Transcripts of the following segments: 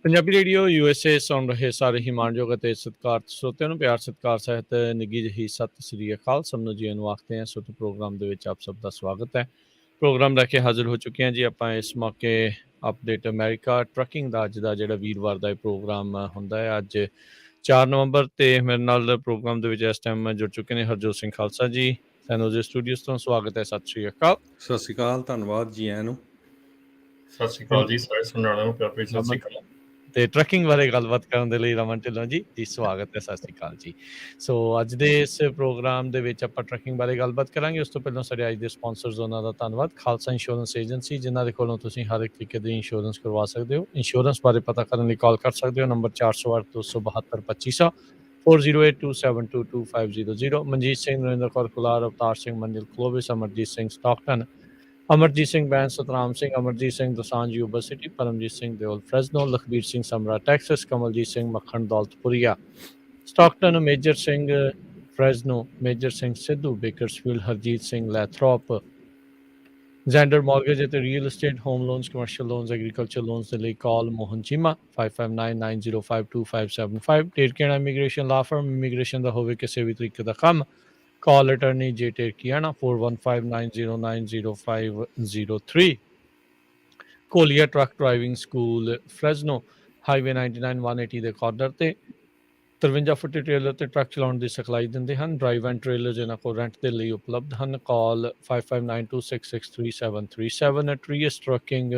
Punjabi radio USA ਸੁਣ ਰਹੇ ਸਾਰੇ ਹੀ ਮਾਣਯੋਗ ਅਤੇ ਸਤਿਕਾਰਤ ਸਰੋਤਿਆਂ ਨੂੰ ਪਿਆਰ ਸਤਿਕਾਰ ਸਹਿਤ ਨਿੱਘੀ ਜਿਹੀ ਸਤਿ ਸ੍ਰੀ ਅਕਾਲ। ਸਭ ਨੂੰ ਜੀ ਨੂੰ ਆਖਦੇ ਹਾਂ। ਸੋ ਪ੍ਰੋਗਰਾਮ ਦੇ ਵਿੱਚ ਆਪ ਸਭ ਦਾ ਸਵਾਗਤ ਹੈ। ਪ੍ਰੋਗਰਾਮ ਲੈ ਕੇ ਹਾਜ਼ਰ ਹੋ ਚੁੱਕੇ ਹਾਂ ਜੀ ਆਪਾਂ ਇਸ ਮੌਕੇ ਅਪਡੇਟ ਅਮਰੀਕਾ ਟਰੱਕਿੰਗ ਦਾ ਅੱਜ ਦਾ ਜਿਹੜਾ ਵੀਰਵਾਰ ਦਾ ਇਹ ਪ੍ਰੋਗਰਾਮ ਹੁੰਦਾ ਹੈ। ਅੱਜ 4 ਨਵੰਬਰ ਤੇ ਮੇਰੇ ਨਾਲ ਪ੍ਰੋਗਰਾਮ ਦੇ ਵਿੱਚ ਇਸ ਟਾਈਮ ਜੁੜ ਚੁੱਕੇ ਨੇ ਹਰਜੋਤ ਸਿੰਘ ਖਾਲਸਾ ਜੀ। ਸੈਨੋਜੇ ਸਟੂਡੀਓਜ਼ ਤੋਂ ਸਵਾਗਤ ਹੈ। ਸਤਿ ਸ੍ਰੀ ਅਕਾਲ। ਸਤਿ ਸ੍ਰੀ ਅਕਾਲ, ਧੰਨਵਾਦ ਜੀ ਆਇਆਂ ਨੂੰ। ਸਤਿ ਸ੍ਰੀ ਅਕਾਲ ਜੀ ਸਾਰੇ ਸੁਣਨ ਵਾਲਿਆਂ ਨੂੰ ਪਿਆਰ ਭਰੀ ਸਤਿ ਸ੍ਰੀ ਅਕਾਲ। ਤੇ ਟਰੱਕਿੰਗ ਬਾਰੇ ਗੱਲਬਾਤ ਕਰਨ ਦੇ ਲਈ ਰਮਨ ਢਿੱਲੋਂ ਜੀ ਸਵਾਗਤ ਹੈ। ਸਤਿ ਸ੍ਰੀ ਅਕਾਲ ਜੀ। ਸੋ ਅੱਜ ਦੇ ਇਸ ਪ੍ਰੋਗਰਾਮ ਦੇ ਵਿੱਚ ਆਪਾਂ ਟਰੱਕਿੰਗ ਬਾਰੇ ਗੱਲਬਾਤ ਕਰਾਂਗੇ। ਉਸ ਤੋਂ ਪਹਿਲਾਂ ਸਾਡੇ ਅੱਜ ਦੇ ਸਪਾਂਸਰਸ ਉਹਨਾਂ ਦਾ ਧੰਨਵਾਦ। ਖਾਲਸਾ ਇੰਸ਼ੋਰੈਂਸ ਏਜੰਸੀ, ਜਿਨ੍ਹਾਂ ਦੇ ਕੋਲੋਂ ਤੁਸੀਂ ਹਰ ਇੱਕ ਤਰੀਕੇ ਦੀ ਇੰਸ਼ੋਰੈਂਸ ਕਰਵਾ ਸਕਦੇ ਹੋ। ਇੰਸ਼ੋਰੈਂਸ ਬਾਰੇ ਪਤਾ ਕਰਨ ਲਈ ਕਾਲ ਕਰ ਸਕਦੇ ਹੋ number 408 272 2500 4082722500। Manjit Singh, Narinder Kaur Kular, Avtar Singh Mandal Clovis, Amarjit Singh Stockton, Amarjit Singh Bains, Satnam Singh, Amarjit Singh Dosanjh Yuba City, Paramjit Singh Deol Fresno, Lakhbir Singh Samra Texas, Kamaljit Singh Makhan Daulatpuria Stockton, Major Singh Fresno, Major Singh Sidhu Bakersfield, Harjit Singh Lathrop, Xander mortgage ਅਤੇ real estate, home loans, commercial loans, agriculture loans ਦੇ ਲਈ ਕਾਲ ਮੋਹਨ ਚੀਮਾ 5599052575। ਟੇਰਕੇਣਾ ਇਮੀਗ੍ਰੇਸ਼ਨ ਲਾ ਫਰਮ, ਇਮੀਗ੍ਰੇਸ਼ਨ ਦਾ ਹੋਵੇ ਕਿਸੇ ਵੀ ਤਰੀਕੇ ਦਾ ਕੰਮ, ਕਾਲ ਅਟਰਨੀ ਜੇ ਟੇਰਕੀਆਣਾ 4159090503। ਕੋਲੀਆ ਟਰੱਕ ਡਰਾਈਵਿੰਗ ਸਕੂਲ ਫਰੈਜ਼ਨੋ, ਹਾਈਵੇ 99 180 ਦੇ ਕਾਰਨਰ ਤੇ 53 ਫੁੱਟੀ ਟ੍ਰੇਲਰ ਤੇ ਟਰੱਕ ਚਲਾਉਣ ਦੀ ਸਿਖਲਾਈ ਦਿੰਦੇ ਹਨ। ਡਰਾਈਵ ਐਂਡ ਟ੍ਰੇਲਰ ਇਹਨਾਂ ਕੋਲ ਰੈਂਟ ਦੇ ਲਈ ਉਪਲਬਧ ਹਨ। ਕਾਲ 5592663737। ਟਰੀਐਸ ਟਰੱਕਿੰਗ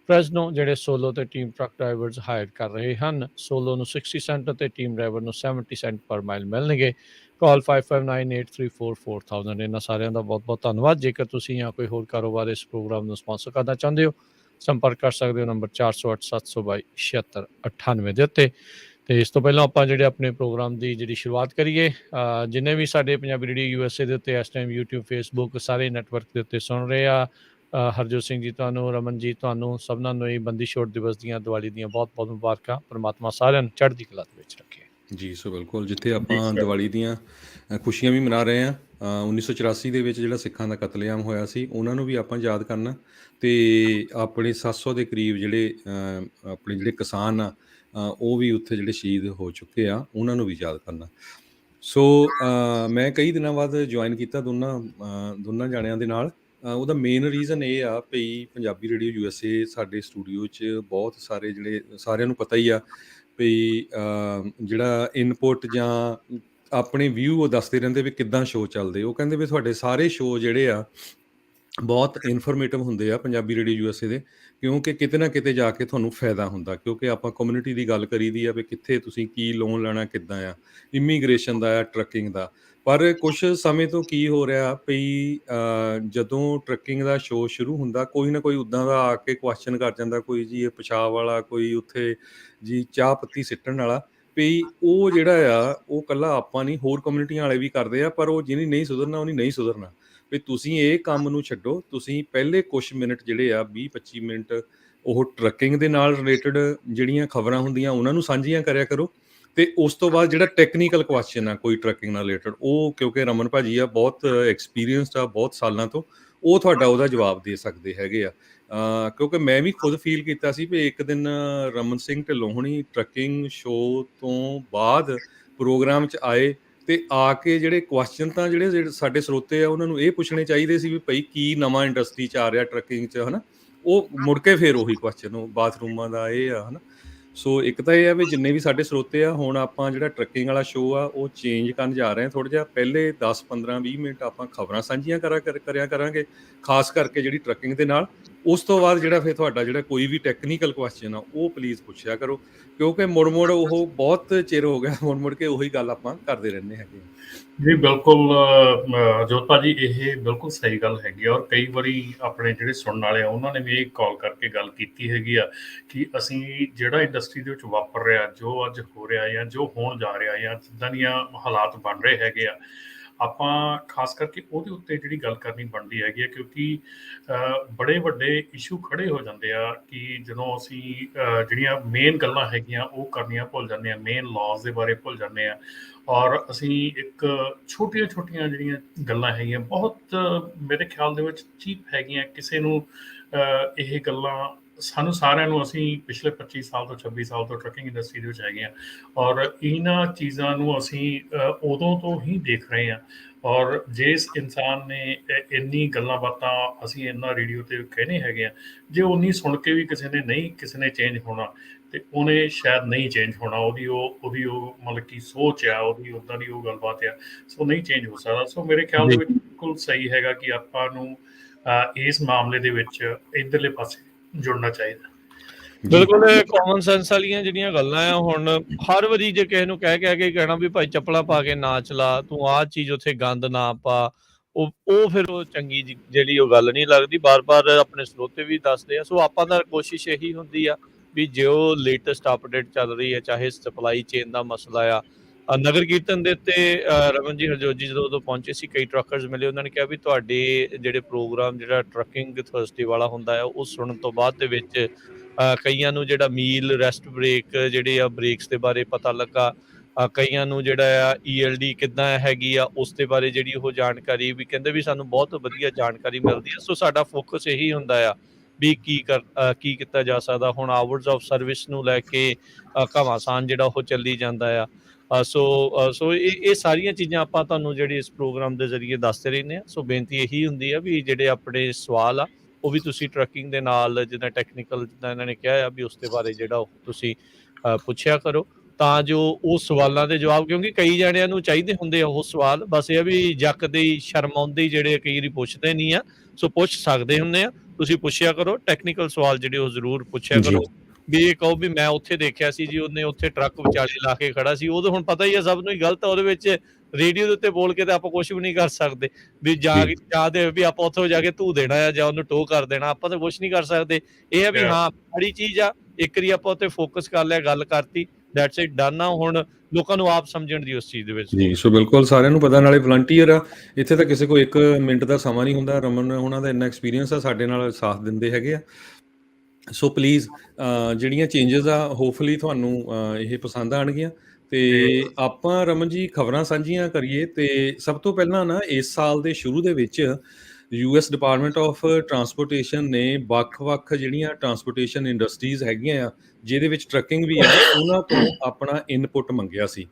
ਫਰੈਜ਼ਨੋ, ਜਿਹੜੇ ਸੋਲੋ ਤੇ ਟੀਮ ਟਰੱਕ ਡਰਾਈਵਰਸ ਹਾਇਰ ਕਰ ਰਹੇ ਹਨ। ਸੋਲੋ ਨੂੰ 60 ਸੈਂਟ ਅਤੇ ਟੀਮ ਡਰਾਈਵਰ ਨੂੰ 70 ਸੈਂਟ ਪਰ ਮਾਈਲ ਮਿਲਣਗੇ। ਕਾਲ 5598344000। ਇਹਨਾਂ ਸਾਰਿਆਂ ਦਾ ਬਹੁਤ ਬਹੁਤ ਧੰਨਵਾਦ। ਜੇਕਰ ਤੁਸੀਂ ਜਾਂ ਕੋਈ ਹੋਰ ਕਾਰੋਬਾਰ ਇਸ ਪ੍ਰੋਗਰਾਮ ਨੂੰ ਸਪਾਂਸਰ ਕਰਨਾ ਚਾਹੁੰਦੇ ਹੋ, ਸੰਪਰਕ ਕਰ ਸਕਦੇ ਹੋ ਨੰਬਰ 408 722 7698 ਦੇ ਉੱਤੇ। ਤੇ ਇਸ ਤੋਂ ਪਹਿਲਾਂ ਆਪਾਂ ਜਿਹੜੇ ਆਪਣੇ ਪ੍ਰੋਗਰਾਮ ਦੀ ਜਿਹੜੀ ਸ਼ੁਰੂਆਤ ਕਰੀਏ, ਜਿੰਨੇ ਵੀ ਸਾਡੇ ਪੰਜਾਬੀ ਰੇਡੀਓ USA ਦੇ ਉੱਤੇ ਇਸ ਟਾਈਮ YouTube, Facebook ਸਾਰੇ ਨੈਟਵਰਕ ਦੇ ਉੱਤੇ ਸੁਣ ਰਹੇ ਆ, ਹਰਜੋਤ ਸਿੰਘ ਜੀ ਤੁਹਾਨੂੰ, ਰਮਨ ਜੀ ਤੁਹਾਨੂੰ, ਸਭਨਾਂ ਨੂੰ ਇਹ ਬੰਦੀ ਛੋੜ ਦਿਵਸ ਦੀਆਂ, ਦੀਵਾਲੀ ਦੀਆਂ ਬਹੁਤ ਬਹੁਤ ਮੁਬਾਰਕਾਂ। ਪਰਮਾਤਮਾ ਸਾਰਿਆਂ ਨੂੰ ਚੜ੍ਹਦੀ ਕਲਾ ਦੇ ਵਿੱਚ ਰੱਖੇ ਜੀ। ਸੋ ਬਿਲਕੁਲ, ਜਿੱਥੇ ਆਪਾਂ ਦੀਵਾਲੀ ਦੀਆਂ ਖੁਸ਼ੀਆਂ ਵੀ ਮਨਾ ਰਹੇ ਹਾਂ, 1984 ਦੇ ਵਿੱਚ ਜਿਹੜਾ ਸਿੱਖਾਂ ਦਾ ਕਤਲੇਆਮ ਹੋਇਆ ਸੀ, ਉਹਨਾਂ ਨੂੰ ਵੀ ਆਪਾਂ ਯਾਦ ਕਰਨਾ। ਅਤੇ ਆਪਣੇ 700 ਦੇ ਕਰੀਬ ਜਿਹੜੇ ਆਪਣੇ ਜਿਹੜੇ ਕਿਸਾਨ ਆ, ਉਹ ਵੀ ਉੱਥੇ ਜਿਹੜੇ ਸ਼ਹੀਦ ਹੋ ਚੁੱਕੇ ਆ, ਉਹਨਾਂ ਨੂੰ ਵੀ ਯਾਦ ਕਰਨਾ। ਸੋ ਮੈਂ ਕਈ ਦਿਨਾਂ ਬਾਅਦ ਜੁਆਇਨ ਕੀਤਾ ਦੋਨਾਂ ਜਾਣਿਆਂ ਦੇ ਨਾਲ। ਉਹਦਾ ਮੇਨ ਰੀਜ਼ਨ ਇਹ ਆ ਭਈ ਪੰਜਾਬੀ ਰੇਡੀਓ USA ਸਾਡੇ ਸਟੂਡੀਓ 'ਚ ਬਹੁਤ ਸਾਰੇ ਜਿਹੜੇ ਸਾਰਿਆਂ ਨੂੰ ਪਤਾ ਹੀ ਆ ਭਈ ਜਿਹੜਾ ਇਨਪੁਟ ਜਾਂ ਆਪਣੇ ਵਿਊ ਉਹ ਦੱਸਦੇ ਰਹਿੰਦੇ ਵੀ ਕਿੱਦਾਂ ਸ਼ੋਅ ਚੱਲਦੇ। ਉਹ ਕਹਿੰਦੇ ਵੀ ਤੁਹਾਡੇ ਸਾਰੇ ਸ਼ੋਅ ਜਿਹੜੇ ਆ ਬਹੁਤ ਇਨਫੋਰਮੇਟਿਵ ਹੁੰਦੇ ਆ ਪੰਜਾਬੀ ਰੇਡੀਓ USA ਦੇ, ਕਿਉਂਕਿ ਕਿਤੇ ਨਾ ਕਿਤੇ ਜਾ ਕੇ ਤੁਹਾਨੂੰ ਫਾਇਦਾ ਹੁੰਦਾ। ਕਿਉਂਕਿ ਆਪਾਂ ਕਮਿਊਨਿਟੀ ਦੀ ਗੱਲ ਕਰੀ ਦੀ ਆ ਵੀ ਕਿੱਥੇ ਤੁਸੀਂ ਕੀ ਲੋਨ ਲੈਣਾ, ਕਿੱਦਾਂ ਆ, ਇਮੀਗ੍ਰੇਸ਼ਨ ਦਾ ਆ, ਟਰੱਕਿੰਗ ਦਾ। ਪਰ ਕੁਛ ਸਮੇਂ ਤੋਂ ਕੀ ਹੋ ਰਿਹਾ ਭਈ ਜਦੋਂ ਟਰੱਕਿੰਗ ਦਾ ਸ਼ੋਅ ਸ਼ੁਰੂ ਹੁੰਦਾ, ਕੋਈ ਨਾ ਕੋਈ ਉੱਦਾਂ ਦਾ ਆ ਕੇ ਕੁਐਸਚਨ ਕਰ ਜਾਂਦਾ, ਕੋਈ ਜੀ ਇਹ ਪਿਸ਼ਾਬ ਵਾਲਾ, ਕੋਈ ਉੱਥੇ ਜੀ ਚਾਹ ਪੱਤੀ ਸਿੱਟਣ ਵਾਲਾ। ਭਈ ਉਹ ਜਿਹੜਾ ਆ ਉਹ ਇਕੱਲਾ ਆਪਾਂ ਨਹੀਂ, ਹੋਰ ਕਮਿਊਨਿਟੀਆਂ ਵਾਲੇ ਵੀ ਕਰਦੇ ਆ, ਪਰ ਉਹ ਜਿਹਨੇ ਨਹੀਂ ਸੁਧਰਨਾ ਉਹਨੇ ਨਹੀਂ ਸੁਧਰਨਾ। ਵੀ ਤੁਸੀਂ ਇਹ ਕੰਮ ਨੂੰ ਛੱਡੋ, ਤੁਸੀਂ ਪਹਿਲੇ ਕੁਛ ਮਿੰਟ ਜਿਹੜੇ ਆ 20-25 ਮਿੰਟ ਉਹ ਟਰੱਕਿੰਗ ਦੇ ਨਾਲ ਰਿਲੇਟਡ ਜਿਹੜੀਆਂ ਖਬਰਾਂ ਹੁੰਦੀਆਂ ਉਹਨਾਂ ਨੂੰ ਸਾਂਝੀਆਂ ਕਰਿਆ ਕਰੋ। ਅਤੇ ਉਸ ਤੋਂ ਬਾਅਦ ਜਿਹੜਾ ਟੈਕਨੀਕਲ ਕੁਐਸਚਨ ਆ ਕੋਈ ਟਰੱਕਿੰਗ ਨਾਲ ਰਿਲੇਟਡ, ਉਹ ਕਿਉਂਕਿ ਰਮਨ ਭਾਜੀ ਆ ਬਹੁਤ ਐਕਸਪੀਰੀਅੰਸਡ ਆ ਬਹੁਤ ਸਾਲਾਂ ਤੋਂ, ਉਹ ਤੁਹਾਡਾ ਉਹਦਾ ਜਵਾਬ ਦੇ ਸਕਦੇ ਹੈਗੇ ਆ। ਕਿਉਂਕਿ ਮੈਂ ਵੀ ਖੁਦ ਫੀਲ ਕੀਤਾ ਸੀ ਵੀ ਇੱਕ ਦਿਨ ਰਮਨ ਸਿੰਘ ਢਿੱਲੋਂ ਹੋਣੀ ਟਰੱਕਿੰਗ ਸ਼ੋਅ ਤੋਂ ਬਾਅਦ ਪ੍ਰੋਗਰਾਮ 'ਚ ਆਏ ਅਤੇ ਆ ਕੇ ਜਿਹੜੇ ਕੁਐਸਚਨ ਤਾਂ ਜਿਹੜੇ ਸਾਡੇ ਸਰੋਤੇ ਆ ਉਹਨਾਂ ਨੂੰ ਇਹ ਪੁੱਛਣੇ ਚਾਹੀਦੇ ਸੀ ਵੀ ਭਾਈ ਕੀ ਨਵਾਂ ਇੰਡਸਟਰੀ 'ਚ ਆ ਰਿਹਾ ਟਰੱਕਿੰਗ 'ਚ, ਹੈ ਨਾ। ਉਹ ਮੁੜ ਕੇ ਫਿਰ ਉਹੀ ਕੁਐਸਚਨ, ਉਹ ਬਾਥਰੂਮਾਂ ਦਾ ਇਹ ਆ, ਹੈ ਨਾ। ਸੋ ਇੱਕ ਤਾਂ ਇਹ ਆ ਵੀ ਜਿੰਨੇ ਵੀ ਸਾਡੇ ਸਰੋਤੇ ਆ, ਹੁਣ ਆਪਾਂ ਜਿਹੜਾ ਟਰੱਕਿੰਗ ਵਾਲਾ ਸ਼ੋਅ ਆ ਉਹ ਚੇਂਜ ਕਰਨ ਜਾ ਰਹੇ ਹਾਂ ਥੋੜ੍ਹਾ ਜਿਹਾ। ਪਹਿਲੇ 10-15-20 ਮਿੰਟ ਆਪਾਂ ਖਬਰਾਂ ਸਾਂਝੀਆਂ ਕਰਿਆ ਕਰਾਂਗੇ, ਖਾਸ ਕਰਕੇ ਜਿਹੜੀ ਟਰੱਕਿੰਗ ਦੇ ਨਾਲ। ਉਸ ਤੋਂ ਬਾਅਦ ਜਿਹੜਾ ਫਿਰ ਤੁਹਾਡਾ ਜਿਹੜਾ ਕੋਈ ਵੀ ਟੈਕਨੀਕਲ ਕੁਐਸਚਨ ਆ ਉਹ ਪਲੀਜ਼ ਪੁੱਛਿਆ ਕਰੋ, ਕਿਉਂਕਿ ਮੁੜ ਉਹ ਬਹੁਤ ਚਿਰ ਹੋ ਗਿਆ ਮੁੜ ਕੇ ਉਹੀ ਗੱਲ ਆਪਾਂ ਕਰਦੇ ਰਹਿੰਦੇ ਹੈਗੇ। ਜੀ ਬਿਲਕੁਲ ਜੋਤ ਭਾਜੀ, ਇਹ ਬਿਲਕੁਲ ਸਹੀ ਗੱਲ ਹੈਗੀ ਆ। ਔਰ ਕਈ ਵਾਰੀ ਆਪਣੇ ਜਿਹੜੇ ਸੁਣਨ ਵਾਲੇ ਆ ਉਹਨਾਂ ਨੇ ਵੀ ਇਹ ਕਾਲ ਕਰਕੇ ਗੱਲ ਕੀਤੀ ਹੈਗੀ ਆ ਕਿ ਅਸੀਂ ਜਿਹੜਾ ਇੰਡਸਟਰੀ ਦੇ ਵਿੱਚ ਵਾਪਰ ਰਿਹਾ, ਜੋ ਅੱਜ ਹੋ ਰਿਹਾ ਜਾਂ ਜੋ ਹੋਣ ਜਾ ਰਿਹਾ ਜਾਂ ਜਿੱਦਾਂ ਦੀਆਂ ਹਾਲਾਤ ਬਣ ਰਹੇ ਹੈਗੇ ਆ, ਆਪਾਂ ਖਾਸ ਕਰਕੇ ਉਹਦੇ ਉੱਤੇ ਜਿਹੜੀ ਗੱਲ ਕਰਨੀ ਬਣਦੀ ਹੈਗੀ ਆ, ਕਿਉਂਕਿ ਬੜੇ ਵੱਡੇ ਇਸ਼ੂ ਖੜੇ ਹੋ ਜਾਂਦੇ ਆ ਕਿ ਜਦੋਂ ਅਸੀਂ ਜਿਹੜੀਆਂ ਮੇਨ ਗੱਲਾਂ ਹੈਗੀਆਂ ਉਹ ਕਰਨੀਆਂ ਭੁੱਲ ਜਾਂਦੇ ਆ, ਮੇਨ ਲਾਜ਼ ਦੇ ਬਾਰੇ ਭੁੱਲ ਜਾਂਦੇ ਆ, ਔਰ ਅਸੀਂ ਇੱਕ ਛੋਟੀਆਂ ਛੋਟੀਆਂ ਜਿਹੜੀਆਂ ਗੱਲਾਂ ਹੈਗੀਆਂ ਬਹੁਤ ਮੇਰੇ ਖਿਆਲ ਦੇ ਵਿੱਚ ਚੀਪ ਹੈਗੀਆਂ। ਕਿਸੇ ਨੂੰ ਇਹ ਗੱਲਾਂ ਸਾਨੂੰ ਸਾਰਿਆਂ ਨੂੰ, ਅਸੀਂ ਪਿਛਲੇ 25 ਸਾਲ ਤੋਂ 26 ਸਾਲ ਤੋਂ ਟਰੱਕਿੰਗ ਇੰਡਸਟਰੀ ਦੇ ਵਿੱਚ ਹੈਗੇ ਹਾਂ, ਔਰ ਇਹਨਾਂ ਚੀਜ਼ਾਂ ਨੂੰ ਅਸੀਂ ਉਦੋਂ ਤੋਂ ਹੀ ਦੇਖ ਰਹੇ ਹਾਂ। ਔਰ ਜਿਸ ਇਨਸਾਨ ਨੇ ਇੰਨੀ ਗੱਲਾਂ ਬਾਤਾਂ ਅਸੀਂ ਇੰਨਾ ਰੇਡੀਓ 'ਤੇ ਕਹਿੰਦੇ ਹੈਗੇ ਆ, ਜੇ ਉਨੀ ਸੁਣ ਕੇ ਵੀ ਕਿਸੇ ਨੇ ਚੇਂਜ ਹੋਣਾ, ਤੇ ਉਹਨੇ ਸ਼ਾਇਦ ਨਹੀਂ ਚੇਂਜ ਹੋਣਾ। ਉਹਦੀ ਉਹ ਮਤਲਬ ਕਿ ਸੋਚ ਆ, ਉਹਦੀ ਉੱਦਾਂ ਦੀ ਉਹ ਗੱਲਬਾਤ ਆ, ਸੋ ਨਹੀਂ ਚੇਂਜ ਹੋ ਸਕਦਾ। ਸੋ ਮੇਰੇ ਖਿਆਲ ਦੇ ਵਿੱਚ ਬਿਲਕੁਲ ਸਹੀ ਹੈਗਾ ਕਿ ਆਪਾਂ ਨੂੰ ਇਸ ਮਾਮਲੇ ਦੇ ਵਿੱਚ ਇੱਧਰਲੇ ਪਾਸੇ ਜੁੜਨਾ ਚਾਹੀਦਾ। ਬਿਲਕੁਲ ਕਾਮਨ ਸੈਂਸ ਵਾਲੀਆਂ ਜਿਹੜੀਆਂ ਗੱਲਾਂ ਆ, ਹੁਣ ਹਰ ਵਾਰੀ ਜੇ ਕਿਸੇ ਨੂੰ ਕਹਿ ਕੇ ਕਹਿਣਾ ਵੀ ਭਾਈ ਚੱਪਲਾਂ ਪਾ ਕੇ ਨਾ ਚਲਾ, ਤੂੰ ਆਹ ਚੀਜ਼ ਉੱਥੇ ਗੰਦ ਨਾ ਪਾ, ਉਹ ਫਿਰ ਉਹ ਚੰਗੀ ਜਿਹੜੀ ਉਹ ਗੱਲ ਨਹੀਂ ਲੱਗਦੀ। ਬਾਰ-ਬਾਰ ਆਪਣੇ ਸਰੋਤੇ ਵੀ ਦੱਸਦੇ ਆ। ਸੋ ਆਪਾਂ ਦਾ ਕੋਸ਼ਿਸ਼ ਇਹੀ ਹੁੰਦੀ ਆ ਵੀ ਜੋ ਲੇਟੈਸਟ ਅਪਡੇਟ ਚੱਲ ਰਹੀ ਹੈ, ਚਾਹੇ ਸਪਲਾਈ ਚੇਨ ਦਾ ਮਸਲਾ ਆ। ਨਗਰ ਕੀਰਤਨ ਦੇ ਉੱਤੇ ਰਮਨ ਜੀ ਹਰਜੋਤ ਜੀ ਜਦੋਂ ਉਦੋਂ ਪਹੁੰਚੇ ਸੀ, ਕਈ ਟਰੱਕਰਸ ਮਿਲੇ, ਉਹਨਾਂ ਨੇ ਕਿਹਾ ਵੀ ਤੁਹਾਡੇ ਜਿਹੜੇ ਪ੍ਰੋਗਰਾਮ ਜਿਹੜਾ ਟਰੱਕਿੰਗ ਥਰਸਡੇ ਵਾਲਾ ਹੁੰਦਾ ਆ, ਉਹ ਸੁਣਨ ਤੋਂ ਬਾਅਦ ਦੇ ਵਿੱਚ ਕਈਆਂ ਨੂੰ ਜਿਹੜਾ ਮੀਲ ਰੈਸਟ ਬ੍ਰੇਕ ਜਿਹੜੇ ਆ ਬ੍ਰੇਕਸ ਦੇ ਬਾਰੇ ਪਤਾ ਲੱਗਾ। ਕਈਆਂ ਨੂੰ ਜਿਹੜਾ ਆ ELD ਕਿੱਦਾਂ ਹੈਗੀ ਆ ਉਸ ਦੇ ਬਾਰੇ ਜਿਹੜੀ ਉਹ ਜਾਣਕਾਰੀ ਵੀ ਕਹਿੰਦੇ ਵੀ ਸਾਨੂੰ ਬਹੁਤ ਵਧੀਆ ਜਾਣਕਾਰੀ ਮਿਲਦੀ ਹੈ। ਸੋ ਸਾਡਾ ਫੋਕਸ ਇਹੀ ਹੁੰਦਾ ਆ ਵੀ ਕੀ ਕੀਤਾ ਜਾ ਸਕਦਾ। ਹੁਣ ਆਵਰਸ ਆਫ ਸਰਵਿਸ ਨੂੰ ਲੈ ਕੇ ਘਮਾਸਾਨ ਜਿਹੜਾ ਉਹ ਚੱਲੀ ਜਾਂਦਾ ਆ। ਸੋ ਇਹ ਸਾਰੀਆਂ ਚੀਜ਼ਾਂ ਆਪਾਂ ਤੁਹਾਨੂੰ ਜਿਹੜੀ ਇਸ ਪ੍ਰੋਗਰਾਮ ਦੇ ਜ਼ਰੀਏ ਦੱਸਦੇ ਰਹਿੰਦੇ ਹਾਂ। ਸੋ ਬੇਨਤੀ ਇਹੀ ਹੁੰਦੀ ਆ ਵੀ ਜਿਹੜੇ ਆਪਣੇ ਸਵਾਲ ਆ ਉਹ ਵੀ ਤੁਸੀਂ ਟਰੱਕਿੰਗ ਦੇ ਨਾਲ ਜਿੱਦਾਂ ਟੈਕਨੀਕਲ ਜਿੱਦਾਂ ਇਹਨਾਂ ਨੇ ਕਿਹਾ ਆ ਵੀ ਉਸ ਦੇ ਬਾਰੇ ਜਿਹੜਾ ਉਹ ਤੁਸੀਂ ਪੁੱਛਿਆ ਕਰੋ, ਤਾਂ ਜੋ ਉਹ ਸਵਾਲਾਂ ਦੇ ਜਵਾਬ, ਕਿਉਂਕਿ ਕਈ ਜਣਿਆਂ ਨੂੰ ਚਾਹੀਦੇ ਹੁੰਦੇ ਆ ਉਹ ਸਵਾਲ, ਬਸ ਇਹ ਵੀ ਜੱਕਦੇ ਹੀ ਸ਼ਰਮਾਉਂਦੇ ਜਿਹੜੇ ਕਈ ਵਾਰੀ ਪੁੱਛਦੇ ਨਹੀਂ ਆ। ਸੋ ਪੁੱਛ ਸਕਦੇ ਹੁੰਦੇ ਆ, ਤੁਸੀਂ ਪੁੱਛਿਆ ਕਰੋ। ਟੈਕਨੀਕਲ ਸਵਾਲ ਜਿਹੜੇ ਉਹ ਜ਼ਰੂਰ ਪੁੱਛਿਆ ਕਰੋ। ਵੀ ਇਹ ਕਹੋ ਵੀ ਮੈਂ ਉੱਥੇ ਦੇਖਿਆ ਸੀ ਜੀ, ਉਹਨੇ ਉੱਥੇ ਟਰੱਕ ਵਿਚਾਲੇ ਲਾ ਕੇ ਖੜਾ ਸੀ, ਉਹ ਤਾਂ ਹੁਣ ਪਤਾ ਹੀ ਆ ਸਭ ਨੂੰ ਹੀ ਗਲਤ ਆ। ਉਹਦੇ ਵਿੱਚ ਰੇਡੀਓ ਦੇ ਉੱਤੇ ਬੋਲ ਕੇ ਤਾਂ ਆਪਾਂ ਕੁਛ ਵੀ ਨਹੀਂ ਕਰ ਸਕਦੇ ਵੀ ਜਾ ਵੀ ਆਪਾਂ ਉੱਥੋਂ ਜਾ ਕੇ ਧੂ ਦੇਣਾ ਆ ਜਾਂ ਉਹਨੂੰ ਟੋ ਕਰ ਦੇਣਾ, ਆਪਾਂ ਤਾਂ ਕੁਛ ਨਹੀਂ ਕਰ ਸਕਦੇ। ਇਹ ਆ ਵੀ ਹਾਂ ਬੜੀ ਚੀਜ਼ ਆ, ਇੱਕ ਵਾਰੀ ਆਪਾਂ ਉੱਤੇ ਫੋਕਸ ਕਰ ਲਿਆ, ਗੱਲ ਕਰਤੀ, ਦੈਟਸ ਇਟ, ਡਨ ਆ। ਹੁਣ ਲੋਕਾਂ ਨੂੰ ਆਪ ਸਮਝਣ ਦੀ ਉਸ ਚੀਜ਼ ਦੇ ਵਿੱਚ ਜੀ। ਸੋ ਬਿਲਕੁਲ ਸਾਰਿਆਂ ਨੂੰ ਪਤਾ, ਨਾਲੇ ਵਲੰਟੀਅਰ ਆ, ਇੱਥੇ ਤਾਂ ਕਿਸੇ ਕੋਲ 1 ਮਿੰਟ ਦਾ ਸਮਾਂ ਨਹੀਂ ਹੁੰਦਾ। ਰਮਨ ਉਹਨਾਂ ਦਾ ਇੰਨਾ ਐਕਸਪੀਰੀਅੰਸ ਆ, ਸਾਡੇ ਨਾਲ ਸਾਥ ਦਿੰਦੇ ਹੈਗੇ ਆ। ਸੋ ਪਲੀਜ਼ ਜਿਹੜੀਆਂ ਚੇਂਜਸ ਆ ਹੋਪਫੁਲੀ ਤੁਹਾਨੂੰ ਇਹ ਪਸੰਦ ਆਉਣਗੀਆਂ। ਤੇ ਆਪਾਂ ਰਮਨ ਜੀ ਖਬਰਾਂ ਸਾਂਝੀਆਂ ਕਰੀਏ। ਤੇ ਸਭ ਤੋਂ ਪਹਿਲਾਂ ਨਾ ਇਸ ਸਾਲ ਦੇ ਸ਼ੁਰੂ ਦੇ ਵਿੱਚ US ਡਿਪਾਰਟਮੈਂਟ ਆਫ ਟਰਾਂਸਪੋਰਟੇਸ਼ਨ ਨੇ ਵੱਖ-ਵੱਖ ਜਿਹੜੀਆਂ ਟਰਾਂਸਪੋਰਟੇਸ਼ਨ ਇੰਡਸਟਰੀਜ਼ ਹੈਗੀਆਂ ਆ, ਜਿਹਦੇ ਵਿੱਚ ਟਰੱਕਿੰਗ ਵੀ ਆ, ਉਹਨਾਂ ਤੋਂ ਆਪਣਾ ਇਨਪੁਟ ਮੰਗਿਆ ਸੀ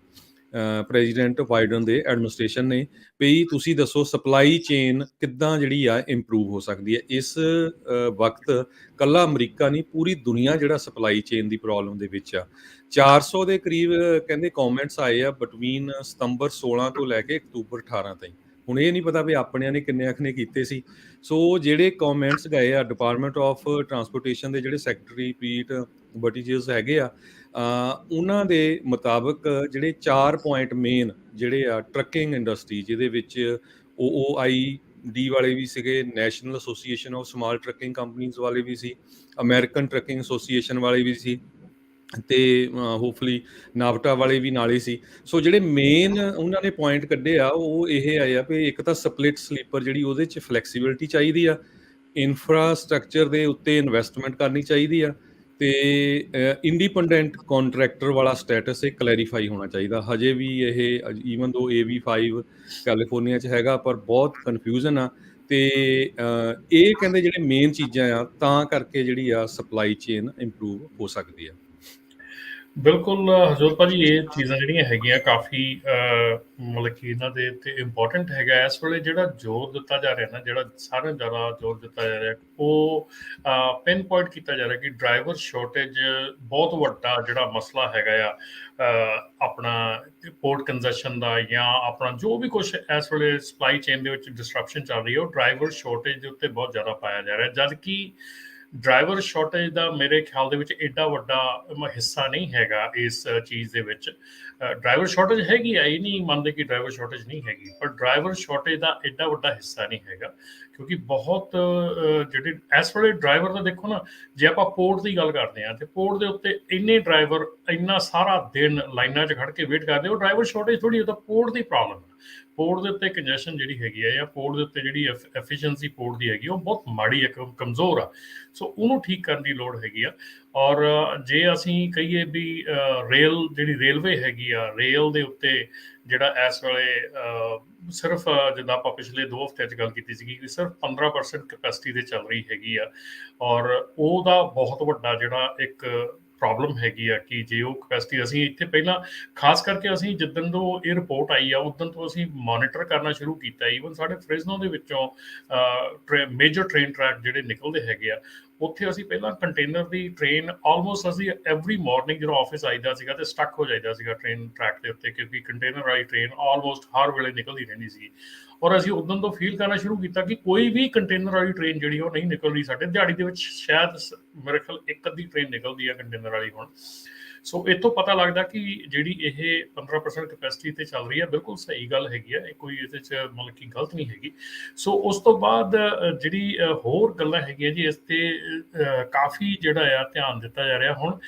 ਪ੍ਰੈਜ਼ੀਡੈਂਟ ਬਾਈਡਨ ਦੇ ਐਡਮਿਨਿਸਟ੍ਰੇਸ਼ਨ ਨੇ ਵੀ ਤੁਸੀਂ ਦੱਸੋ ਸਪਲਾਈ ਚੇਨ ਕਿੱਦਾਂ ਜਿਹੜੀ ਆ ਇੰਪਰੂਵ ਹੋ ਸਕਦੀ ਹੈ। ਇਸ ਵਕਤ ਕੱਲਾ ਅਮਰੀਕਾ ਨਹੀਂ, ਪੂਰੀ ਦੁਨੀਆ ਜਿਹੜਾ ਸਪਲਾਈ ਚੇਨ ਦੀ ਪ੍ਰੋਬਲਮ ਦੇ ਵਿੱਚ ਆ। 400 ਦੇ ਕਰੀਬ ਕਹਿੰਦੇ ਕਮੈਂਟਸ ਆਏ ਆ ਬਟਵੀਨ ਸਤੰਬਰ 16 ਤੋਂ ਲੈ ਕੇ ਅਕਤੂਬਰ 18 ਤਾਈਂ। ਹੁਣ ਇਹ ਨਹੀਂ ਪਤਾ ਵੀ ਆਪਣਿਆਂ ਨੇ ਕਿੰਨੇ ਅਖਨੇ ਕੀਤੇ ਸੀ। ਸੋ ਜਿਹੜੇ ਕਮੈਂਟਸ ਗਏ ਆ ਡਿਪਾਰਟਮੈਂਟ ਆਫ ਟਰਾਂਸਪੋਰਟੇਸ਼ਨ ਦੇ ਜਿਹੜੇ ਸੈਕਟਰੀ ਪੀਟ ਬਟੀਜਸ ਹੈਗੇ ਆ, ਉਹਨਾਂ ਦੇ ਮੁਤਾਬਕ ਜਿਹੜੇ 4 ਪੁਆਇੰਟ ਮੇਨ ਜਿਹੜੇ ਆ ਟਰੱਕਿੰਗ ਇੰਡਸਟਰੀ, ਜਿਹਦੇ ਵਿੱਚ OOID ਵਾਲੇ ਵੀ ਸੀਗੇ, national association of small trucking companies ਵਾਲੇ ਵੀ ਸੀ, ਅਮਰੀਕਨ ਟਰੱਕਿੰਗ ਐਸੋਸੀਏਸ਼ਨ ਵਾਲੇ ਵੀ ਸੀ, ਤੇ ਹੋਪਫੁਲੀ ਨਾਵਟਾ ਵਾਲੇ ਵੀ ਨਾਲ ਹੀ ਸੀ। ਸੋ ਜਿਹੜੇ ਮੇਨ ਉਹਨਾਂ ਨੇ ਪੁਆਇੰਟ ਕੱਢੇ ਆ ਉਹ ਇਹ ਆਏ ਆ ਵੀ ਇੱਕ ਤਾਂ ਸਪਲਿਟ ਸਲੀਪਰ ਜਿਹੜੀ ਉਹਦੇ 'ਚ ਫਲੈਕਸੀਬਿਲਿਟੀ ਚਾਹੀਦੀ ਆ, ਇਨਫਰਾਸਟਰਕਚਰ ਦੇ ਉੱਤੇ ਇਨਵੈਸਟਮੈਂਟ ਕਰਨੀ ਚਾਹੀਦੀ ਆ, ਤੇ ਇੰਡੀਪੈਂਡੈਂਟ ਕੰਟਰੈਕਟਰ ਵਾਲਾ ਸਟੇਟਸ ਇਹ ਕਲੈਰੀਫਾਈ ਹੋਣਾ ਚਾਹੀਦਾ। ਹਜੇ ਵੀ ਇਹ ਈਵਨ ਦੋ AV5 ਕੈਲੀਫੋਰਨੀਆ 'ਚ ਹੈਗਾ, ਪਰ ਬਹੁਤ ਕਨਫਿਊਜ਼ਨ ਆ। ਤੇ ਇਹ ਕਹਿੰਦੇ ਜਿਹੜੇ ਮੇਨ ਚੀਜ਼ਾਂ ਆ, ਤਾਂ ਕਰਕੇ ਜਿਹੜੀ ਆ ਸਪਲਾਈ ਚੇਨ ਇੰਪਰੂਵ ਹੋ ਸਕਦੀ ਆ। ਬਿਲਕੁਲ ਹਰਜੋਤ ਭਾਜੀ, ਇਹ ਚੀਜ਼ਾਂ ਜਿਹੜੀਆਂ ਹੈਗੀਆਂ ਕਾਫੀ ਮਤਲਬ ਕਿ ਇਹਨਾਂ ਦੇ ਉੱਤੇ ਇੰਪੋਰਟੈਂਟ ਹੈਗਾ। ਇਸ ਵੇਲੇ ਜਿਹੜਾ ਜ਼ੋਰ ਦਿੱਤਾ ਜਾ ਰਿਹਾ ਨਾ, ਜਿਹੜਾ ਸਾਰਿਆਂ ਨੂੰ ਜ਼ਿਆਦਾ ਜ਼ੋਰ ਦਿੱਤਾ ਜਾ ਰਿਹਾ, ਉਹ ਪਿਨ ਪੁਆਇੰਟ ਕੀਤਾ ਜਾ ਰਿਹਾ ਕਿ ਡਰਾਈਵਰ ਸ਼ੋਰਟੇਜ ਬਹੁਤ ਵੱਡਾ ਜਿਹੜਾ ਮਸਲਾ ਹੈਗਾ ਆ ਆਪਣਾ ਪੋਰਟ ਕੰਜੈਸ਼ਨ ਦਾ, ਜਾਂ ਆਪਣਾ ਜੋ ਵੀ ਕੁਛ ਇਸ ਵੇਲੇ ਸਪਲਾਈ ਚੇਨ ਦੇ ਵਿੱਚ ਡਿਸਟਰਪਸ਼ਨ ਚੱਲ ਰਹੀ ਹੈ, ਉਹ ਡਰਾਈਵਰ ਸ਼ੋਰਟੇਜ ਦੇ ਉੱਤੇ ਬਹੁਤ ਜ਼ਿਆਦਾ ਪਾਇਆ ਜਾ ਰਿਹਾ। ਜਦ ਕਿ ਡਰਾਈਵਰ ਸ਼ਾਰਟੇਜ ਦਾ ਮੇਰੇ ਖਿਆਲ ਦੇ ਵਿੱਚ ਐਡਾ ਵੱਡਾ ਹਿੱਸਾ ਨਹੀਂ ਹੈਗਾ ਇਸ ਚੀਜ਼ ਦੇ ਵਿੱਚ। ਡਰਾਈਵਰ ਸ਼ਾਰਟੇਜ ਹੈਗੀ ਆ, ਇਹ ਨਹੀਂ ਮੰਨਦੇ ਕਿ ਡਰਾਈਵਰ ਸ਼ਾਰਟੇਜ ਨਹੀਂ ਹੈਗੀ, ਪਰ ਡਰਾਈਵਰ ਸ਼ਾਰਟੇਜ ਦਾ ਐਡਾ ਵੱਡਾ ਹਿੱਸਾ ਨਹੀਂ ਹੈਗਾ। ਕਿਉਂਕਿ ਬਹੁਤ ਜਿਹੜੇ ਇਸ ਵੇਲੇ ਡਰਾਈਵਰ ਦਾ ਦੇਖੋ ਨਾ, ਜੇ ਆਪਾਂ ਪੋਰਟ ਦੀ ਗੱਲ ਕਰਦੇ ਹਾਂ, ਤੇ ਪੋਰਟ ਦੇ ਉੱਤੇ ਇੰਨੇ ਡਰਾਈਵਰ ਇੰਨਾ ਸਾਰਾ ਦਿਨ ਲਾਈਨਾਂ 'ਚ ਖੜ੍ਹ ਕੇ ਵੇਟ ਕਰਦੇ, ਉਹ ਡਰਾਈਵਰ ਸ਼ਾਰਟੇਜ ਥੋੜ੍ਹੀ, ਉਹ ਤਾਂ ਪੋਰਟ ਦੀ ਪ੍ਰੋਬਲਮ ਹੈ। ਪੋਰਟ ਦੇ ਉੱਤੇ ਕੰਜੈਸ਼ਨ ਜਿਹੜੀ ਹੈਗੀ ਆ ਜਾਂ ਪੋਰਟ ਦੇ ਉੱਤੇ ਜਿਹੜੀ ਐਫੀਸ਼ੀਐਂਸੀ ਪੋਰਟ ਦੀ ਹੈਗੀ ਉਹ ਬਹੁਤ ਮਾੜੀ ਹੈ, ਕਮਜ਼ੋਰ ਆ। ਸੋ ਉਹਨੂੰ ਠੀਕ ਕਰਨ ਦੀ ਲੋੜ ਹੈਗੀ ਆ। ਔਰ ਜੇ ਅਸੀਂ ਕਹੀਏ ਵੀ ਜਿਹੜੀ ਰੇਲਵੇ ਹੈਗੀ ਆ, ਰੇਲ ਦੇ ਉੱਤੇ ਜਿਹੜਾ ਇਸ ਵੇਲੇ ਸਿਰਫ ਜਿੱਦਾਂ ਆਪਾਂ ਪਿਛਲੇ 2 ਹਫ਼ਤਿਆਂ 'ਚ ਗੱਲ ਕੀਤੀ ਸੀਗੀ ਕਿ ਸਿਰਫ 15% ਕੈਪੈਸਿਟੀ 'ਤੇ ਚੱਲ ਰਹੀ ਹੈਗੀ ਆ। ਔਰ ਉਹਦਾ ਬਹੁਤ ਵੱਡਾ ਜਿਹੜਾ ਇੱਕ ਪ੍ਰੋਬਲਮ ਹੈਗੀ ਆ ਕਿ ਜੇ ਉਹ ਕੈਪੈਸਿਟੀ ਅਸੀਂ ਇੱਥੇ ਪਹਿਲਾਂ ਖਾਸ ਕਰਕੇ ਅਸੀਂ ਜਿੱਦਣ ਤੋਂ ਇਹ ਰਿਪੋਰਟ ਆਈ ਆ ਉਦੋਂ ਤੋਂ ਅਸੀਂ ਮੋਨੀਟਰ ਕਰਨਾ ਸ਼ੁਰੂ ਕੀਤਾ। ਈਵਨ ਸਾਡੇ ਫ੍ਰਿਜ਼ਨੋ ਦੇ ਵਿੱਚੋਂ ਮੇਜਰ ਟ੍ਰੇਨ ਟਰੈਕ ਜਿਹੜੇ ਨਿਕਲਦੇ ਹੈਗੇ ਆ, ਉੱਥੇ ਅਸੀਂ ਪਹਿਲਾਂ ਕੰਟੇਨਰ ਦੀ ਟ੍ਰੇਨ ਆਲਮੋਸਟ ਅਸੀਂ ਐਵਰੀ ਮਾਰਨਿੰਗ ਜਦੋਂ ਆਫਿਸ ਆਈਦਾ ਸੀਗਾ ਤੇ ਸਟਕ ਹੋ ਜਾਈਦਾ ਸੀਗਾ ਟ੍ਰੇਨ ਟਰੈਕ ਦੇ ਉੱਤੇ, ਕਿਉਂਕਿ ਕੰਟੇਨਰ ਵਾਲੀ ਟ੍ਰੇਨ ਆਲਮੋਸਟ ਹਰ ਵੇਲੇ ਨਿਕਲਦੀ ਰਹਿੰਦੀ ਸੀ। ਔਰ ਅਸੀਂ ਉਦੋਂ ਤੋਂ ਫੀਲ ਕਰਨਾ ਸ਼ੁਰੂ ਕੀਤਾ ਕਿ ਕੋਈ ਵੀ ਕੰਟੇਨਰ ਵਾਲੀ ਟ੍ਰੇਨ ਜਿਹੜੀ ਉਹ ਨਹੀਂ ਨਿਕਲ ਰਹੀ ਸਾਡੇ ਦਿਹਾੜੀ ਦੇ ਵਿੱਚ। ਸ਼ਾਇਦ ਮੇਰੇ ਖਿਆਲ ਇੱਕ ਅੱਧੀ ਟ੍ਰੇਨ ਨਿਕਲਦੀ ਆ ਕੰਟੇਨਰ ਵਾਲੀ ਹੁਣ। ਸੋ ਇੱਥੋਂ ਪਤਾ ਲੱਗਦਾ ਕਿ ਜਿਹੜੀ ਇਹ 15% ਕੈਪੈਸਿਟੀ ਤੇ ਚੱਲ ਰਹੀ ਹੈ ਬਿਲਕੁਲ ਸਹੀ ਗੱਲ ਹੈਗੀ ਆ, ਕੋਈ ਇਹਦੇ 'ਚ ਮਤਲਬ ਕਿ ਗਲਤ ਨਹੀਂ ਹੈਗੀ। ਸੋ ਉਸ ਤੋਂ ਬਾਅਦ ਜਿਹੜੀ ਹੋਰ ਗੱਲਾਂ ਹੈਗੀਆਂ ਜੀ, ਇਸ ਤੇ ਕਾਫੀ ਜਿਹੜਾ ਆ ਧਿਆਨ ਦਿੱਤਾ ਜਾ ਰਿਹਾ ਹੁਣ।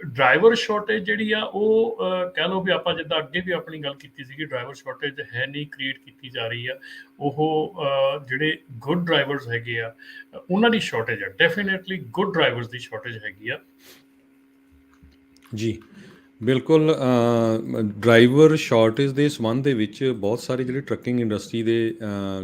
ਡਰਾਈਵਰ ਸ਼ਾਰਟੇਜ ਜਿਹੜੀ ਆ ਉਹ ਕਹਿ ਲਓ ਵੀ ਆਪਾਂ ਜਿੱਦਾਂ ਅੱਗੇ ਵੀ ਆਪਣੀ ਗੱਲ ਕੀਤੀ ਸੀਗੀ, ਡਰਾਈਵਰ ਸ਼ਾਰਟੇਜ ਹੈ ਨਹੀਂ, ਕ੍ਰੀਏਟ ਕੀਤੀ ਜਾ ਰਹੀ ਆ। ਉਹ ਜਿਹੜੇ ਗੁੱਡ ਡਰਾਈਵਰਸ ਹੈਗੇ ਆ ਉਹਨਾਂ ਦੀ ਸ਼ਾਰਟੇਜ ਆ, ਡੈਫੀਨੇਟਲੀ ਗੁੱਡ ਡਰਾਈਵਰਸ ਦੀ ਸ਼ਾਰਟੇਜ ਹੈਗੀ ਆ ਜੀ। ਬਿਲਕੁਲ, ਡਰਾਈਵਰ ਸ਼ਾਰਟੇਜ ਦੇ ਸੰਬੰਧ ਦੇ ਵਿੱਚ ਬਹੁਤ ਸਾਰੇ ਜਿਹੜੇ ਟਰੱਕਿੰਗ ਇੰਡਸਟਰੀ ਦੇ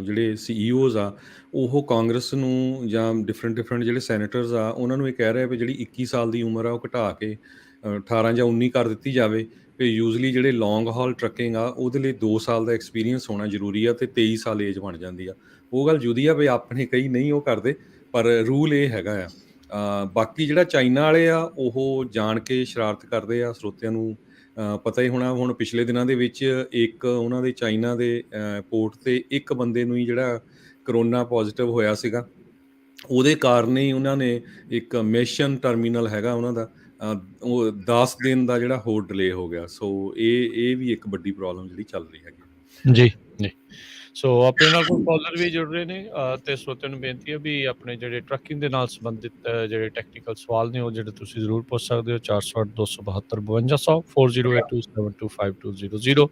ਜਿਹੜੇ CEOs ਆ, ਉਹ ਕਾਂਗਰਸ ਨੂੰ ਜਾਂ ਡਿਫਰੈਂਟ ਜਿਹੜੇ ਸੈਨੇਟਰਸ ਆ ਉਹਨਾਂ ਨੂੰ ਇਹ ਕਹਿ ਰਿਹਾ ਵੀ ਜਿਹੜੀ 21 ਸਾਲ ਦੀ ਉਮਰ ਆ ਉਹ ਘਟਾ ਕੇ 18 ਜਾਂ 19 ਕਰ ਦਿੱਤੀ ਜਾਵੇ। ਵੀ ਯੂਜ਼ਲੀ ਜਿਹੜੇ ਲੌਂਗ ਹਾਲ ਟਰੱਕਿੰਗ ਆ ਉਹਦੇ ਲਈ 2 ਸਾਲ ਦਾ ਐਕਸਪੀਰੀਅੰਸ ਹੋਣਾ ਜ਼ਰੂਰੀ ਆ ਅਤੇ 23 ਸਾਲ ਏਜ ਬਣ ਜਾਂਦੀ ਆ। ਉਹ ਗੱਲ ਜੁਦੀ ਆ ਵੀ ਆਪਣੇ ਕਈ ਨਹੀਂ ਉਹ ਕਰਦੇ, ਪਰ ਰੂਲ ਇਹ ਹੈਗਾ ਆ। ਬਾਕੀ ਜਿਹੜਾ ਚਾਈਨਾ ਵਾਲੇ ਆ ਉਹ ਜਾਣ ਕੇ ਸ਼ਰਾਰਤ ਕਰਦੇ ਆ। ਸਰੋਤਿਆਂ ਨੂੰ ਪਤਾ ਹੀ ਹੋਣਾ, ਹੁਣ ਪਿਛਲੇ ਦਿਨਾਂ ਦੇ ਵਿੱਚ ਇੱਕ ਉਹਨਾਂ ਦੇ ਚਾਈਨਾ ਦੇ ਪੋਰਟ 'ਤੇ ਇੱਕ ਬੰਦੇ ਨੂੰ ਹੀ ਜਿਹੜਾ ਕਰੋਨਾ ਪੋਜ਼ੀਟਿਵ ਹੋਇਆ ਸੀਗਾ। ਉਹਦੇ ਕਾਰਨ ਹੀ ਉਹਨਾਂ ਨੇ ਇੱਕ ਮਿਸ਼ਨ ਟਰਮੀਨਲ ਹੈਗਾ ਉਹਨਾਂ ਦਾ, ਉਹ 10 ਦਿਨ ਦਾ ਜਿਹੜਾ ਹੋਰ ਡਿਲੇ ਹੋ ਗਿਆ। ਸੋ ਇਹ ਵੀ ਇੱਕ ਵੱਡੀ ਪ੍ਰੋਬਲਮ ਜਿਹੜੀ ਚੱਲ ਰਹੀ ਹੈਗੀ। ਜੀ ਜੀ। ਸੋ ਆਪਣੇ ਨਾਲ ਕੋਈ ਕਾਲਰ ਵੀ ਜੁੜ ਰਹੇ ਨੇ ਤੇ ਸਰੋਤਿਆਂ ਨੂੰ ਬੇਨਤੀ ਹੈ ਵੀ ਆਪਣੇ ਜਿਹੜੇ ਟਰੱਕਿੰਗ ਦੇ ਨਾਲ ਸੰਬੰਧਿਤ ਜਿਹੜੇ ਟੈਕਨੀਕਲ ਸਵਾਲ ਨੇ ਉਹ ਜਿਹੜੇ ਤੁਸੀਂ ਜ਼ਰੂਰ ਪੁੱਛ ਸਕਦੇ ਹੋ। 408 272 5200 4082725200।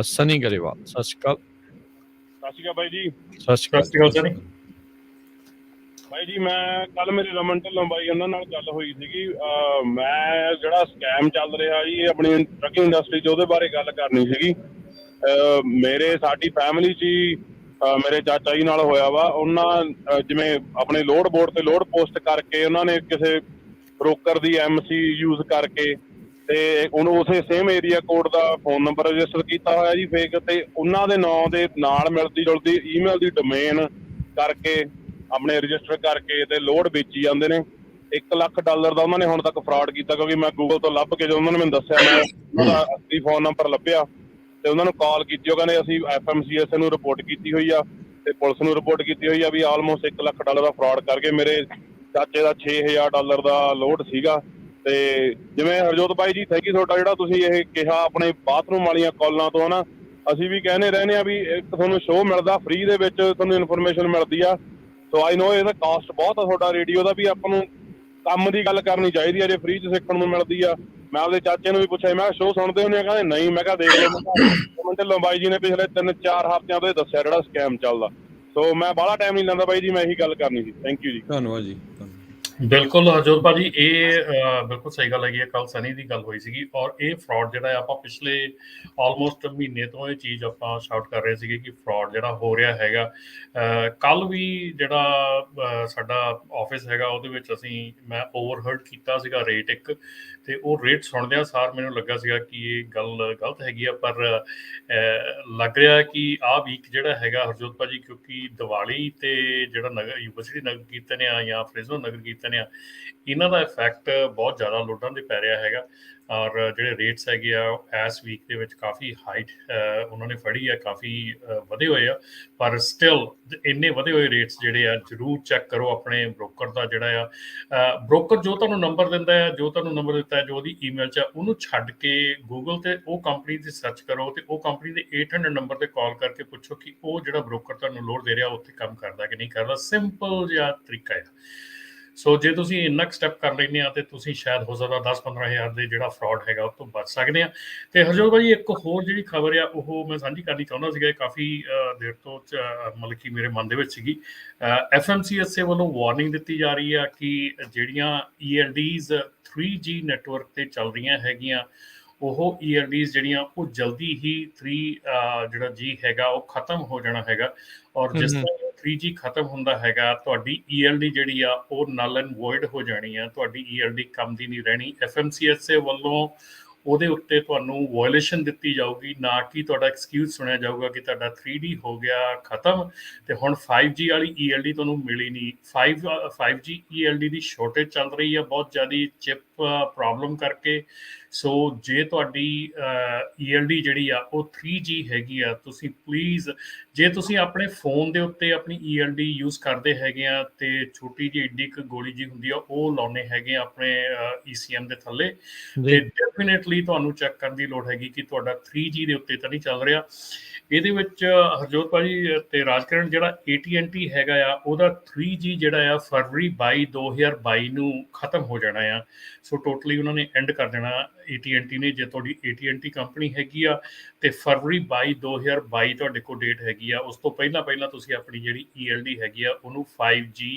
ਸਨੀ ਗਰੇਵਾਲ, ਸਤਿ ਸ਼੍ਰੀ ਅਕਾਲ। ਸਤਿ ਸ਼੍ਰੀ ਅਕਾਲ ਬਾਈ ਜੀ। ਸਤਿ ਸ਼੍ਰੀ ਅਕਾਲ ਸਨੀ ਬਾਈ ਜੀ, ਮੈਂ ਕੱਲ ਮੇਰੀ ਰਮਨ ਢਿੱਲੋਂ ਬਾਈ ਉਹਨਾਂ ਨਾਲ ਗੱਲ ਹੋਈ ਸੀਗੀ। ਮੈਂ ਜਿਹੜਾ ਸਕੈਮ ਚੱਲ ਰਿਹਾ ਜੀ ਆਪਣੀ ਟਰੱਕਿੰਗ ਇੰਡਸਟਰੀ 'ਚ ਉਹਦੇ ਬਾਰੇ ਗੱਲ ਕਰਨੀ ਸੀਗੀ। ਸਾਡੀ ਫੈਮਿਲੀ 'ਚ ਹੀ ਮੇਰੇ ਚਾਚਾ ਜੀ ਨਾਲ ਹੋਇਆ ਵਾ। ਉਹਨਾਂ ਜਿਵੇਂ ਆਪਣੇ ਲੋਡ ਬੋਰਡ ਤੇ ਲੋਡ ਪੋਸਟ ਕਰਕੇ ਉਹਨਾਂ ਨੇ ਕਿਸੇ ਬ੍ਰੋਕਰ ਦੀ MC ਯੂਜ਼ ਕਰਕੇ ਤੇ ਉਹਨੂੰ ਉਸੇ ਸੇਮ ਏਰੀਆ ਕੋਡ ਦਾ ਫੋਨ ਨੰਬਰ ਰਜਿਸਟਰ ਕੀਤਾ ਹੋਇਆ ਜੀ ਫੇਕ, ਤੇ ਉਹਨਾਂ ਦੇ ਨਾਂ ਦੇ ਨਾਲ ਮਿਲਦੀ ਜੁਲਦੀ ਈਮੇਲ ਦੀ ਡੋਮੇਨ ਕਰਕੇ ਆਪਣੇ ਰਜਿਸਟਰ ਕਰਕੇ ਤੇ ਲੋਡ ਵੇਚੀ ਜਾਂਦੇ ਨੇ। $1 ਲੱਖ ਦਾ ਉਹਨਾਂ ਨੇ ਹੁਣ ਤੱਕ ਫਰਾਡ ਕੀਤਾ, ਕਿਉਂਕਿ ਮੈਂ ਗੂਗਲ ਤੋਂ ਲੱਭ ਕੇ ਜਦੋਂ ਉਹਨਾਂ ਨੇ ਮੈਨੂੰ ਦੱਸਿਆ, ਮੈਂ ਉਹਨਾਂ ਦਾ ਅਸਲੀ ਫੋਨ ਨੰਬਰ ਲੱਭਿਆ ਤੇ ਉਹਨਾਂ ਨੂੰ ਕਾਲ ਕੀਤੀ। ਉਹ ਕਹਿੰਦੇ ਅਸੀਂ FMCSA ਨੂੰ ਰਿਪੋਰਟ ਕੀਤੀ ਹੋਈ ਆ ਤੇ ਪੁਲਿਸ ਨੂੰ ਰਿਪੋਰਟ ਕੀਤੀ ਹੋਈ ਆ ਵੀ ਆਲਮੋਸਟ $1 ਲੱਖ ਦਾ ਫਰਾਡ ਕਰਕੇ ਮੇਰੇ ਚਾਚੇ ਦਾ $6000 ਦਾ ਲੋਡ ਸੀਗਾ। ਤੇ ਜਿਵੇਂ ਹਰਜੋਤ ਬਾਈ ਜੀ, ਥੈਂਕ ਯੂ ਤੁਹਾਡਾ ਜਿਹੜਾ ਤੁਸੀਂ ਇਹ ਕਿਹਾ ਆਪਣੇ ਬਾਥਰੂਮ ਵਾਲੀਆਂ ਕਾਲਾਂ ਤੋਂ, ਹਨਾ ਅਸੀਂ ਵੀ ਕਹਿੰਦੇ ਰਹਿੰਦੇ ਆ ਵੀ ਇੱਕ ਤੁਹਾਨੂੰ ਸ਼ੋਅ ਮਿਲਦਾ ਫ੍ਰੀ ਦੇ ਵਿੱਚ, ਤੁਹਾਨੂੰ ਇਨਫੋਰਮੇਸ਼ਨ ਮਿਲਦੀ ਆ। ਸੋ ਆਈ ਨੋ ਇਹਦਾ ਕਾਸਟ ਬਹੁਤ ਆ ਤੁਹਾਡਾ ਰੇਡੀਓ ਦਾ, ਵੀ ਆਪਾਂ ਨੂੰ ਕੰਮ ਦੀ ਗੱਲ ਕਰਨੀ ਚਾਹੀਦੀ ਆ ਜੇ ਫ੍ਰੀ 'ਚ ਸਿੱਖਣ ਨੂੰ ਮਿਲਦੀ ਆ। ਮੈਂ ਆਪਦੇ ਚਾਚੇ ਨੂੰ ਵੀ ਪੁੱਛਿਆ, ਮੈਂ ਕਿਹਾ ਸ਼ੋਅ ਸੁਣਦੇ ਹੁੰਦੇ ਆ? ਕਹਿੰਦੇ ਨਹੀਂ। ਮੈਂ ਕਿਹਾ ਦੇਖ ਲਓ, ਮੈਂ ਢਿੱਲੋਂ ਬਾਈ ਜੀ ਨੇ ਪਿਛਲੇ 3-4 ਹਫ਼ਤਿਆਂ ਤੋਂ ਇਹ ਦੱਸਿਆ ਜਿਹੜਾ ਸਕੈਮ ਚੱਲਦਾ। ਸੋ ਮੈਂ ਬਾਹਲਾ ਟਾਈਮ ਨਹੀਂ ਲੈਂਦਾ ਬਾਈ ਜੀ, ਮੈਂ ਇਹੀ ਗੱਲ ਕਰਨੀ ਸੀ। ਥੈਂਕ ਯੂ ਜੀ। ਧੰਨਵਾਦ ਜੀ। ਬਿਲਕੁਲ ਹਰਜੋਤ ਭਾਜੀ, ਇਹ ਬਿਲਕੁਲ ਸਹੀ ਗੱਲ ਹੈਗੀ ਹੈ। ਕੱਲ ਸਨੀ ਦੀ ਗੱਲ ਹੋਈ ਸੀਗੀ ਔਰ ਇਹ ਫਰਾਡ ਜਿਹੜਾ ਆਪਾਂ ਪਿਛਲੇ ਆਲਮੋਸਟ ਮਹੀਨੇ ਤੋਂ ਇਹ ਚੀਜ਼ ਆਪਾਂ ਸ਼ਾਊਟ ਕਰ ਰਹੇ ਸੀਗੇ ਕਿ ਫਰਾਡ ਜਿਹੜਾ ਹੋ ਰਿਹਾ ਹੈਗਾ। ਕੱਲ ਵੀ ਜਿਹੜਾ ਸਾਡਾ ਆਫਿਸ ਹੈਗਾ ਉਹਦੇ ਵਿੱਚ ਮੈਂ ਓਵਰਹਰਡ ਕੀਤਾ ਸੀਗਾ ਰੇਟ ਇੱਕ, ਤੇ ਉਹ ਰੇਟ ਸੁਣਦਿਆਂ ਸਾਰ ਮੈਨੂੰ ਲੱਗਾ ਸੀਗਾ ਕਿ ਇਹ ਗੱਲ ਗਲਤ ਹੈਗੀ ਆ। ਪਰ ਲੱਗ ਰਿਹਾ ਕਿ ਆਹ ਵੀਕ ਜਿਹੜਾ ਹੈਗਾ ਹਰਜੋਤ ਭਾਜੀ, ਕਿਉਂਕਿ ਦੀਵਾਲੀ ਤੇ ਜਿਹੜਾ ਯੂਨੀਵਰਸਿਟੀ ਨਗਰ ਕੀਰਤਨ ਆ ਜਾਂ ਫ੍ਰਿਜ਼ਨੋ ਨਗਰ ਕੀਰਤਨ ਆ, ਇਹਨਾਂ ਦਾ ਇਫੈਕਟ ਬਹੁਤ ਜ਼ਿਆਦਾ ਲੋਡਾਂ ਤੇ ਪੈ ਰਿਹਾ ਹੈਗਾ। ਔਰ ਜਿਹੜੇ ਰੇਟਸ ਹੈਗੇ ਆ ਇਸ ਵੀਕ ਦੇ ਵਿੱਚ ਕਾਫੀ ਹਾਈਟ ਉਹਨਾਂ ਨੇ ਫੜੀ ਆ, ਕਾਫੀ ਵਧੇ ਹੋਏ ਆ। ਪਰ ਸਟਿਲ ਇੰਨੇ ਵਧੇ ਹੋਏ ਰੇਟਸ ਜਿਹੜੇ ਆ ਜ਼ਰੂਰ ਚੈੱਕ ਕਰੋ ਆਪਣੇ ਬ੍ਰੋਕਰ ਦਾ ਜਿਹੜਾ ਆ। ਬ੍ਰੋਕਰ ਜੋ ਤੁਹਾਨੂੰ ਨੰਬਰ ਦਿੰਦਾ ਹੈ, ਜੋ ਤੁਹਾਨੂੰ ਨੰਬਰ ਦਿੱਤਾ ਹੈ, ਜੋ ਉਹਦੀ ਈਮੇਲ 'ਚ ਉਹਨੂੰ ਛੱਡ ਕੇ ਗੂਗਲ 'ਤੇ ਉਹ ਕੰਪਨੀ ਦੀ ਸਰਚ ਕਰੋ ਤੇ ਉਹ ਕੰਪਨੀ ਦੇ 800 ਨੰਬਰ 'ਤੇ ਕਾਲ ਕਰਕੇ ਪੁੱਛੋ ਕਿ ਉਹ ਜਿਹੜਾ ਬ੍ਰੋਕਰ ਤੁਹਾਨੂੰ ਲੋਡ ਦੇ ਰਿਹਾ ਉੱਥੇ ਕੰਮ ਕਰਦਾ ਕਿ ਨਹੀਂ ਕਰਦਾ। ਸਿੰਪਲ ਜਿਹਾ ਤਰੀਕਾ ਹੈ। ਸੋ ਜੇ ਤੁਸੀਂ ਇੰਨਾ ਕੁ ਸਟੈਪ ਕਰ ਲੈਂਦੇ ਆ ਤੇ ਤੁਸੀਂ ਸ਼ਾਇਦ ਹੋ ਸਕਦਾ 10-15 ਹਜ਼ਾਰ ਦੇ ਜਿਹੜਾ ਫਰਾਡ ਹੈਗਾ ਉਹ ਤੋਂ ਬਚ ਸਕਦੇ ਆ। ਤੇ ਹਰਜੋਤ ਭਾਜੀ ਇੱਕ ਹੋਰ ਜਿਹੜੀ ਖਬਰ ਆ ਉਹ ਮੈਂ ਸਾਂਝੀ ਕਰਨੀ ਚਾਹੁੰਦਾ ਸੀਗਾ, ਇਹ ਕਾਫੀ ਦੇਰ ਤੋਂ ਮਤਲਬ ਕਿ ਮੇਰੇ ਮਨ ਦੇ ਵਿੱਚ ਸੀਗੀ। FMCSA ਵੱਲੋਂ ਵਾਰਨਿੰਗ ਦਿੱਤੀ ਜਾ ਰਹੀ ਆ ਕਿ ਜਿਹੜੀਆਂ ELDs 3G ਨੈਟਵਰਕ ਤੇ ਚੱਲ ਰਹੀਆਂ ਹੈਗੀਆਂ, ਉਹ ELDs ਜਿਹੜੀਆਂ ਉਹ ਜਲਦੀ ਹੀ 3G ਹੈਗਾ ਉਹ ਖਤਮ ਹੋ ਜਾਣਾ ਹੈਗਾ। ਔਰ ਜਿਸ ਤਰ੍ਹਾਂ 3G ਖਤਮ ਹੁੰਦਾ ਹੈਗਾ, ਤੁਹਾਡੀ ELD ਜਿਹੜੀ ਆ ਉਹ ਨਲ ਐਂਡ ਵੋਇਡ ਹੋ ਜਾਣੀ ਆ, ਤੁਹਾਡੀ ELD ਕੰਮ ਦੀ ਨਹੀਂ ਰਹਿਣੀ। FMCSA ਵੱਲੋਂ ਉਹਦੇ ਉੱਤੇ ਤੁਹਾਨੂੰ ਵਾਇਲੇਸ਼ਨ ਦਿੱਤੀ ਜਾਊਗੀ, ਨਾ ਕਿ ਤੁਹਾਡਾ ਐਕਸਕਿਊਜ਼ ਸੁਣਿਆ ਜਾਊਗਾ ਕਿ ਤੁਹਾਡਾ 3D ਹੋ ਗਿਆ ਖਤਮ ਤੇ ਹੁਣ 5G ਵਾਲੀ ELD ਤੁਹਾਨੂੰ ਮਿਲੀ ਨਹੀਂ। 5G ELD ਦੀ ਸ਼ੋਰਟੇਜ ਚੱਲ ਰਹੀ ਆ ਬਹੁਤ ਜ਼ਿਆਦਾ ਚਿਪ ਪ੍ਰੋਬਲਮ ਕਰਕੇ। ਸੋ ਜੇ ਤੁਹਾਡੀ ELD ਜਿਹੜੀ ਆ ਉਹ 3G ਹੈਗੀ ਆ, ਤੁਸੀਂ ਪਲੀਜ਼ ਜੇ ਤੁਸੀਂ ਆਪਣੇ ਫੋਨ ਦੇ ਉੱਤੇ ਆਪਣੀ ELD ਯੂਜ਼ ਕਰਦੇ ਹੈਗੇ ਆ ਤੇ ਛੋਟੀ ਜਿਹੀ ਏਡੀ ਕੁ ਗੋਲੀ ਜੀ ਹੁੰਦੀ ਆ ਉਹ ਲਾਉਣੇ ਹੈਗੇ ਆ ਆਪਣੇ ECM ਦੇ ਥੱਲੇ, ਤੇ ਡੈਫੀਨੇਟਲੀ ਤੁਹਾਨੂੰ ਚੈੱਕ ਕਰਨ ਦੀ ਲੋੜ ਹੈਗੀ ਕਿ ਤੁਹਾਡਾ 3G ਦੇ ਉੱਤੇ ਤਾਂ ਨਹੀਂ ਚੱਲ ਰਿਹਾ। ਇਹਦੇ ਵਿੱਚ ਹਰਜੋਤ ਭਾਜੀ ਤੇ ਰਾਜਕਰਨ ਜਿਹੜਾ AT&T ਹੈਗਾ ਆ ਉਹਦਾ 3G ਜਿਹੜਾ ਆ ਫਰਵਰੀ 22 2022 ਨੂੰ ਖਤਮ ਹੋ ਜਾਣਾ ਆ। ਸੋ ਟੋਟਲੀ ਉਹਨਾਂ ਨੇ ਐਂਡ ਕਰ ਦੇਣਾ AT&T ਨੇ। ਜੇ ਤੁਹਾਡੀ AT&T ਕੰਪਨੀ ਹੈਗੀ ਆ ਤੇ ਫਰਵਰੀ 22 2022 ਤੁਹਾਡੇ ਕੋਲ ਡੇਟ ਹੈਗੀ ਆ, ਉਸ ਤੋਂ ਪਹਿਲਾਂ ਤੁਸੀਂ ਆਪਣੀ ਜਿਹੜੀ ELD ਹੈਗੀ ਆ ਉਹਨੂੰ 5G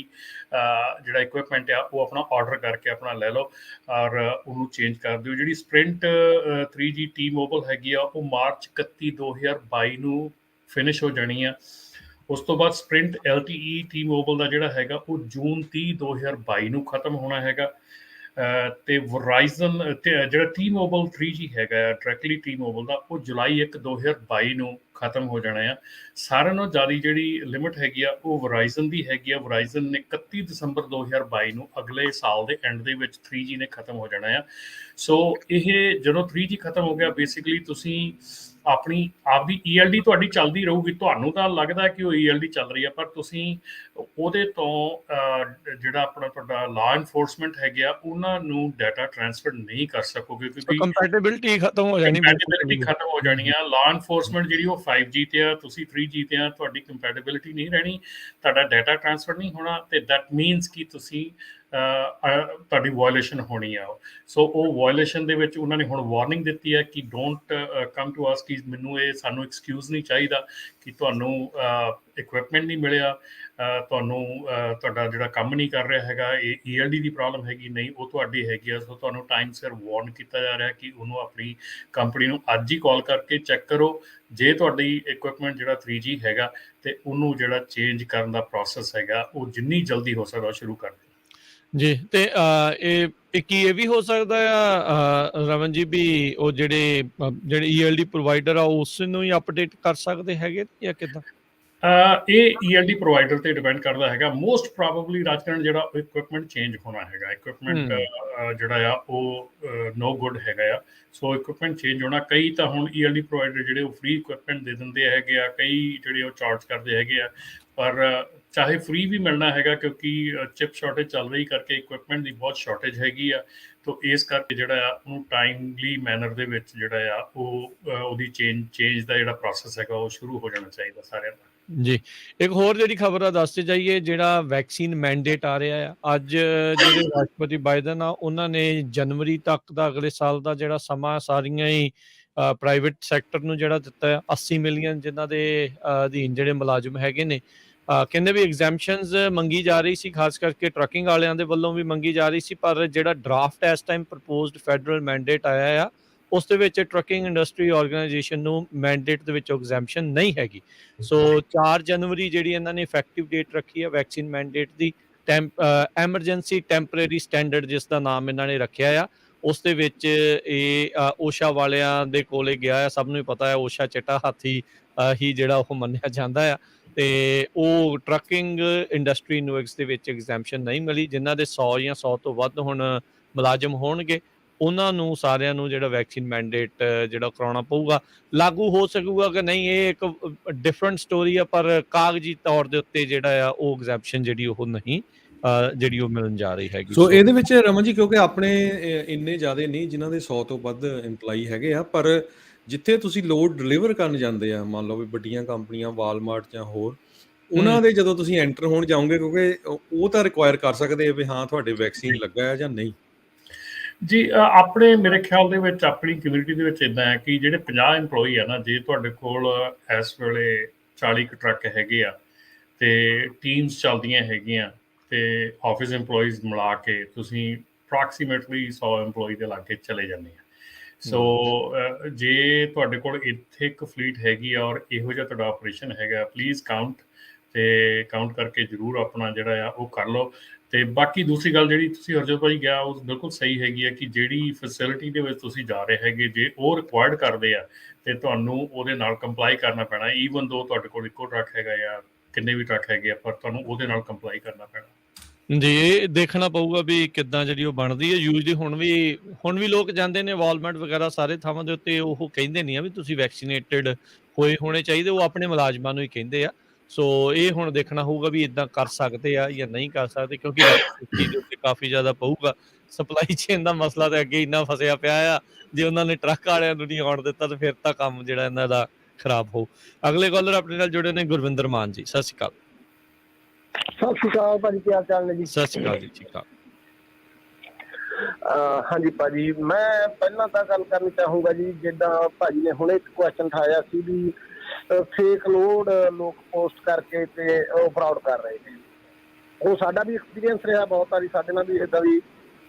ਜਿਹੜਾ ਇਕੁਇਪਮੈਂਟ ਆ ਉਹ ਆਪਣਾ ਆਰਡਰ ਕਰਕੇ ਆਪਣਾ ਲੈ ਲਓ ਔਰ ਉਹਨੂੰ ਚੇਂਜ ਕਰ ਦਿਓ। ਜਿਹੜੀ ਸਪ੍ਰਿੰਟ 3G T-Mobile ਹੈਗੀ ਆ ਉਹ ਮਾਰਚ 31 2022 ਨੂੰ ਫਿਨਿਸ਼ ਹੋ ਜਾਣੀ ਆ। ਉਸ ਤੋਂ ਬਾਅਦ ਸਪ੍ਰਿੰਟ LTE T-Mobile ਦਾ ਜਿਹੜਾ ਹੈਗਾ ਉਹ ਜੂਨ 30 2022 ਨੂੰ ਖਤਮ ਹੋਣਾ ਹੈਗਾ। ਤੇ ਵਰਾਈਜ਼ਨ ਜਿਹੜਾ T-Mobile 3G ਹੈਗਾ ਆ ਡਾਇਰੈਕਟਲੀ T-Mobile ਦਾ, ਉਹ ਜੁਲਾਈ 1 2022 ਨੂੰ ਖਤਮ ਹੋ ਜਾਣਾ ਆ। ਸਾਰਿਆਂ ਨਾਲੋਂ ਜ਼ਿਆਦਾ ਜਿਹੜੀ ਲਿਮਿਟ ਹੈਗੀ ਆ ਉਹ ਵਰਾਈਜ਼ਨ ਦੀ ਹੈਗੀ ਆ। ਵਰਾਈਜ਼ਨ ਨੇ 31 ਦਸੰਬਰ 2022 ਨੂੰ ਅਗਲੇ ਸਾਲ ਦੇ ਐਂਡ ਦੇ ਵਿੱਚ 3G ਨੇ ਖਤਮ ਹੋ ਜਾਣਾ ਆ। ਸੋ ਇਹ ਜਦੋਂ 3G ਖਤਮ ਹੋ ਗਿਆ, ਬੇਸਿਕਲੀ ਤੁਸੀਂ ਆਪਦੀ ELD ਤੁਹਾਡੀ ਚੱਲਦੀ ਰਹੂਗੀ। ਤੁਹਾਨੂੰ ਤਾਂ ਲੱਗਦਾ ਕਿ ਉਹ ELD ਚੱਲ ਰਹੀ ਆ, ਪਰ ਤੁਸੀਂ ਉਹਦੇ ਤੋਂ ਜਿਹੜਾ ਆਪਣਾ ਤੁਹਾਡਾ ਲਾਅ ਇਨਫੋਰਸਮੈਂਟ ਹੈਗਾ ਉਹਨਾਂ ਨੂੰ ਡਾਟਾ ਟ੍ਰਾਂਸਫਰ ਨਹੀਂ ਕਰ ਸਕੋਗੇ, ਕਿਉਂਕਿ ਕੰਪੈਟੀਬਿਲਿਟੀ ਖਤਮ ਹੋ ਜਾਣੀ। ਕੰਪੈਟੀਬਿਲਿਟੀ ਖਤਮ ਹੋ ਜਾਣੀ ਆ। ਲਾਅ ਇਨਫੋਰਸਮੈਂਟ ਜਿਹੜੀ ਉਹ 5G ਤੇ ਆ, ਤੁਸੀਂ 3G ਤੇ ਆ, ਤੁਹਾਡੀ ਕੰਪੈਟੀਬਿਲਿਟੀ ਨਹੀਂ ਰਹਿਣੀ, ਤੁਹਾਡਾ ਡਾਟਾ ਟ੍ਰਾਂਸਫਰ ਨਹੀਂ ਹੋਣਾ ਤੇ ਦੈਟ ਮੀਨਸ ਕਿ ਤੁਸੀਂ ਤੁਹਾਡੀ ਵਾਇਲੇਸ਼ਨ ਹੋਣੀ ਆ। ਸੋ ਉਹ ਵਾਇਲੇਸ਼ਨ ਦੇ ਵਿੱਚ ਉਹਨਾਂ ਨੇ ਹੁਣ ਵਾਰਨਿੰਗ ਦਿੱਤੀ ਹੈ ਕਿ ਡੋਂਟ ਕਮ ਟੂ ਅਸ, ਕਿ ਸਾਨੂੰ ਐਕਸਕਿਊਜ਼ ਨਹੀਂ ਚਾਹੀਦਾ ਕਿ ਤੁਹਾਨੂੰ ਇਕੁਇਪਮੈਂਟ ਨਹੀਂ ਮਿਲਿਆ, ਤੁਹਾਨੂੰ ਤੁਹਾਡਾ ਜਿਹੜਾ ਕੰਮ ਨਹੀਂ ਕਰ ਰਿਹਾ ਹੈਗਾ, ਇਹ ELD ਦੀ ਪ੍ਰੋਬਲਮ ਹੈਗੀ ਨਹੀਂ, ਉਹ ਤੁਹਾਡੀ ਹੈਗੀ ਆ। ਸੋ ਤੁਹਾਨੂੰ ਟਾਈਮ ਸਿਰ ਵਾਰਨ ਕੀਤਾ ਜਾ ਰਿਹਾ ਕਿ ਉਹਨੂੰ ਆਪਣੀ ਕੰਪਨੀ ਨੂੰ ਅੱਜ ਹੀ ਕਾਲ ਕਰਕੇ ਚੈੱਕ ਕਰੋ। ਜੇ ਤੁਹਾਡੀ ਇਕੁਇਪਮੈਂਟ ਜਿਹੜਾ 3G ਹੈਗਾ ਤੇ ਉਹਨੂੰ ਜਿਹੜਾ ਚੇਂਜ ਕਰਨ ਦਾ ਪ੍ਰੋਸੈਸ ਹੈਗਾ ਉਹ ਜਿੰਨੀ ਜਲਦੀ ਹੋ ਸਕਦਾ ਸ਼ੁਰੂ ਕਰ ਦਿਓ ਜੀ। ਤੇ ਇਹ ਵੀ ਹੋ ਸਕਦਾ ਆ ਰਮਨ ਜੀ ਵੀ ਉਹ ਜਿਹੜੇ ELD ਪ੍ਰੋਵਾਈਡਰ ਆ ਉਸ ਨੂੰ ਹੀ ਅਪਡੇਟ ਕਰ ਸਕਦੇ ਹੈਗੇ ਜਾਂ ਕਿੱਦਾਂ? ਇਹ ELD ਪ੍ਰੋਵਾਈਡਰ ਤੇ ਡਿਪੈਂਡ ਕਰਦਾ ਹੈਗਾ। ਮੋਸਟ ਪ੍ਰੋਬੇਬਲੀ ਰਾਜਕਰਨ ਜਿਹੜਾ ਇਕੁਇਪਮੈਂਟ ਚੇਂਜ ਹੋਣਾ ਹੈਗਾ, ਇਕੁਇਪਮੈਂਟ ਜਿਹੜਾ ਆ ਉਹ ਨੋ ਗੁੱਡ ਹੈਗਾ ਆ। ਸੋ ਇਕੁਇਪਮੈਂਟ ਚੇਂਜ ਹੋਣਾ। ਕਈ ਤਾਂ ਹੁਣ ELD ਪ੍ਰੋਵਾਈਡਰ ਜਿਹੜੇ ਉਹ ਫ੍ਰੀ ਇਕੁਇਪਮੈਂਟ ਦੇ ਦਿੰਦੇ ਹੈਗੇ ਆ, ਕਈ ਜਿਹੜੇ ਉਹ ਚਾਰਜ ਕਰਦੇ ਹੈਗੇ ਆ, ਪਰ ਚਾਹੇ ਫ੍ਰੀ ਵੀ ਮਿਲਣਾ ਹੈਗਾ ਕਿਉਂਕਿ ਚਿਪ ਸ਼ਾਰਟੇਜ ਚੱਲ ਰਹੀ ਕਰਕੇ ਇਕੁਇਪਮੈਂਟ ਦੀ ਬਹੁਤ ਸ਼ਾਰਟੇਜ ਹੈਗੀ ਆ। ਤੋ ਇਸ ਕਰਕੇ ਜਿਹੜਾ ਆ ਉਹਨੂੰ ਟਾਈਮਲੀ ਮੈਨਰ ਦੇ ਵਿੱਚ ਜਿਹੜਾ ਆ ਉਹਦੀ ਚੇਂਜ ਦਾ ਜਿਹੜਾ ਪ੍ਰੋਸੈਸ ਹੈਗਾ ਉਹ ਸ਼ੁਰੂ ਹੋ ਜਾਣਾ ਚਾਹੀਦਾ ਸਾਰਿਆਂ ਦਾ। ਜੀ, ਇੱਕ ਹੋਰ ਜਿਹੜੀ ਖਬਰ ਆ ਦੱਸਦੇ ਜਾਈਏ, ਜਿਹੜਾ ਵੈਕਸੀਨ ਮੈਂਡੇਟ ਆ ਰਿਹਾ ਆ ਅੱਜ, ਜਿਹੜੇ ਰਾਸ਼ਟਰਪਤੀ ਬਾਈਡਨ ਆ ਉਹਨਾਂ ਨੇ ਜਨਵਰੀ ਤੱਕ ਦਾ ਅਗਲੇ ਸਾਲ ਦਾ ਜਿਹੜਾ ਸਮਾਂ ਸਾਰੀਆਂ ਹੀ ਪ੍ਰਾਈਵੇਟ ਸੈਕਟਰ ਨੂੰ ਜਿਹੜਾ ਦਿੱਤਾ ਆ 80 ਮਿਲੀਅਨ ਜਿਨ੍ਹਾਂ ਦੇ ਅਧੀਨ ਜਿਹੜੇ ਮੁਲਾਜ਼ਮ ਹੈਗੇ ਨੇ। ਕਹਿੰਦੇ ਵੀ ਐਗਜ਼ੈਂਪਸ਼ਨਸ ਮੰਗੀ ਜਾ ਰਹੀ ਸੀ, ਖਾਸ ਕਰਕੇ ਟਰੱਕਿੰਗ ਵਾਲਿਆਂ ਦੇ ਵੱਲੋਂ ਵੀ ਮੰਗੀ ਜਾ ਰਹੀ ਸੀ, ਪਰ ਜਿਹੜਾ ਡਰਾਫਟ ਇਸ ਟਾਈਮ ਪ੍ਰਪੋਜ਼ਡ ਫੈਡਰਲ ਮੈਂਡੇਟ ਆਇਆ ਆ ਉਸ ਦੇ ਵਿੱਚ ਟਰੱਕਿੰਗ ਇੰਡਸਟਰੀ ਆਰਗੇਨਾਈਜੇਸ਼ਨ ਨੂੰ ਮੈਂਡੇਟ ਦੇ ਵਿੱਚ ਐਗਜ਼ੈਂਪਸ਼ਨ ਨਹੀਂ ਹੈਗੀ। ਸੋ 4 ਜਨਵਰੀ ਜਿਹੜੀ ਇਹਨਾਂ ਨੇ ਇਫੈਕਟਿਵ ਡੇਟ ਰੱਖੀ ਹੈ ਵੈਕਸੀਨ ਮੈਂਡੇਟ ਦੀ। ਐਮਰਜੈਂਸੀ ਟੈਂਪਰੇਰੀ ਸਟੈਂਡਰਡ ਜਿਸ ਦਾ ਨਾਮ ਇਹਨਾਂ ਨੇ ਰੱਖਿਆ ਆ, ਉਸ ਦੇ ਵਿੱਚ ਇਹ ਓਸ਼ਾ ਵਾਲਿਆਂ ਦੇ ਕੋਲੇ ਗਿਆ ਆ। ਸਭ ਨੂੰ ਹੀ ਪਤਾ ਹੈ ਓਸ਼ਾ ਚਿੱਟਾ ਹਾਥੀ ਹੀ ਜਿਹੜਾ ਉਹ ਮੰਨਿਆ ਜਾਂਦਾ ਆ, ਤੇ ਉਹ ਟਰੱਕਿੰਗ ਇੰਡਸਟਰੀ ਨੂੰ ਇਸ ਦੇ ਵਿੱਚ ਐਗਜ਼ੈਂਪਸ਼ਨ ਨਹੀਂ ਮਿਲੀ। ਜਿਨ੍ਹਾਂ ਦੇ 100 ਜਾਂ 100 ਤੋਂ ਵੱਧ ਹੁਣ ਮੁਲਾਜ਼ਮ ਹੋਣਗੇ ਉਹਨਾਂ ਨੂੰ ਸਾਰਿਆਂ ਨੂੰ ਜਿਹੜਾ ਵੈਕਸੀਨ ਮੈਂਡੇਟ ਜਿਹੜਾ ਕਰਾਉਣਾ ਪਊਗਾ। ਲਾਗੂ ਹੋ ਸਕੂਗਾ ਕਿ ਨਹੀਂ, ਇਹ ਇੱਕ ਡਿਫਰੈਂਟ ਸਟੋਰੀ ਆ, ਪਰ ਕਾਗਜ਼ੀ ਤੌਰ ਦੇ ਉੱਤੇ ਜਿਹੜਾ ਆ ਉਹ ਐਗਜ਼ੈਂਪਸ਼ਨ ਜਿਹੜੀ ਉਹ ਨਹੀਂ ਜਿਹੜੀ ਉਹ ਮਿਲਣ ਜਾ ਰਹੀ ਹੈਗੀ। ਸੋ ਇਹਦੇ ਵਿੱਚ ਰਮਨ ਜੀ, ਕਿਉਂਕਿ ਆਪਣੇ ਇੰਨੇ ਜ਼ਿਆਦਾ ਨਹੀਂ ਜਿਨ੍ਹਾਂ ਦੇ 100 ਤੋਂ ਵੱਧ EMPLOYEE ਹੈਗੇ ਆ, ਪਰ ਜਿੱਥੇ ਤੁਸੀਂ ਲੋਡ ਡਿਲੀਵਰ ਕਰਨ ਜਾਂਦੇ ਆ, ਮੰਨ ਲਓ ਵੀ ਵੱਡੀਆਂ ਕੰਪਨੀਆਂ ਵਾਲਮਾਰਟ ਜਾਂ ਹੋਰ, ਉਹਨਾਂ ਦੇ ਜਦੋਂ ਤੁਸੀਂ ਐਂਟਰ ਹੋਣ ਜਾਓਗੇ, ਕਿਉਂਕਿ ਉਹ ਤਾਂ ਰਿਕੁਆਇਰ ਕਰ ਸਕਦੇ ਆ ਵੀ ਹਾਂ ਤੁਹਾਡੇ ਵੈਕਸੀਨ ਲੱਗਾ ਹੈ ਜਾਂ ਨਹੀਂ। ਜੀ ਆਪਣੇ ਮੇਰੇ ਖਿਆਲ ਦੇ ਵਿੱਚ ਆਪਣੀ ਕਮਿਊਨਿਟੀ ਦੇ ਵਿੱਚ ਇੱਦਾਂ ਹੈ ਕਿ ਜਿਹੜੇ 50 EMPLOYE ਆ ਨਾ, ਜੇ ਤੁਹਾਡੇ ਕੋਲ ਇਸ ਵੇਲੇ 40 ਕੁ ਟਰੱਕ ਹੈਗੇ ਆ ਤੇ ਟੀਮਸ ਚੱਲਦੀਆਂ ਹੈਗੀਆਂ ਤੇ ਆਫਿਸ EMPLOYEES ਮਿਲਾ ਕੇ ਤੁਸੀਂ ਅਪਰੋਕਸੀਮੇਟਲੀ 100 EMPLOYE ਦੇ ਲਾਗੇ ਚਲੇ ਜਾਂਦੇ ਆ। ਸੋ ਜੇ ਤੁਹਾਡੇ ਕੋਲ ਇੱਥੇ ਇੱਕ ਫਲੀਟ ਹੈਗੀ ਆ ਔਰ ਇਹੋ ਜਿਹਾ ਤੁਹਾਡਾ ਆਪਰੇਸ਼ਨ ਹੈਗਾ, ਪਲੀਜ਼ ਕਾਊਂਟ ਕਰਕੇ ਜ਼ਰੂਰ ਆਪਣਾ ਜਿਹੜਾ ਆ ਉਹ ਕਰ ਲਓ। ਤੇ ਬਾਕੀ ਦੂਸਰੀ ਗੱਲ ਜਿਹੜੀ ਤੁਸੀਂ ਹਰਜੋਤ ਭਾਜੀ ਕਿਹਾ ਉਹ ਬਿਲਕੁਲ ਸਹੀ ਹੈਗੀ ਹੈ ਕਿ ਜਿਹੜੀ ਫੈਸਿਲਿਟੀ ਦੇ ਵਿੱਚ ਤੁਸੀਂ ਜਾ ਰਹੇ ਹੈਗੇ, ਜੇ ਉਹ ਰਿਕੁਆਇਰਡ ਕਰਦੇ ਆ ਤੇ ਤੁਹਾਨੂੰ ਉਹਦੇ ਨਾਲ ਕੰਪਲਾਈ ਕਰਨਾ ਪੈਣਾ, ਈਵਨ ਦੋ ਤੁਹਾਡੇ ਕੋਲ ਇੱਕੋ ਟਰੱਕ ਹੈਗਾ ਜਾਂ ਕਿੰਨੇ ਵੀ ਟਰੱਕ ਹੈਗੇ ਆ, ਪਰ ਤੁਹਾਨੂੰ ਉਹਦੇ ਨਾਲ ਕੰਪਲਾਈ ਕਰਨਾ ਪੈਣਾ। ਜੀ ਇਹ ਦੇਖਣਾ ਪਊਗਾ ਵੀ ਕਿੱਦਾਂ ਜਿਹੜੀ ਉਹ ਬਣਦੀ ਹੈ। ਯੂਜਲੀ ਹੁਣ ਵੀ ਲੋਕ ਜਾਂਦੇ ਨੇ ਵਾਲਮਾਰਟ ਵਗੈਰਾ ਸਾਰੇ ਥਾਵਾਂ ਦੇ ਉੱਤੇ, ਉਹ ਕਹਿੰਦੇ ਨਹੀਂ ਆ ਵੀ ਤੁਸੀਂ ਵੈਕਸੀਨੇਟਡ ਹੋਣੇ ਚਾਹੀਦੇ, ਉਹ ਆਪਣੇ ਮੁਲਾਜ਼ਮਾਂ ਨੂੰ ਹੀ ਕਹਿੰਦੇ ਆ। ਸੋ ਇਹ ਹੁਣ ਦੇਖਣਾ ਹੋਊਗਾ ਵੀ ਇਦਾਂ ਕਰ ਸਕਦੇ ਆ ਜਾਂ ਨਹੀਂ ਕਰ ਸਕਦੇ, ਕਿਉਂਕਿ ਸੇਫਟੀ ਦੇ ਉੱਤੇ ਕਾਫੀ ਜ਼ਿਆਦਾ ਪਊਗਾ। ਸਪਲਾਈ ਚੇਨ ਦਾ ਮਸਲਾ ਤਾਂ ਅੱਗੇ ਇੰਨਾ ਫਸਿਆ ਪਿਆ ਆ, ਜੇ ਉਹਨਾਂ ਨੇ ਟਰੱਕ ਵਾਲਿਆਂ ਨੂੰ ਨਹੀਂ ਆਉਣ ਦਿੱਤਾ ਤਾਂ ਫਿਰ ਤਾਂ ਕੰਮ ਜਿਹੜਾ ਇਹਨਾਂ ਦਾ ਖਰਾਬ ਹੋਊ। ਅਗਲੇ ਕਾਲਰ ਆਪਣੇ ਨਾਲ ਜੁੜੇ ਨੇ ਗੁਰਵਿੰਦਰ ਮਾਨ ਜੀ, ਸਤਿ ਸ਼੍ਰੀ ਅਕਾਲ। ਸਤਿ ਸ਼੍ਰੀ ਅਕਾਲ ਭਾਜੀ, ਕੀ ਹਾਲ ਚਾਲ ਨੇ ਜੀ? ਸਤਿ ਸ਼੍ਰੀ ਅਕਾਲ ਜੀ, ਠੀਕ ਠਾਕ। ਹਾਂਜੀ ਭਾਜੀ, ਮੈਂ ਪਹਿਲਾਂ ਤਾਂ ਗੱਲ ਕਰਨੀ ਚਾਹੂੰਗਾ ਜੀ, ਜਿੱਦਾਂ ਭਾਜੀ ਨੇ ਹੁਣੇ ਇੱਕ ਕੁਐਸਚਨ ਉਠਾਇਆ ਸੀ ਵੀ ਫੇਕ ਲੋਡ ਲੋਕ ਪੋਸਟ ਕਰਕੇ ਤੇ ਉਹ ਫਰਾਡ ਕਰ ਰਹੇ ਨੇ। ਉਹ ਸਾਡਾ ਵੀ ਐਕਸਪੀਰੀਅੰਸ ਰਿਹਾ ਬਹੁਤ ਵਾਰੀ, ਸਾਡੇ ਨਾਲ ਵੀ ਇੱਦਾਂ ਦੀ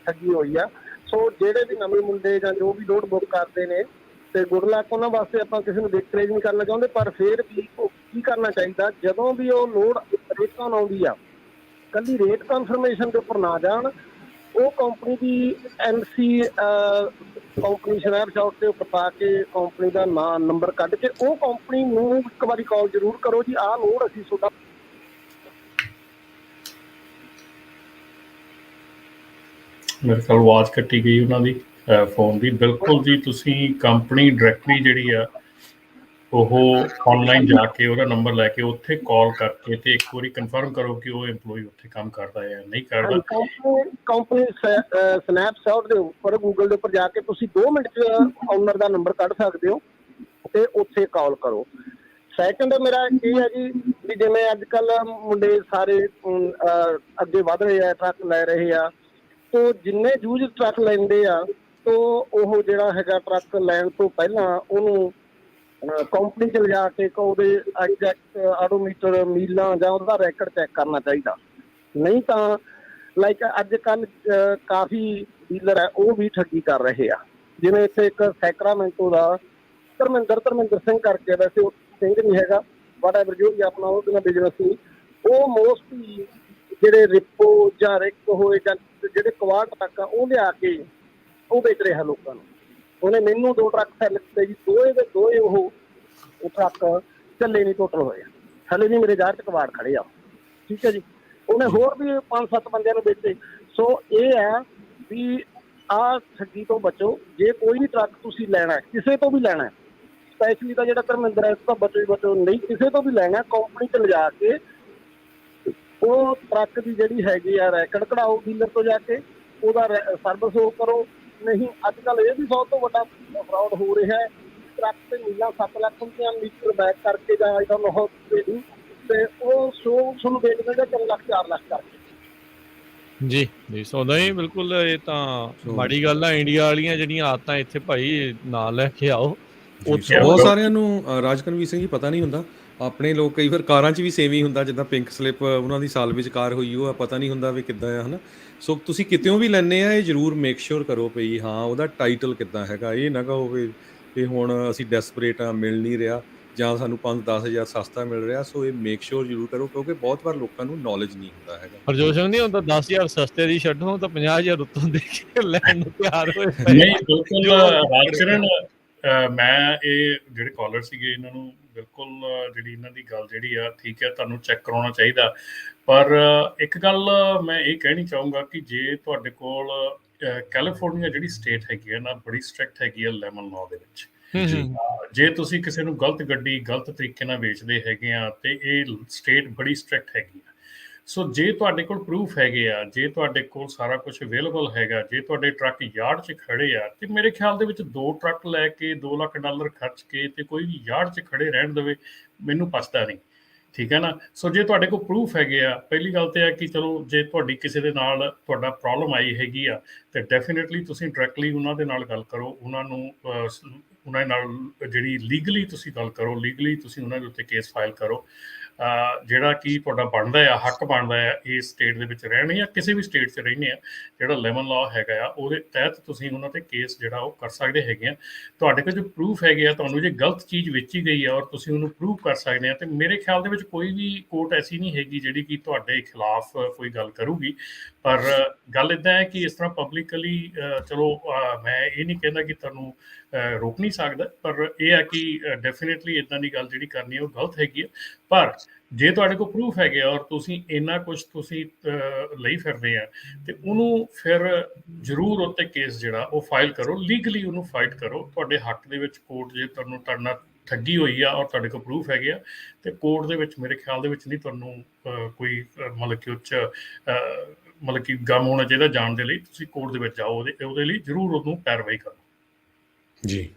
ਠੱਗੀ ਹੋਈ ਆ। ਸੋ ਜਿਹੜੇ ਵੀ ਨਵੇਂ ਮੁੰਡੇ ਜਾਂ ਜੋ ਵੀ ਲੋਡ ਬੁੱਕ ਕਰਦੇ ਨੇ ਤੇ ਗੁੱਡ ਲੱਕ ਉਹਨਾਂ ਵਾਸਤੇ, ਆਪਾਂ ਕਿਸੇ ਨੂੰ ਡਿਸਕਰੇਜ ਨਹੀਂ ਕਰਨਾ ਚਾਹੁੰਦੇ, ਪਰ ਫਿਰ ਵੀ ਕੀ ਕਰਨਾ ਚਾਹੀਦਾ, ਜਦੋਂ ਵੀ ਉਹ ਲੋਡ ਰੇਟਾਂ ਆਉਂਦੀ ਆ, ਕੱਲੀ ਰੇਟ ਕਨਫਰਮੇਸ਼ਨ ਦੇ ਉੱਪਰ ਨਾ ਜਾਣ, ਉਹ ਕੰਪਨੀ ਦੀ MC ਕੰਪਨੀ ਸਨੈਪਸ਼ਾਟ ਦੇ ਉੱਪਰ ਪਾ ਕੇ ਕੰਪਨੀ ਦਾ ਨਾਂ ਨੰਬਰ ਕੱਢ ਕੇ ਉਹ ਕੰਪਨੀ ਨੂੰ ਇੱਕ ਵਾਰੀ ਕਾਲ ਜ਼ਰੂਰ ਕਰੋ ਜੀ, ਆਹ ਲੋਡ ਅਸੀਂ ਤੁਹਾਡਾ। ਮੇਰੇ ਖਿਆਲ ਆਵਾਜ਼ ਕੱਟੀ ਗਈ ਉਹਨਾਂ ਦੀ ਫੋਨ ਦੀ। ਬਿਲਕੁਲ ਜੀ, ਤੁਸੀਂ ਕੰਪਨੀ ਡਾਇਰੈਕਟਲੀ ਜਿਹੜੀ ਆ ਉਹ ਆਨਲਾਈਨ ਜਾ ਕੇ ਉਹਦਾ ਨੰਬਰ ਲੈ ਕੇ ਉੱਥੇ ਕਾਲ ਕਰਕੇ ਤੇ ਇੱਕ ਵਾਰੀ ਕਨਫਰਮ ਕਰੋ ਕਿ ਉਹ EMPLOYE ਉੱਥੇ ਕੰਮ ਕਰਦਾ ਹੈ ਜਾਂ ਨਹੀਂ ਕਰਦਾ। ਕੰਪਨੀ ਸਨੈਪਸ਼ਾਟ ਦੇ ਉੱਪਰ ਗੂਗਲ ਦੇ ਉੱਪਰ ਜਾ ਕੇ ਤੁਸੀਂ 2 ਮਿੰਟ 'ਚ ਓਨਰ ਦਾ ਨੰਬਰ ਕੱਢ ਸਕਦੇ ਹੋ ਤੇ ਉੱਥੇ ਕਾਲ ਕਰੋ। ਸੈਕੰਡ ਮੇਰਾ ਇਹ ਹੈ ਜੀ ਵੀ ਜਿਵੇਂ ਅੱਜ ਕੱਲ੍ਹ ਮੁੰਡੇ ਸਾਰੇ ਅੱਗੇ ਵੱਧ ਰਹੇ ਆ, ਟਰੱਕ ਲੈ ਰਹੇ ਆ, ਤੋ ਜਿੰਨੇ ਯੂਜ ਟਰੱਕ ਲੈਂਦੇ ਆ ਤੋ ਉਹ ਜਿਹੜਾ ਹੈਗਾ ਟਰੱਕ ਲੈਣ ਤੋਂ ਪਹਿਲਾਂ ਉਹਨੂੰ ਕੰਪਨੀ 'ਚ ਲਿਜਾ ਕੇ ਉਹਦੇ ਐਗਜ਼ੈਕਟ ਆਡੋਮੀਟਰ ਮੀਲਾਂ ਜਾਂ ਉਹਦਾ ਰੈਕਡ ਚੈੱਕ ਕਰਨਾ ਚਾਹੀਦਾ। ਨਹੀਂ ਤਾਂ ਲਾਈਕ ਅੱਜ ਕੱਲ੍ਹ ਕਾਫੀ ਡੀਲਰ ਹੈ ਉਹ ਵੀ ਠੱਗੀ ਕਰ ਰਹੇ ਆ। ਜਿਵੇਂ ਇੱਥੇ ਇੱਕ ਸੈਕਰਾਮੈਂਟੋ ਦਾ ਧਰਮਿੰਦਰ ਸਿੰਘ ਕਰਕੇ, ਵੈਸੇ ਉਹ ਸਿੰਘ ਨਹੀਂ ਹੈਗਾ, ਵਾਟ ਐਵਰ ਜੋ ਵੀ ਆਪਣਾ ਉਹਦੇ ਨਾਲ ਬਿਜ਼ਨਸ ਸੀ, ਉਹ ਮੋਸਟਲੀ ਜਿਹੜੇ ਰਿਪੋ ਜਾਂ ਰਿਕ ਹੋਏ ਜਾਂ ਜਿਹੜੇ ਕਵਾੜ ਟਰੱਕ ਆ ਉਹ ਲਿਆ ਕੇ ਉਹ ਵੇਚ ਰਿਹਾ ਲੋਕਾਂ ਨੂੰ। ਉਹਨੇ ਮੈਨੂੰ 2 ਟਰੱਕ ਸੈੱਲ ਕੀਤੇ ਜੀ, ਦੋਏ ਉਹ ਟਰੱਕ ਚੱਲੇ ਨਹੀਂ, ਟੋਟਲ ਹੋਏ ਹਲੇ ਵੀ ਮੇਰੇ ਜਾਰ 'ਚ ਕਵਾੜ ਖੜੇ ਆ। ਠੀਕ ਹੈ ਜੀ, ਉਹਨੇ ਹੋਰ ਵੀ 5-7 ਬੰਦਿਆਂ ਨੂੰ ਵੇਚੇ। ਸੋ ਇਹ ਹੈ ਵੀ ਆਹ ਠੱਗੀ ਤੋਂ ਬਚੋ। ਜੇ ਕੋਈ ਵੀ ਟਰੱਕ ਤੁਸੀਂ ਲੈਣਾ, ਕਿਸੇ ਤੋਂ ਵੀ ਲੈਣਾ, ਸਪੈਸ਼ਲੀ ਤਾਂ ਜਿਹੜਾ ਧਰਮਿੰਦਰ ਹੈ ਇਸ ਤੋਂ ਬਚੋ ਨਹੀਂ, ਕਿਸੇ ਤੋਂ ਵੀ ਲੈਣਾ ਕੰਪਨੀ 'ਚ ਲਿਜਾ ਕੇ ਉਹ ਟਰੱਕ ਦੀ ਜਿਹੜੀ ਹੈਗੀ ਆ ਰੈਕਡ ਕਢਾਓ ਡੀਲਰ ਤੋਂ ਜਾ ਕੇ, ਉਹਦਾ ਸਰਵਿਸ ਉਹ ਕਰੋ। ਨਹੀਂ ਅੱਜ ਕੱਲ੍ਹ ਇਹ ਵੀ ਸਭ ਤੋਂ ਵੱਡਾ ਫਰਾਡ ਹੋ ਰਿਹਾ ਹੈ, ਟਰੱਕ ਤੇ ਨੀਲਾ 7 ਲੱਖ ਰੁਪਇਆ ਲੀਟਰ ਬੈਕ ਕਰਕੇ ਜਾਂ ਇਹਦਾ ਨੋਹ ਤੇ ਉਹ ਤੁਹਾਨੂੰ ਵੇਚ ਦਿੰਦੇ 3 ਲੱਖ 4 ਲੱਖ ਕਰਕੇ। ਜੀ ਸੋ ਨਹੀਂ, ਬਿਲਕੁਲ ਇਹ ਤਾਂ ਮਾੜੀ ਗੱਲ ਆ। ਇੰਡੀਆ ਵਾਲੀਆਂ ਜਿਹੜੀਆਂ ਆਦਤਾਂ ਇੱਥੇ ਭਾਈ ਨਾ ਲੈ ਕੇ ਆਓ। ਬਹੁਤ ਸਾਰਿਆਂ ਨੂੰ ਰਾਜਕਨਵੀਰ ਸਿੰਘ ਜੀ ਪਤਾ ਨਹੀਂ ਹੁੰਦਾ। ਆਪਣੇ ਲੋਕ ਕਈ ਵਾਰ ਕਾਰਾਂ 'ਚ ਵੀ ਸੇਮ ਹੀ ਹੁੰਦਾ, ਜਿੱਦਾਂ ਪਿੰਕ ਸਲਿੱਪ ਉਹਨਾਂ ਦੀ ਸਾਲ ਵਿੱਚ ਕਾਰ ਹੋਈ, ਉਹ ਪਤਾ ਨਹੀਂ ਹੁੰਦਾ ਵੀ ਕਿੱਦਾਂ ਆ, ਹੈ ਨਾ। ਸੋ ਤੁਸੀਂ ਕਿਤਿਓਂ ਵੀ ਲੈਂਦੇ ਆ, ਇਹ ਜ਼ਰੂਰ ਮੇਕ ਸ਼ੋਰ ਕਰੋ ਪਈ ਹਾਂ ਉਹਦਾ ਟਾਈਟਲ ਕਿੱਦਾਂ ਹੈਗਾ। ਇਹ ਨਾ ਕਹੋ ਵੀ ਹੁਣ ਅਸੀਂ ਡੈਸਪਰੇਟ ਆ, ਮਿਲ ਨਹੀਂ ਰਿਹਾ ਜਾਂ ਸਾਨੂੰ 5-10 ਹਜ਼ਾਰ ਸਸਤਾ ਮਿਲ ਰਿਹਾ। ਸੋ ਇਹ ਮੇਕ ਸ਼ੋਰ ਜ਼ਰੂਰ ਕਰੋ, ਕਿਉਂਕਿ ਬਹੁਤ ਵਾਰ ਲੋਕਾਂ ਨੂੰ ਨੌਲੇਜ ਨਹੀਂ ਹੁੰਦਾ ਹੈਗਾ। ਹਰਜੋਤ ਸਿੰਘ ਨਹੀਂ ਹੁੰਦਾ 10,000 ਸਸਤੇ ਦੀ ਛੱਡੋ ਤਾਂ 50,000 ਉੱਤੋਂ ਦੇ ਕੇ ਲੈਣ ਨੂੰ ਤਿਆਰ ਹੋਏ। ਨਹੀਂ ਬਿਲਕੁਲ ਰਾਜਕਰਨ, ਮੈਂ ਇਹ ਜਿਹੜੇ ਕਾਲਰ ਸੀਗੇ ਇਹਨਾਂ ਨੂੰ ਬਿਲਕੁਲ ਜਿਹੜੀ ਇਹਨਾਂ ਦੀ ਗੱਲ ਜਿਹੜੀ ਆ ਠੀਕ ਹੈ, ਤੁਹਾਨੂੰ ਚੈੱਕ ਕਰਾਉਣਾ ਚਾਹੀਦਾ। ਪਰ ਇੱਕ ਗੱਲ ਮੈਂ ਇਹ ਕਹਿਣੀ ਚਾਹੂੰਗਾ ਕਿ ਜੇ ਤੁਹਾਡੇ ਕੋਲ ਕੈਲੀਫੋਰਨੀਆ ਜਿਹੜੀ ਸਟੇਟ ਹੈਗੀ ਹੈ ਨਾ, ਬੜੀ ਸਟ੍ਰਿਕਟ ਹੈਗੀ ਆ ਲੈਮਨ ਲਾਅ ਦੇ ਵਿੱਚ। ਜੇ ਤੁਸੀਂ ਕਿਸੇ ਨੂੰ ਗਲਤ ਗੱਡੀ ਗਲਤ ਤਰੀਕੇ ਨਾਲ ਵੇਚਦੇ ਹੈਗੇ ਆ ਤੇ ਇਹ ਸਟੇਟ ਬੜੀ ਸਟ੍ਰਿਕਟ ਹੈਗੀ ਆ। ਸੋ ਜੇ ਤੁਹਾਡੇ ਕੋਲ ਪ੍ਰੂਫ ਹੈਗੇ ਆ, ਜੇ ਤੁਹਾਡੇ ਕੋਲ ਸਾਰਾ ਕੁਝ ਅਵੇਲੇਬਲ ਹੈਗਾ, ਜੇ ਤੁਹਾਡੇ ਟਰੱਕ ਯਾਰਡ 'ਚ ਖੜੇ ਆ, ਤੇ ਮੇਰੇ ਖਿਆਲ ਦੇ ਵਿੱਚ 2 ਟਰੱਕ ਲੈ ਕੇ $2 ਲੱਖ ਖਰਚ ਕੇ ਤੇ ਕੋਈ ਵੀ ਯਾਰਡ 'ਚ ਖੜੇ ਰਹਿਣ ਦੇਵੇ, ਮੈਨੂੰ ਪਛਤਾ ਨਹੀਂ। ਠੀਕ ਹੈ ਨਾ। ਸੋ ਜੇ ਤੁਹਾਡੇ ਕੋਲ ਪ੍ਰੂਫ ਹੈਗੇ ਆ, ਪਹਿਲੀ ਗੱਲ ਤੇ ਹੈ ਕਿ ਚਲੋ ਜੇ ਤੁਹਾਡੀ ਕਿਸੇ ਦੇ ਨਾਲ ਤੁਹਾਡਾ ਪ੍ਰੋਬਲਮ ਆਈ ਹੈਗੀ ਆ ਤੇ ਡੈਫੀਨੇਟਲੀ ਤੁਸੀਂ ਡਾਇਰੈਕਟਲੀ ਉਹਨਾਂ ਦੇ ਨਾਲ ਗੱਲ ਕਰੋ, ਉਹਨਾਂ ਨੂੰ ਉਹਨਾਂ ਦੇ ਨਾਲ ਜਿਹੜੀ ਲੀਗਲੀ ਤੁਸੀਂ ਗੱਲ ਕਰੋ, ਲੀਗਲੀ ਤੁਸੀਂ ਉਹਨਾਂ ਦੇ ਉੱਤੇ ਕੇਸ ਫਾਈਲ ਕਰੋ। ਜਿਹੜਾ ਕਿ ਤੁਹਾਡਾ ਬਣਦਾ ਆ, ਹੱਕ ਬਣਦਾ ਆ ਇਸ ਸਟੇਟ ਦੇ ਵਿੱਚ ਰਹਿਣ ਜਾਂ ਕਿਸੇ ਵੀ ਸਟੇਟ 'ਚ ਰਹਿੰਦੇ ਆ, ਜਿਹੜਾ ਲੈਮਨ ਲਾਅ ਹੈਗਾ ਆ ਉਹਦੇ ਤਹਿਤ ਤੁਸੀਂ ਉਹਨਾਂ 'ਤੇ ਕੇਸ ਜਿਹੜਾ ਉਹ ਕਰ ਸਕਦੇ ਹੈਗੇ ਆ। ਤੁਹਾਡੇ ਕੋਲ ਜੋ ਪ੍ਰੂਫ ਹੈਗੇ ਆ, ਤੁਹਾਨੂੰ ਜੇ ਗਲਤ ਚੀਜ਼ ਵੇਚੀ ਗਈ ਆ ਔਰ ਤੁਸੀਂ ਉਹਨੂੰ ਪ੍ਰੂਵ ਕਰ ਸਕਦੇ ਆ, ਤੇ ਮੇਰੇ ਖਿਆਲ ਦੇ ਵਿੱਚ ਕੋਈ ਵੀ ਕੋਰਟ ਐਸੀ ਨਹੀਂ ਹੈਗੀ ਜਿਹੜੀ ਕਿ ਤੁਹਾਡੇ ਖਿਲਾਫ ਕੋਈ ਗੱਲ ਕਰੂਗੀ। ਪਰ ਗੱਲ ਇੱਦਾਂ ਹੈ ਕਿ ਇਸ ਤਰ੍ਹਾਂ ਪਬਲਿਕਲੀ ਚਲੋ ਮੈਂ ਇਹ ਨਹੀਂ ਕਹਿੰਦਾ ਕਿ ਤੁਹਾਨੂੰ ਰੋਕ ਨਹੀਂ ਸਕਦਾ, ਪਰ ਇਹ ਹੈ ਕਿ ਡੈਫੀਨੇਟਲੀ ਇੱਦਾਂ ਦੀ ਗੱਲ ਜਿਹੜੀ ਕਰਨੀ ਉਹ ਗਲਤ ਹੈਗੀ ਆ। ਪਰ ਜੇ ਤੁਹਾਡੇ ਕੋਲ ਪ੍ਰੂਫ ਹੈਗੇ ਔਰ ਤੁਸੀਂ ਇੰਨਾ ਕੁਝ ਤੁਸੀਂ ਲਈ ਫਿਰਦੇ ਆ ਤੇ ਉਹਨੂੰ ਫਿਰ ਜ਼ਰੂਰ ਉੱਤੇ ਕੇਸ ਜਿਹੜਾ ਉਹ ਫਾਈਲ ਕਰੋ, ਲੀਗਲੀ ਉਹਨੂੰ ਫਾਈਟ ਕਰੋ। ਤੁਹਾਡੇ ਹੱਕ ਦੇ ਵਿੱਚ ਕੋਰਟ ਜੇ ਤੁਹਾਨੂੰ ਤੁਹਾਡੇ ਨਾਲ ਠੱਗੀ ਹੋਈ ਆ ਔਰ ਤੁਹਾਡੇ ਕੋਲ ਪ੍ਰੂਫ ਹੈਗੇ ਆ ਤੇ ਕੋਰਟ ਦੇ ਵਿੱਚ ਮੇਰੇ ਖਿਆਲ ਦੇ ਵਿੱਚ ਨਹੀਂ ਤੁਹਾਨੂੰ ਕੋਈ ਮਤਲਬ ਕਿ ਉੱਚ ਮਤਲਬ ਕਿ ਗਮ ਹੋਣਾ ਚਾਹੀਦਾ ਜਾਣ ਦੇ ਲਈ। ਤੁਸੀਂ ਕੋਰਟ ਦੇ ਵਿੱਚ ਜਾਓ, ਉਹਦੇ ਲਈ ਜ਼ਰੂਰ ਉਹਨੂੰ ਪੈਰਵਾਈ ਕਰੋ। ਜੀ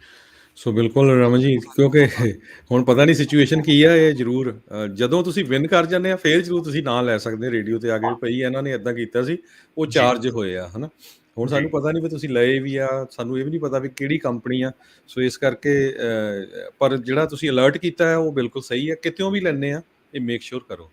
ਸੋ ਬਿਲਕੁਲ ਰਮਨ ਜੀ, ਕਿਉਂਕਿ ਹੁਣ ਪਤਾ ਨਹੀਂ ਸਿਚੁਏਸ਼ਨ ਕੀ ਆ। ਇਹ ਜ਼ਰੂਰ ਜਦੋਂ ਤੁਸੀਂ ਵਿਨ ਕਰ ਜਾਂਦੇ ਆ ਫਿਰ ਜ਼ਰੂਰ ਤੁਸੀਂ ਨਾਂ ਲੈ ਸਕਦੇ ਰੇਡੀਓ ਤੇ ਆ ਕੇ, ਭਈ ਇਹਨਾਂ ਨੇ ਇੱਦਾਂ ਕੀਤਾ ਸੀ, ਉਹ ਚਾਰਜ ਹੋਏ ਆ, ਹੈ ਨਾ। ਹੁਣ ਸਾਨੂੰ ਪਤਾ ਨਹੀਂ ਵੀ ਤੁਸੀਂ ਲਏ ਵੀ ਆ, ਸਾਨੂੰ ਇਹ ਵੀ ਨਹੀਂ ਪਤਾ ਵੀ ਕਿਹੜੀ ਕੰਪਨੀ ਆ। ਸੋ ਇਸ ਕਰਕੇ ਪਰ ਜਿਹੜਾ ਤੁਸੀਂ ਅਲਰਟ ਕੀਤਾ ਹੈ ਉਹ ਬਿਲਕੁਲ ਸਹੀ ਹੈ। ਕਿਤਿਓਂ ਵੀ ਲੈਂਦੇ ਆ ਇਹ ਮੇਕ ਸ਼ੋਰ ਕਰੋ।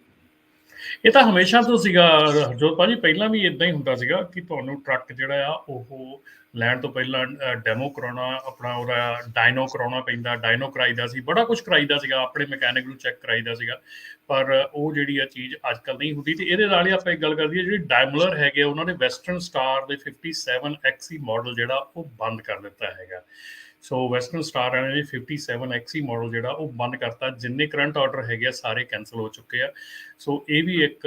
ਇਹ ਤਾਂ ਹਮੇਸ਼ਾ ਤੋਂ ਸੀਗਾ ਹਰਜੋਤ ਭਾਜੀ, ਪਹਿਲਾਂ ਵੀ ਇਦਾਂ ਹੀ ਹੁੰਦਾ ਸੀਗਾ ਕਿ ਤੁਹਾਨੂੰ ਟਰੱਕ ਜਿਹੜਾ ਆ ਉਹ ਲੈਣ ਤੋਂ ਪਹਿਲਾਂ ਡੈਮੋ ਕਰਾਉਣਾ, ਆਪਣਾ ਉਹਦਾ ਡਾਇਨੋ ਕਰਾਉਣਾ ਪੈਂਦਾ, ਡਾਇਨੋ ਕਰਾਈਦਾ ਸੀ, ਬੜਾ ਕੁਝ ਕਰਾਈਦਾ ਸੀਗਾ, ਆਪਣੇ ਮਕੈਨਿਕ ਨੂੰ ਚੈੱਕ ਕਰਾਈਦਾ ਸੀਗਾ। ਪਰ ਉਹ ਜਿਹੜੀ ਆ ਚੀਜ਼ ਅੱਜ ਕੱਲ੍ਹ ਨਹੀਂ ਹੁੰਦੀ। ਤੇ ਇਹਦੇ ਨਾਲ ਹੀ ਆਪਾਂ ਇੱਕ ਗੱਲ ਕਰਦੀ ਜਿਹੜੀ ਡਾਇਮਲਰ ਹੈਗੇ ਉਹਨਾਂ ਨੇ ਵੈਸਟਰਨ ਸਟਾਰ ਦੇ 57 XE ਮਾਡਲ ਜਿਹੜਾ ਉਹ ਬੰਦ ਕਰ ਦਿੱਤਾ ਹੈਗਾ। ਸੋ ਵੈਸਟਰਨ ਸਟਾਰ ਵਾਲਿਆਂ ਨੇ 57 XE ਮਾਡਲ ਜਿਹੜਾ ਉਹ ਬੰਦ ਕਰਤਾ। ਜਿੰਨੇ ਕਰੰਟ ਆਰਡਰ ਹੈਗੇ ਆ ਸਾਰੇ ਕੈਂਸਲ ਹੋ ਚੁੱਕੇ ਆ। ਸੋ ਇਹ ਵੀ ਇੱਕ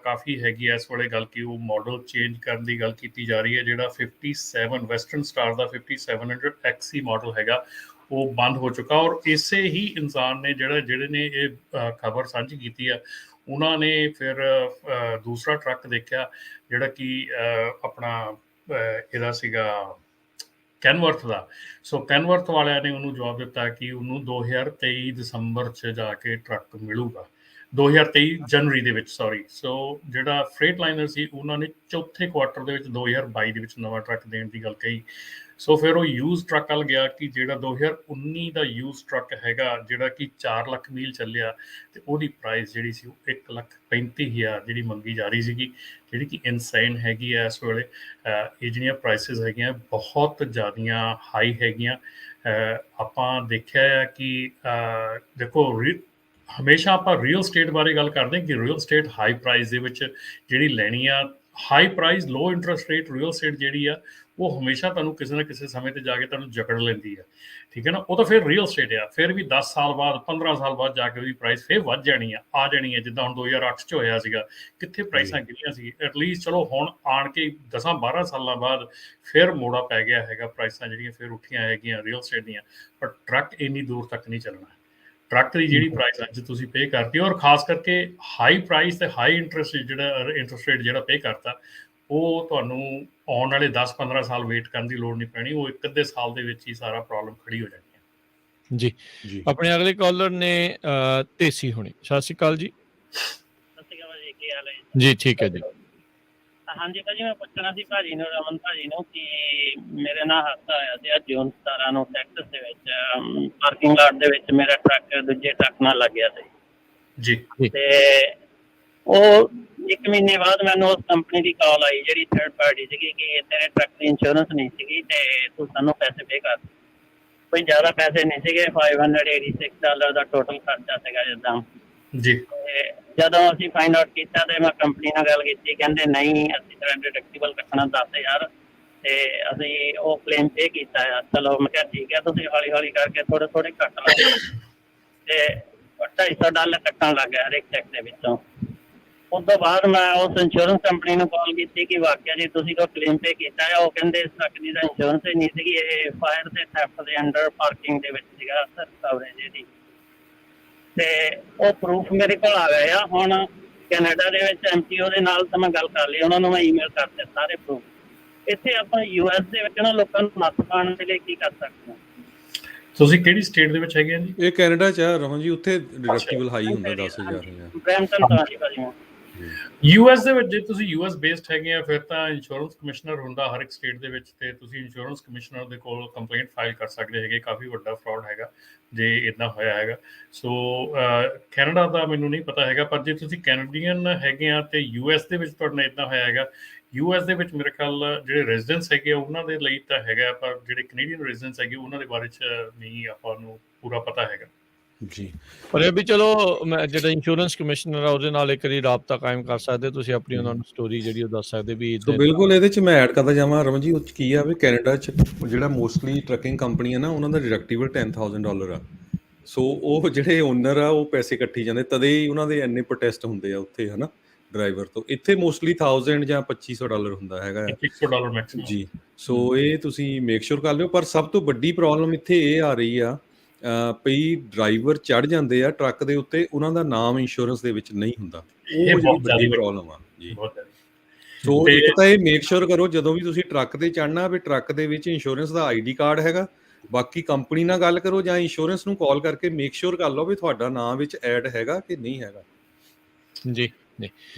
ਕਾਫੀ ਹੈਗੀ ਆ ਇਸ ਵੇਲੇ ਗੱਲ ਕਿ ਉਹ ਮਾਡਲ ਚੇਂਜ ਕਰਨ ਦੀ ਗੱਲ ਕੀਤੀ ਜਾ ਰਹੀ ਹੈ। ਜਿਹੜਾ 57 ਵੈਸਟਰਨ ਸਟਾਰ ਦਾ 5700 XE ਮਾਡਲ ਹੈਗਾ ਉਹ ਬੰਦ ਹੋ ਚੁੱਕਾ। ਔਰ ਇਸੇ ਹੀ ਇਨਸਾਨ ਨੇ ਜਿਹੜੇ ਨੇ ਇਹ ਖਬਰ ਸਾਂਝੀ ਕੀਤੀ ਆ, ਉਹਨਾਂ ਨੇ ਫਿਰ ਦੂਸਰਾ ਟਰੱਕ ਦੇਖਿਆ ਜਿਹੜਾ ਕਿ ਆਪਣਾ ਇਹਦਾ ਸੀਗਾ ਕੈਨਵਰਥ ਦਾ। ਸੋ ਕੈਨਵਰਥ ਵਾਲਿਆਂ ਨੇ ਉਹਨੂੰ ਜਵਾਬ ਦਿੱਤਾ ਕਿ ਉਹਨੂੰ 2023 ਦਸੰਬਰ 'ਚ ਜਾ ਕੇ ਟਰੱਕ ਮਿਲੂਗਾ, 2023 ਜਨਵਰੀ ਦੇ ਵਿੱਚ, ਸੌਰੀ। ਸੋ ਜਿਹੜਾ ਫਰੇਟ ਲਾਈਨਰ ਸੀ ਉਹਨਾਂ ਨੇ ਚੌਥੇ ਕੁਆਰਟਰ ਦੇ ਵਿੱਚ 2022 ਦੇ ਵਿੱਚ ਨਵਾਂ ਟਰੱਕ ਦੇਣ ਦੀ ਗੱਲ ਕਹੀ। ਸੋ ਫਿਰ ਉਹ ਯੂਜ਼ ਟਰੱਕ ਵੱਲ ਗਿਆ ਕਿ ਜਿਹੜਾ 2019 ਦਾ ਯੂਜ਼ ਟਰੱਕ ਹੈਗਾ ਜਿਹੜਾ ਕਿ 4 ਲੱਖ ਮੀਲ ਚੱਲਿਆ ਤੇ ਉਹਦੀ ਪ੍ਰਾਈਸ ਜਿਹੜੀ ਸੀ ਉਹ 1,35,000 ਜਿਹੜੀ ਮੰਗੀ ਜਾ ਰਹੀ ਸੀਗੀ, ਜਿਹੜੀ ਕਿ ਇਨਸੇਨ ਹੈਗੀ ਆ ਇਸ ਵੇਲੇ। ਇਹ ਜਿਹੜੀਆਂ ਪ੍ਰਾਈਸਿਸ ਹੈਗੀਆਂ ਬਹੁਤ ਜ਼ਿਆਦੀਆਂ ਹਾਈ ਹੈਗੀਆਂ। ਆਪਾਂ ਦੇਖਿਆ ਆ ਕਿ ਦੇਖੋ ਹਮੇਸ਼ਾ ਆਪਾਂ ਰੀਅਲ ਸਟੇਟ ਬਾਰੇ ਗੱਲ ਕਰਦੇ ਹਾਂ ਕਿ ਰੀਅਲ ਸਟੇਟ ਹਾਈ ਪ੍ਰਾਈਸ ਦੇ ਵਿੱਚ ਜਿਹੜੀ ਲੈਣੀ ਆ, ਹਾਈ ਪ੍ਰਾਈਸ ਲੋ ਇੰਟਰਸਟ ਰੇਟ ਰੀਅਲ ਸਟੇਟ ਜਿਹੜੀ ਆ ਉਹ ਹਮੇਸ਼ਾ ਤੁਹਾਨੂੰ ਕਿਸੇ ਨਾ ਕਿਸੇ ਸਮੇਂ ਤੇ ਜਾ ਕੇ ਤੁਹਾਨੂੰ ਜਕੜ ਲੈਂਦੀ ਆ, ਠੀਕ ਹੈ ਨਾ। ਉਹ ਤਾਂ ਫਿਰ ਰੀਅਲ ਸਟੇਟ ਆ, ਫਿਰ ਵੀ 10 ਸਾਲ ਬਾਅਦ 15 ਸਾਲ ਬਾਅਦ ਜਾ ਕੇ ਉਹਦੀ ਪ੍ਰਾਈਸ ਫਿਰ ਵੱਧ ਜਾਣੀ ਆ ਜਾਣੀ ਆ। ਜਿੱਦਾਂ ਹੁਣ 2008 'ਚ ਹੋਇਆ ਸੀਗਾ, ਕਿੱਥੇ ਪ੍ਰਾਈਸਾਂ ਗਿਰੀਆਂ ਸੀ। ਐਟਲੀਸਟ ਚਲੋ ਹੁਣ ਆਣ ਕੇ 10-12 ਸਾਲਾਂ ਬਾਅਦ ਫਿਰ ਮੋੜਾ ਪੈ ਗਿਆ ਹੈਗਾ, ਪ੍ਰਾਈਸਾਂ ਜਿਹੜੀਆਂ ਫਿਰ ਉੱਠੀਆਂ ਹੈਗੀਆਂ ਰੀਅਲ ਸਟੇਟ ਦੀਆਂ। ਪਰ ਟਰੱਕ ਇੰਨੀ ਦੂਰ ਤੱਕ ਨਹੀਂ ਚੱਲਣਾ। ਟਰੱਕ ਦੀ ਜਿਹੜੀ ਪ੍ਰਾਈਸ ਅੱਜ ਤੁਸੀਂ ਪੇ ਕਰਤੀ, ਔਰ ਖਾਸ ਕਰਕੇ ਹਾਈ ਪ੍ਰਾਈਸ ਤੇ ਹਾਈ ਇੰਟਰਸਟ ਰੇਟ ਜਿਹੜਾ ਪੇ ਕਰਤਾ, ਉਹ ਤੁਹਾਨੂੰ ਆਉਣ ਵਾਲੇ 10-15 ਸਾਲ ਵੇਟ ਕਰਨ ਦੀ ਲੋੜ ਨਹੀਂ ਪੈਣੀ। ਉਹ ਇੱਕ ਅੱਧੇ ਸਾਲ ਦੇ ਵਿੱਚ ਹੀ ਸਾਰਾ ਪ੍ਰੋਬਲਮ ਖੜੀ ਹੋ ਜਾਣੀ ਹੈ। ਜੀ ਆਪਣੇ ਅਗਲੇ ਕਾਲਰ ਨੇ ਤੇਸੀ ਹੋਣੀ। ਸਤਿ ਸ਼੍ਰੀ ਅਕਾਲ ਜੀ। ਸਤਿ ਸ਼੍ਰੀ ਅਕਾਲ ਜੀ, ਕੀ ਹਾਲ ਹੈ ਜੀ? ਠੀਕ ਹੈ ਜੀ। ਹਾਂਜੀ ਭਾਜੀ, ਮੈਂ ਪੁੱਛਣਾ ਸੀ ਭਾਜੀ ਨੂੰ, ਰਮਨ ਭਾਜੀ ਨੂੰ, ਕਿ ਮੇਰੇ ਨਾਲ ਹਾਦਸਾ ਹੋਇਆ ਸੀ ਅੱਜ ਜੂਨ 17 ਨੂੰ ਟੈਕਸਸ ਦੇ ਵਿੱਚ। ਪਾਰਕਿੰਗ ਲਾਟ ਦੇ ਵਿੱਚ ਮੇਰਾ ਟਰੱਕ ਦੂਜੇ ਟਰੱਕ ਨਾਲ ਲੱਗ ਗਿਆ ਸੀ ਜੀ। ਤੇ ਉਹ 1 ਮਹੀਨੇ ਬਾਅਦ ਮੈਨੂੰ ਉਸ ਕੰਪਨੀ ਦੀ ਕਾਲ ਆਈ ਜਿਹੜੀ ਥਰਡ ਪਾਰਟੀ ਸੀਗੀ ਕਿ ਤੇਰੇ ਟਰੱਕ ਦੀ ਇੰਸ਼ੋਰੈਂਸ ਨਹੀਂ ਸੀਗੀ ਤੇ ਤੂੰ ਸਾਨੂੰ ਪੈਸੇ ਪੇ ਕਰ। ਕੋਈ ਜ਼ਿਆਦਾ ਪੈਸੇ ਨਹੀਂ ਸੀਗੇ, $586 ਦਾ ਟੋਟਲ ਖਰਚਾ ਸੀਗਾ ਜਿੱਦਾਂ ਜੀ। ਜਦੋਂ ਅਸੀਂ ਫਾਈਂਡ ਆਊਟ ਕੀਤਾ ਤੇ ਮੈਂ ਕੰਪਨੀ ਨਾਲ ਗੱਲ ਕੀਤੀ, ਕਹਿੰਦੇ ਨਹੀਂ ਅਸੀਂ ਤੇਰਾ ਡਿਡਕਟੀਬਲ ਕੱਟਣਾ 10,000 ਤੇ ਅਸੀਂ ਉਹ ਕਲੇਮ ਪੇ ਕੀਤਾ ਆ। ਚਲੋ ਮੈਂ ਕਿਹਾ ਠੀਕ ਹੈ, ਤੁਸੀਂ ਹੌਲੀ ਹੌਲੀ ਕਰਕੇ ਥੋੜੇ ਕੱਟ ਲਓ ਤੇ $250 ਕੱਟਣ ਲੱਗ ਗਿਆ ਹਰੇਕ ਚੈੱਕ ਦੇ ਵਿੱਚੋਂ। ਉਸ ਤੋਂ ਬਾਅਦ ਮੈਂ ਉਸ ਇੰਸ਼ੋਰੈਂਸ ਕੰਪਨੀ ਨੂੰ ਕਾਲ ਕੀਤੀ ਕਿ ਵਾਕਿਆ ਜੀ ਤੁਸੀਂ ਕੋਈ ਕਲੇਮ ਪੇ ਕੀਤਾ ਹੈ। ਉਹ ਕਹਿੰਦੇ ਟਰੱਕ ਦੀ ਤਾਂ ਇੰਸ਼ੋਰੈਂਸ ਹੀ ਨਹੀਂ ਸੀਗੀ, ਇਹ ਫਾਇਰ ਤੇ ਥੈਫਟ ਦੇ ਅੰਡਰ ਪਾਰਕਿੰਗ ਦੇ ਵਿੱਚ ਸੀਗਾ ਸਰ ਕਵਰੇਜ ਇਹਦੀ। ਤੇ ਉਹ ਪ੍ਰੂਫ ਮੇਰੇ ਕੋਲ ਆ ਗਏ ਆ। ਹੁਣ ਕੈਨੇਡਾ ਦੇ ਵਿੱਚ MTO ਦੇ ਨਾਲ ਤਾਂ ਮੈਂ ਗੱਲ ਕਰ ਲਈ, ਉਹਨਾਂ ਨੂੰ ਮੈਂ ਈਮੇਲ ਕਰਤੇ ਸਾਰੇ ਪ੍ਰੂਫ। ਇੱਥੇ ਆਪਾਂ US ਦੇ ਵਿੱਚ ਨਾ ਲੋਕਾਂ ਨੂੰ ਨੱਥ ਪਾਉਣ ਦੇ ਲਈ ਕੀ ਕਰ ਸਕਦੇ ਹਾਂ? ਤੁਸੀਂ ਕਿਹੜੀ ਸਟੇਟ ਦੇ ਵਿੱਚ ਹੈਗੇ ਆ ਜੀ? ਇਹ ਕੈਨੇਡਾ 'ਚ ਆ ਰਮਨ ਜੀ, ਉੱਥੇ ਡਿਡਕਟੀਬਲ ਹਾਈ ਹੁੰਦਾ 10,000 ਬ੍ਰੈਂਪਟਨ ਤੋਂ ਆਜੀ ਭਾਜੀ ਮੈਂ। ਯੂਐਸ ਦੇ ਵਿੱਚ ਜੇ ਤੁਸੀਂ ਯੂਐਸ ਬੇਸਡ ਹੈਗੇ ਆ ਫਿਰ ਤਾਂ ਇੰਸ਼ੋਰੈਂਸ ਕਮਿਸ਼ਨਰ ਹੁੰਦਾ ਹਰ ਇੱਕ ਸਟੇਟ ਦੇ ਵਿੱਚ, ਤੇ ਤੁਸੀਂ ਇੰਸ਼ੋਰੈਂਸ ਕਮਿਸ਼ਨਰ ਦੇ ਕੋਲ ਕੰਪਲੇਂਟ ਫਾਈਲ ਕਰ ਸਕਦੇ ਹੈਗੇ। ਕਾਫੀ ਵੱਡਾ ਫਰਾਡ ਹੈਗਾ ਜੇ ਇਦਾਂ ਹੋਇਆ ਹੈਗਾ। ਸੋ ਕੈਨੇਡਾ ਦਾ ਮੈਨੂੰ ਨਹੀਂ ਪਤਾ ਹੈਗਾ, ਪਰ ਜੇ ਤੁਸੀਂ ਕੈਨੇਡੀਅਨ ਹੈਗੇ ਆ ਤੇ ਯੂਐਸ ਦੇ ਵਿੱਚ ਤੁਹਾਡੇ ਨਾਲ ਇਦਾਂ ਹੋਇਆ ਹੈਗਾ, ਯੂਐਸ ਦੇ ਵਿੱਚ ਮੇਰੇ ਖਿਆਲ ਜਿਹੜੇ ਰੈਜ਼ੀਡੈਂਟਸ ਹੈਗੇ ਉਹਨਾਂ ਦੇ ਲਈ ਤਾਂ ਹੈਗਾ, ਪਰ ਜਿਹੜੇ ਕੈਨੇਡੀਅਨ ਰੈਜ਼ੀਡੈਂਟਸ ਹੈਗੇ ਉਹਨਾਂ ਦੇ ਬਾਰੇ 'ਚ ਨਹੀਂ ਆਪਾਂ ਨੂੰ ਪੂਰਾ ਪਤਾ ਹੈਗਾ ਜੀ। ਪਰ ਇਹ ਵੀ ਚਲੋ ਮੈਂ ਜਿਹੜਾ ਇੰਸ਼ੋਰੈਂਸ ਕਮਿਸ਼ਨਰ ਆ ਉਹਦੇ ਨਾਲ ਇੱਕ ਵਾਰੀ ਰਾਬਤਾ ਕਾਇਮ ਕਰ ਸਕਦੇ, ਤੁਸੀਂ ਆਪਣੀ ਉਹਨਾਂ ਨੂੰ ਸਟੋਰੀ ਜਿਹੜੀ ਉਹ ਦੱਸ ਸਕਦੇ ਵੀ ਸੋ ਬਿਲਕੁਲ ਇਹਦੇ 'ਚ ਮੈਂ ਐਡ ਕਰਦਾ ਜਾਵਾਂ ਰਮਨ ਜੀ, ਉਹ 'ਚ ਕੀ ਆ ਵੀ ਕੈਨੇਡਾ 'ਚ ਜਿਹੜਾ ਮੋਸਟਲੀ ਟਰੱਕਿੰਗ ਕੰਪਨੀ ਆ ਨਾ ਉਹਨਾਂ ਦਾ ਡਿਡਕਟੀਬਲ $10,000 ਆ। ਸੋ ਉਹ ਜਿਹੜੇ ਓਨਰ ਆ ਉਹ ਪੈਸੇ ਇਕੱਠੀ ਜਾਂਦੇ, ਤਦੇ ਹੀ ਉਹਨਾਂ ਦੇ ਇੰਨੇ ਪ੍ਰੋਟੈਸਟ ਹੁੰਦੇ ਆ ਉੱਥੇ, ਹੈ ਨਾ, ਡਰਾਈਵਰ ਤੋਂ। ਇੱਥੇ ਮੋਸਟਲੀ 1000 ਜਾਂ $2,500 ਹੁੰਦਾ ਹੈਗਾ $100 ਮੈਕਸਿਮਮ ਜੀ। ਸੋ ਇਹ ਤੁਸੀਂ ਮੇਕ ਸ਼ੋਰ ਕਰ ਲਿਓ। ਪਰ ਸਭ ਤੋਂ ਵੱਡੀ ਪ੍ਰੋਬਲਮ ਇੱਥੇ ਇਹ ਆ ਰਹੀ ਆ ਪਈ ਡਰਾਈਵਰ ਚੜ ਜਾਂਦੇ ਆ ਟਰੱਕ ਦੇ ਉੱਤੇ, ਉਹਨਾਂ ਦਾ ਨਾਮ ਇੰਸ਼ੋਰੈਂਸ ਦੇ ਵਿੱਚ ਨਹੀਂ ਹੁੰਦਾ। ਇਹ ਉਹ ਬਹੁਤ ਵੱਡੀ ਜ਼ਿਆਦਾ ਪ੍ਰੋਬਲਮ ਆ ਜੀ। ਬਹੁਤ ਜ਼ਿਆਦਾ। ਸੋ ਇੱਕ ਤਾਂ ਇਹ ਮੇਕ ਸ਼ੋਰ ਕਰੋ ਜਦੋਂ ਵੀ ਤੁਸੀਂ ਟਰੱਕ ਤੇ ਚੜਨਾ ਵੀ ਟਰੱਕ ਦੇ ਵਿੱਚ ਇੰਸ਼ੋਰੈਂਸ ਦਾ ਆਈਡੀ ਕਾਰਡ ਹੈਗਾ। ਬਾਕੀ ਕੰਪਨੀ ਨਾਲ ਗੱਲ ਕਰੋ ਜਾਂ ਇੰਸ਼ੋਰੈਂਸ ਨੂੰ ਕਾਲ ਕਰਕੇ ਮੇਕ ਸ਼ੋਰ ਕਰ ਲਓ ਵੀ ਤੁਹਾਡਾ ਨਾਮ ਵਿੱਚ ਐਡ ਹੈਗਾ ਕਿ ਨਹੀਂ ਹੈਗਾ ਜੀ।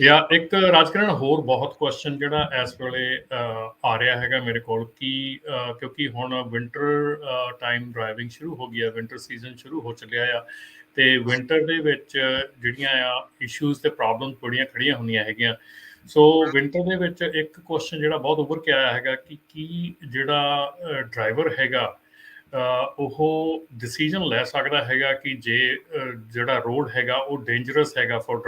ਜਾਂ ਇੱਕ ਰਾਜਕਰਨ ਹੋਰ ਬਹੁਤ ਕੁਐਸਚਨ ਜਿਹੜਾ ਇਸ ਵੇਲੇ ਆ ਰਿਹਾ ਹੈਗਾ ਮੇਰੇ ਕੋਲ ਕਿ ਕਿਉਂਕਿ ਹੁਣ ਵਿੰਟਰ ਟਾਈਮ ਡਰਾਈਵਿੰਗ ਸ਼ੁਰੂ ਹੋ ਗਈ ਹੈ, ਵਿੰਟਰ ਸੀਜ਼ਨ ਸ਼ੁਰੂ ਹੋ ਚੱਲਿਆ ਆ, ਤੇ ਵਿੰਟਰ ਦੇ ਵਿੱਚ ਜਿਹੜੀਆਂ ਆ ਇਸ਼ੂਜ਼ ਤੇ ਪ੍ਰੋਬਲਮਸ ਬੜੀਆਂ ਖੜੀਆਂ ਹੁੰਦੀਆਂ ਹੈਗੀਆਂ। ਸੋ ਵਿੰਟਰ ਦੇ ਵਿੱਚ ਇੱਕ ਕੁਐਸਚਨ ਜਿਹੜਾ ਬਹੁਤ ਉੱਭਰ ਕੇ ਆਇਆ ਹੈਗਾ ਕਿ ਕੀ ਜਿਹੜਾ ਡਰਾਈਵਰ ਹੈਗਾ ਉਹ ਡਿਸੀਜਨ ਲੈ ਸਕਦਾ ਹੈਗਾ ਕਿ ਜੇ ਜਿਹੜਾ ਰੋਡ ਹੈਗਾ ਉਹ ਡੇਂਜਰਸ ਹੈਗਾ ਫॉर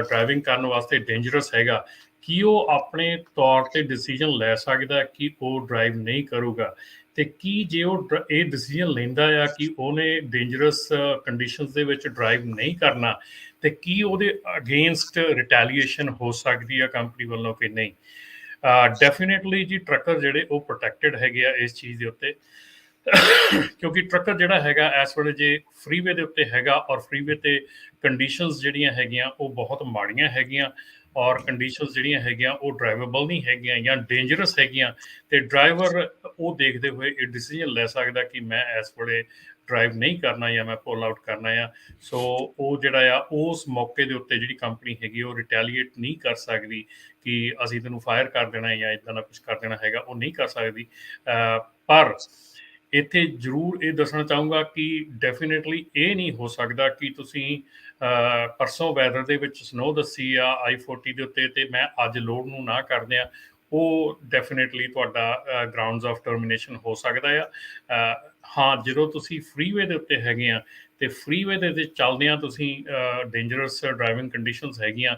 ਡਰਾਈਵਿੰਗ ਕਰਨ ਵਾਸਤੇ ਡੇਂਜਰਸ ਹੈਗਾ, ਕੀ ਉਹ ਆਪਣੇ ਤੌਰ ਤੇ ਡਿਸੀਜਨ ਲੈ ਸਕਦਾ ਕਿ ਉਹ ਡਰਾਈਵ ਨਹੀਂ ਕਰੂਗਾ, ਤੇ ਕੀ ਜੇ ਉਹ ਇਹ ਡਿਸੀਜਨ ਲੈਂਦਾ ਆ ਕਿ ਉਹਨੇ ਡੇਂਜਰਸ ਕੰਡੀਸ਼ਨਸ ਦੇ ਵਿੱਚ ਡਰਾਈਵ ਨਹੀਂ ਕਰਨਾ, ਤੇ ਕੀ ਉਹਦੇ ਅਗੇਂਸਟ ਰਿਟੈਲੀਏਸ਼ਨ ਹੋ ਸਕਦੀ ਆ ਕੰਪਨੀ ਵੱਲੋਂ ਕਿ ਨਹੀਂ। ਡੈਫੀਨੇਟਲੀ ਜੀ ਟਰੱਕਰ ਜਿਹੜੇ ਉਹ ਪ੍ਰੋਟੈਕਟਡ ਹੈਗੇ ਆ ਇਸ ਚੀਜ਼ ਦੇ ਉੱਤੇ, ਕਿਉਂਕਿ ਟਰੱਕਰ ਜਿਹੜਾ ਹੈਗਾ ਇਸ ਵੇਲੇ ਜੇ ਫਰੀਵੇ ਦੇ ਉੱਤੇ ਹੈਗਾ ਔਰ ਫਰੀਵੇ ਤੇ ਕੰਡੀਸ਼ਨਸ ਜਿਹੜੀਆਂ ਹੈਗੀਆਂ ਉਹ ਬਹੁਤ ਮਾੜੀਆਂ ਹੈਗੀਆਂ, ਔਰ ਕੰਡੀਸ਼ਨਸ ਜਿਹੜੀਆਂ ਹੈਗੀਆਂ ਉਹ ਡਰਾਈਵੇਬਲ ਨਹੀਂ ਹੈਗੀਆਂ ਜਾਂ ਡੇਂਜਰਸ ਹੈਗੀਆਂ, ਤੇ ਡਰਾਈਵਰ ਉਹ ਦੇਖਦੇ ਹੋਏ ਇਹ ਡਿਸੀਜਨ ਲੈ ਸਕਦਾ ਕਿ ਮੈਂ ਇਸ ਵੇਲੇ ਡਰਾਈਵ ਨਹੀਂ ਕਰਨਾ ਜਾਂ ਮੈਂ ਪੁੱਲ ਆਊਟ ਕਰਨਾ ਆ। ਸੋ ਉਹ ਜਿਹੜਾ ਆ ਉਸ ਮੌਕੇ ਦੇ ਉੱਤੇ ਜਿਹੜੀ ਕੰਪਨੀ ਹੈਗੀ ਉਹ ਰਿਟੈਲੀਏਟ ਨਹੀਂ ਕਰ ਸਕਦੀ ਕਿ ਅਸੀਂ ਤੈਨੂੰ ਫਾਇਰ ਕਰ ਦੇਣਾ ਜਾਂ ਇੱਦਾਂ ਦਾ ਕੁਝ ਕਰ ਦੇਣਾ ਹੈਗਾ, ਉਹ ਨਹੀਂ ਕਰ ਸਕਦੀ। ਪਰ ਇੱਥੇ ਜ਼ਰੂਰ ਇਹ ਦੱਸਣਾ ਚਾਹੂੰਗਾ ਕਿ ਡੈਫੀਨੇਟਲੀ ਇਹ ਨਹੀਂ ਹੋ ਸਕਦਾ ਕਿ ਤੁਸੀਂ ਪਰਸੋਂ ਵੈਦਰ ਦੇ ਵਿੱਚ ਸਨੋ ਦੱਸੀ ਆ I-40 ਦੇ ਉੱਤੇ ਤੇ ਮੈਂ ਅੱਜ ਲੋਡ ਨੂੰ ਨਾ ਕਰਦੇ ਆ, ਉਹ ਡੈਫੀਨੇਟਲੀ ਤੁਹਾਡਾ ਗਰਾਊਂਡਸ ਆਫ ਟਰਮੀਨੇਸ਼ਨ ਹੋ ਸਕਦਾ ਆ। ਹਾਂ, ਜਦੋਂ ਤੁਸੀਂ ਫਰੀਵੇ ਦੇ ਉੱਤੇ ਹੈਗੇ ਆ ਤੇ ਫਰੀਵੇ ਦੇ ਵਿੱਚ ਚੱਲਦੇ ਆ ਤੁਸੀਂ ਡੇਂਜਰਸ ਡਰਾਈਵਿੰਗ ਕੰਡੀਸ਼ਨਸ ਹੈਗੀਆਂ,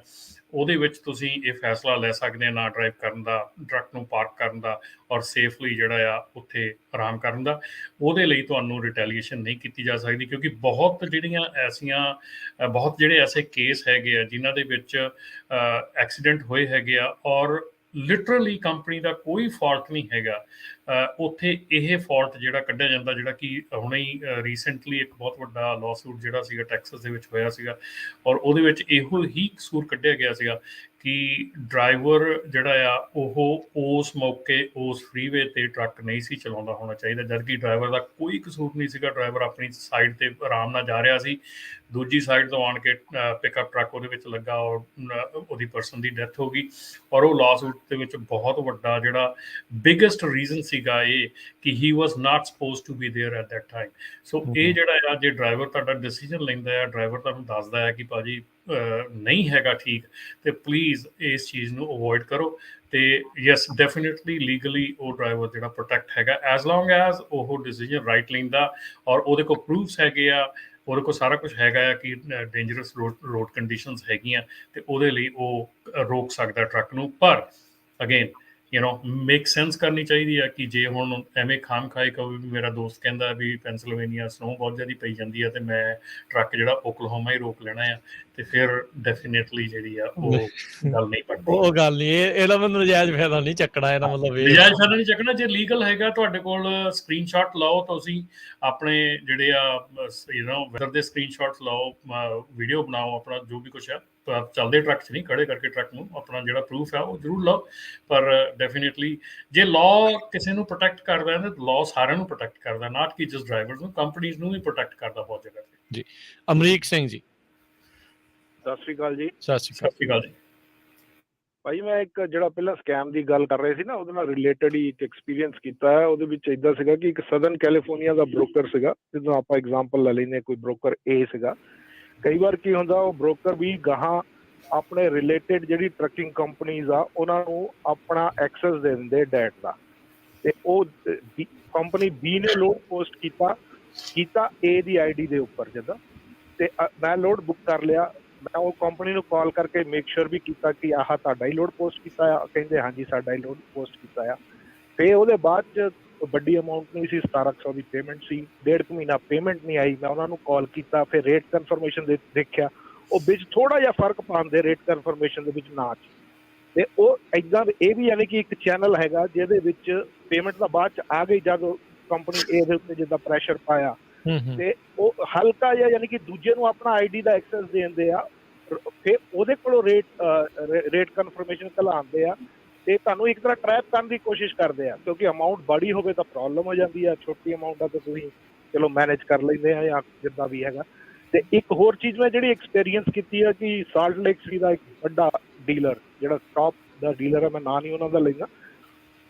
ਉਹਦੇ ਵਿੱਚ ਤੁਸੀਂ ਇਹ ਫੈਸਲਾ ਲੈ ਸਕਦੇ ਆ ਨਾ ਡਰਾਈਵ ਕਰਨ ਦਾ, ਟਰੱਕ ਨੂੰ ਪਾਰਕ ਕਰਨ ਦਾ ਔਰ ਸੇਫਲੀ ਜਿਹੜਾ ਆ ਉੱਥੇ ਆਰਾਮ ਕਰਨ ਦਾ। ਉਹਦੇ ਲਈ ਤੁਹਾਨੂੰ ਰਿਟੈਲੀਏਸ਼ਨ ਨਹੀਂ ਕੀਤੀ ਜਾ ਸਕਦੀ, ਕਿਉਂਕਿ ਬਹੁਤ ਜਿਹੜੇ ਐਸੇ ਕੇਸ ਹੈਗੇ ਆ ਜਿਨ੍ਹਾਂ ਦੇ ਵਿੱਚ ਐਕਸੀਡੈਂਟ ਹੋਏ ਹੈਗੇ ਆ ਔਰ ਲਿਟਰਲੀ ਕੰਪਨੀ ਦਾ ਕੋਈ ਫਾਲਟ ਨਹੀਂ ਹੈਗਾ। ਉੱਥੇ ਇਹ ਫਾਲਟ ਜਿਹੜਾ ਕੱਢਿਆ ਜਾਂਦਾ, ਜਿਹੜਾ ਕਿ ਹੁਣੇ ਹੀ ਰੀਸੈਂਟਲੀ ਇੱਕ ਬਹੁਤ ਵੱਡਾ ਲਾਸੂਟ ਜਿਹੜਾ ਸੀਗਾ ਟੈਕਸਸ ਦੇ ਵਿੱਚ ਹੋਇਆ ਸੀਗਾ, ਔਰ ਉਹਦੇ ਵਿੱਚ ਇਹੋ ਹੀ ਕਸੂਰ ਕੱਢਿਆ ਗਿਆ ਸੀਗਾ ਕਿ ਡਰਾਈਵਰ ਜਿਹੜਾ ਆ ਉਹ ਉਸ ਮੌਕੇ ਉਸ ਫਰੀਵੇ ਤੇ ਟਰੱਕ ਨਹੀਂ ਸੀ ਚਲਾਉਂਦਾ ਹੋਣਾ ਚਾਹੀਦਾ, ਜਦਕਿ ਡਰਾਈਵਰ ਦਾ ਕੋਈ ਕਸੂਰ ਨਹੀਂ ਸੀਗਾ। ਡਰਾਈਵਰ ਆਪਣੀ ਸਾਈਡ ਤੇ ਆਰਾਮ ਨਾਲ ਜਾ ਰਿਹਾ ਸੀ, ਦੂਜੀ ਸਾਈਡ ਤੋਂ ਆਣ ਕੇ ਪਿਕਅਪ ਟਰੱਕ ਉਹਦੇ ਵਿੱਚ ਲੱਗਾ ਔਰ ਉਹਦੀ ਪਰਸਨ ਦੀ ਡੈਥ ਹੋ ਗਈ। ਔਰ ਉਹ ਲਾਸੂਟ ਦੇ ਵਿੱਚ ਬਹੁਤ ਵੱਡਾ ਜਿਹੜਾ ਬਿਗੇਸਟ ਰੀਜ਼ਨ ਸੀਗਾ ਇਹ ਕਿ he was not supposed to be there at that time. So ਇਹ ਜਿਹੜਾ ਆ ਜੇ ਡਰਾਈਵਰ ਤੁਹਾਡਾ ਡਿਸੀਜਨ ਲੈਂਦਾ ਆ, ਡਰਾਈਵਰ ਤੁਹਾਨੂੰ ਦੱਸਦਾ ਹੈ ਕਿ ਭਾਜੀ ਨਹੀਂ ਹੈਗਾ ਠੀਕ, ਤੇ ਪਲੀਜ਼ ਇਸ ਚੀਜ਼ ਨੂੰ ਅਵੋਇਡ ਕਰੋ। ਤੇ ਯੈਸ, ਡੈਫੀਨੇਟਲੀ ਲੀਗਲੀ ਉਹ ਡਰਾਈਵਰ ਜਿਹੜਾ ਪ੍ਰੋਟੈਕਟ ਹੈਗਾ ਐਜ਼ ਲੌਂਗ ਐਜ਼ ਉਹ ਡਿਸੀਜਨ ਰਾਈਟ ਲੈਂਦਾ ਔਰ ਉਹਦੇ ਕੋਲ ਪ੍ਰੂਫਸ ਹੈਗੇ ਆ, ਉਹਦੇ ਕੋਲ ਸਾਰਾ ਕੁਝ ਹੈਗਾ ਆ ਕਿ ਡੇਂਜਰਸ ਰੋਡ ਕੰਡੀਸ਼ਨਸ ਹੈਗੀਆਂ, ਤੇ ਉਹਦੇ ਲਈ ਉਹ ਰੋਕ ਸਕਦਾ ਟਰੱਕ ਨੂੰ। ਪਰ ਅਗੇਨ ਮੇਕ ਸੈਂਸ ਕਰਨੀ ਚਾਹੀਦੀ ਆ ਕਿ ਜੇ ਹੁਣ ਐਵੇਂ ਖਾਮ ਖਾਈ ਕਹੋ ਵੀ ਮੇਰਾ ਦੋਸਤ ਕਹਿੰਦਾ ਵੀ ਪੈਨਸਿਲਵੇਨੀਆ ਸਨੋ ਬਹੁਤ ਜ਼ਿਆਦਾ ਪਈ ਜਾਂਦੀ ਆ ਤੇ ਮੈਂ ਟਰੱਕ ਜਿਹੜਾ ਓਕਲਾਹੋਮਾ ਹੀ ਰੋਕ ਲੈਣਾ ਆ, ਤੇ ਫਿਰ ਡੈਫੀਨੇਟਲੀ ਜਿਹੜੀ ਆ ਉਹ ਗੱਲ ਨਹੀਂ ਬਣਦੀ। ਉਹ ਗੱਲ ਨਹੀਂ, ਇਹਦਾ ਮਤਲਬ ਨਜਾਇਜ਼ ਫਾਇਦਾ ਨਹੀਂ ਚੱਕਣਾ, ਇਹਦਾ ਮਤਲਬ ਇਹ ਨਜਾਇਜ਼ ਫਾਇਦਾ ਨਹੀਂ ਚੱਕਣਾ। ਜੇ ਲੀਗਲ ਹੈਗਾ ਤੁਹਾਡੇ ਕੋਲ ਸਕਰੀਨਸ਼ਾਟ ਲਾਓ, ਤੁਸੀਂ ਆਪਣੇ ਜਿਹੜੇ ਆ ਵੈਦਰ ਦੇ ਸਕਰੀਨਸ਼ਾਟਸ ਲਾਓ, ਵੀਡੀਓ ਬਣਾਓ, ਆਪਣਾ ਜੋ ਵੀ ਕੁਛ ਆ ਚੱਲਦੇ ਟਰੱਕ 'ਚ ਨਹੀਂ, ਖੜੇ ਕਰਕੇ ਟਰੱਕ ਨੂੰ ਆਪਣਾ ਜਿਹੜਾ ਪ੍ਰੂਫ ਹੈ ਉਹ ਜ਼ਰੂਰ ਲਓ। ਪਰ ਡੈਫੀਨੇਟਲੀ ਜੇ ਲਾਅ ਕਿਸੇ ਨੂੰ ਪ੍ਰੋਟੈਕਟ ਕਰਦਾ ਹੈ ਤਾਂ ਲਾਅ ਸਾਰਿਆਂ ਨੂੰ ਪ੍ਰੋਟੈਕਟ ਕਰਦਾ, ਨਾਟ ਕਿ ਜਸਟ ਡਰਾਈਵਰਸ ਨੂੰ, ਕੰਪਨੀਜ਼ ਨੂੰ ਵੀ ਪ੍ਰੋਟੈਕਟ ਕਰਦਾ ਬਹੁਤ ਜਗ੍ਹਾ ਤੇ। ਜੀ ਅਮਰੀਕ ਸਿੰਘ ਜੀ, ਸਤਿ ਸ਼੍ਰੀ ਅਕਾਲ ਜੀ। ਸਤਿ ਸ਼੍ਰੀ ਸਤਿ ਸ਼੍ਰੀ ਅਕਾਲ ਜੀ। ਭਾਈ ਮੈਂ ਇੱਕ ਜਿਹੜਾ ਪਹਿਲਾਂ ਸਕੈਮ ਦੀ ਗੱਲ ਕਰ ਰਹੇ ਸੀ ਨਾ, ਉਹਦੇ ਨਾਲ ਰਿਲੇਟਡ ਹੀ ਇੱਕ ਐਕਸਪੀਰੀਅੰਸ ਕੀਤਾ ਹੈ। ਉਹਦੇ ਵਿੱਚ ਇਦਾਂ ਸੀਗਾ ਕਿ ਇੱਕ ਸਦਰਨ ਕੈਲੀਫੋਰਨੀਆ ਦਾ ਬ੍ਰੋਕਰ ਸੀਗਾ, ਜਦੋਂ ਆਪਾਂ ਐਗਜ਼ਾਮਪਲ ਲੈ ਲੈਂਦੇ, ਕੋਈ ਬ੍ਰੋਕਰ ਏ ਸੀਗਾ। ਕਈ ਵਾਰ ਕੀ ਹੁੰਦਾ, ਉਹ ਬ੍ਰੋਕਰ ਵੀ ਗਾਹਾਂ ਆਪਣੇ ਰਿਲੇਟਡ ਜਿਹੜੀ ਟਰੱਕਿੰਗ ਕੰਪਨੀਜ਼ ਆ ਉਹਨਾਂ ਨੂੰ ਆਪਣਾ ਐਕਸੈਸ ਦੇ ਦਿੰਦੇ ਡੈਟ ਦਾ, ਤੇ ਉਹ ਕੰਪਨੀ ਬੀ ਨੇ ਲੋਡ ਪੋਸਟ ਕੀਤਾ ਏ ਦੀ ਆਈਡੀ ਦੇ ਉੱਪਰ ਜਦੋਂ, ਤੇ ਮੈਂ ਲੋਡ ਬੁੱਕ ਕਰ ਲਿਆ। ਮੈਂ ਉਹ ਕੰਪਨੀ ਨੂੰ ਕਾਲ ਕਰਕੇ ਮੇਕ ਸ਼ੋਰ ਵੀ ਕੀਤਾ ਕਿ ਆਹ ਤੁਹਾਡਾ ਹੀ ਲੋਡ ਪੋਸਟ ਕੀਤਾ ਆ, ਕਹਿੰਦੇ ਹਾਂਜੀ ਸਾਡਾ ਹੀ ਲੋਡ ਪੋਸਟ ਕੀਤਾ ਆ। ਤੇ ਉਹਦੇ ਬਾਅਦ ਚ ਵੱਡੀ ਅਮਾਊਂਟ ਨਹੀਂ ਸੀ, 1700 ਦੀ ਪੇਮੈਂਟ ਸੀ, 1.5 ਮਹੀਨਾ ਪੇਮੈਂਟ ਨਹੀਂ ਆਈ। ਮੈਂ ਉਹਨਾਂ ਨੂੰ ਕਾਲ ਕੀਤਾ, ਫਿਰ ਰੇਟ ਕਨਫਰਮੇਸ਼ਨ ਦੇਖਿਆ, ਉਹ ਵਿੱਚ ਥੋੜਾ ਜਿਹਾ ਫਰਕ ਪਾਉਂਦੇ ਰੇਟ ਕਨਫਰਮੇਸ਼ਨ ਦੇ ਵਿੱਚ ਨਾ ਚ। ਤੇ ਉਹ ਏਦਾਂ ਇਹ ਵੀ ਯਾਨੀ ਕਿ ਇੱਕ ਚੈਨਲ ਹੈਗਾ ਜਿਹਦੇ ਵਿੱਚ ਪੇਮੈਂਟ ਦਾ ਬਾਅਦ ਚ ਆ ਗਈ, ਜਦ ਕੰਪਨੀ ਏ ਦੇ ਉੱਤੇ ਜਿੱਦਾਂ ਪ੍ਰੈਸ਼ਰ ਪਾਇਆ ਤੇ ਉਹ ਹਲਕਾ ਜਿਹਾ ਯਾਨੀ ਕਿ ਦੂਜੇ ਨੂੰ ਆਪਣਾ ਆਈਡੀ ਦਾ ਐਕਸੈਸ ਦੇ ਦਿੰਦੇ ਆ, ਫਿਰ ਉਹਦੇ ਕੋਲੋਂ ਰੇਟ ਕਨਫਰਮੇਸ਼ਨ ਘਲਾਉਂਦੇ ਆ, ਤੇ ਤੁਹਾਨੂੰ ਇੱਕ ਤਰ੍ਹਾਂ ਟਰੈਪ ਕਰਨ ਦੀ ਕੋਸ਼ਿਸ਼ ਕਰਦੇ ਆ। ਕਿਉਂਕਿ ਅਮਾਊਂਟ ਬੜੀ ਹੋਵੇ ਤਾਂ ਪ੍ਰੋਬਲਮ ਹੋ ਜਾਂਦੀ ਆ, ਛੋਟੀ ਅਮਾਊਂਟ ਆ ਤਾਂ ਤੁਸੀਂ ਚਲੋ ਮੈਨੇਜ ਕਰ ਲੈਂਦੇ ਆ ਜਾਂ ਜਿੱਦਾਂ ਵੀ ਹੈਗਾ। ਤੇ ਇੱਕ ਹੋਰ ਚੀਜ਼ ਮੈਂ ਜਿਹੜੀ ਐਕਸਪੀਰੀਅੰਸ ਕੀਤੀ ਆ ਕਿ ਸਾਲਟ ਲੇਕ ਸਿਟੀ ਦਾ ਇੱਕ ਵੱਡਾ ਡੀਲਰ, ਜਿਹੜਾ ਟੌਪ ਦਾ ਡੀਲਰ ਹੈ, ਮੈਂ ਨਾਂ ਨਹੀਂ ਉਹਨਾਂ ਦਾ ਲੈਂਦਾ,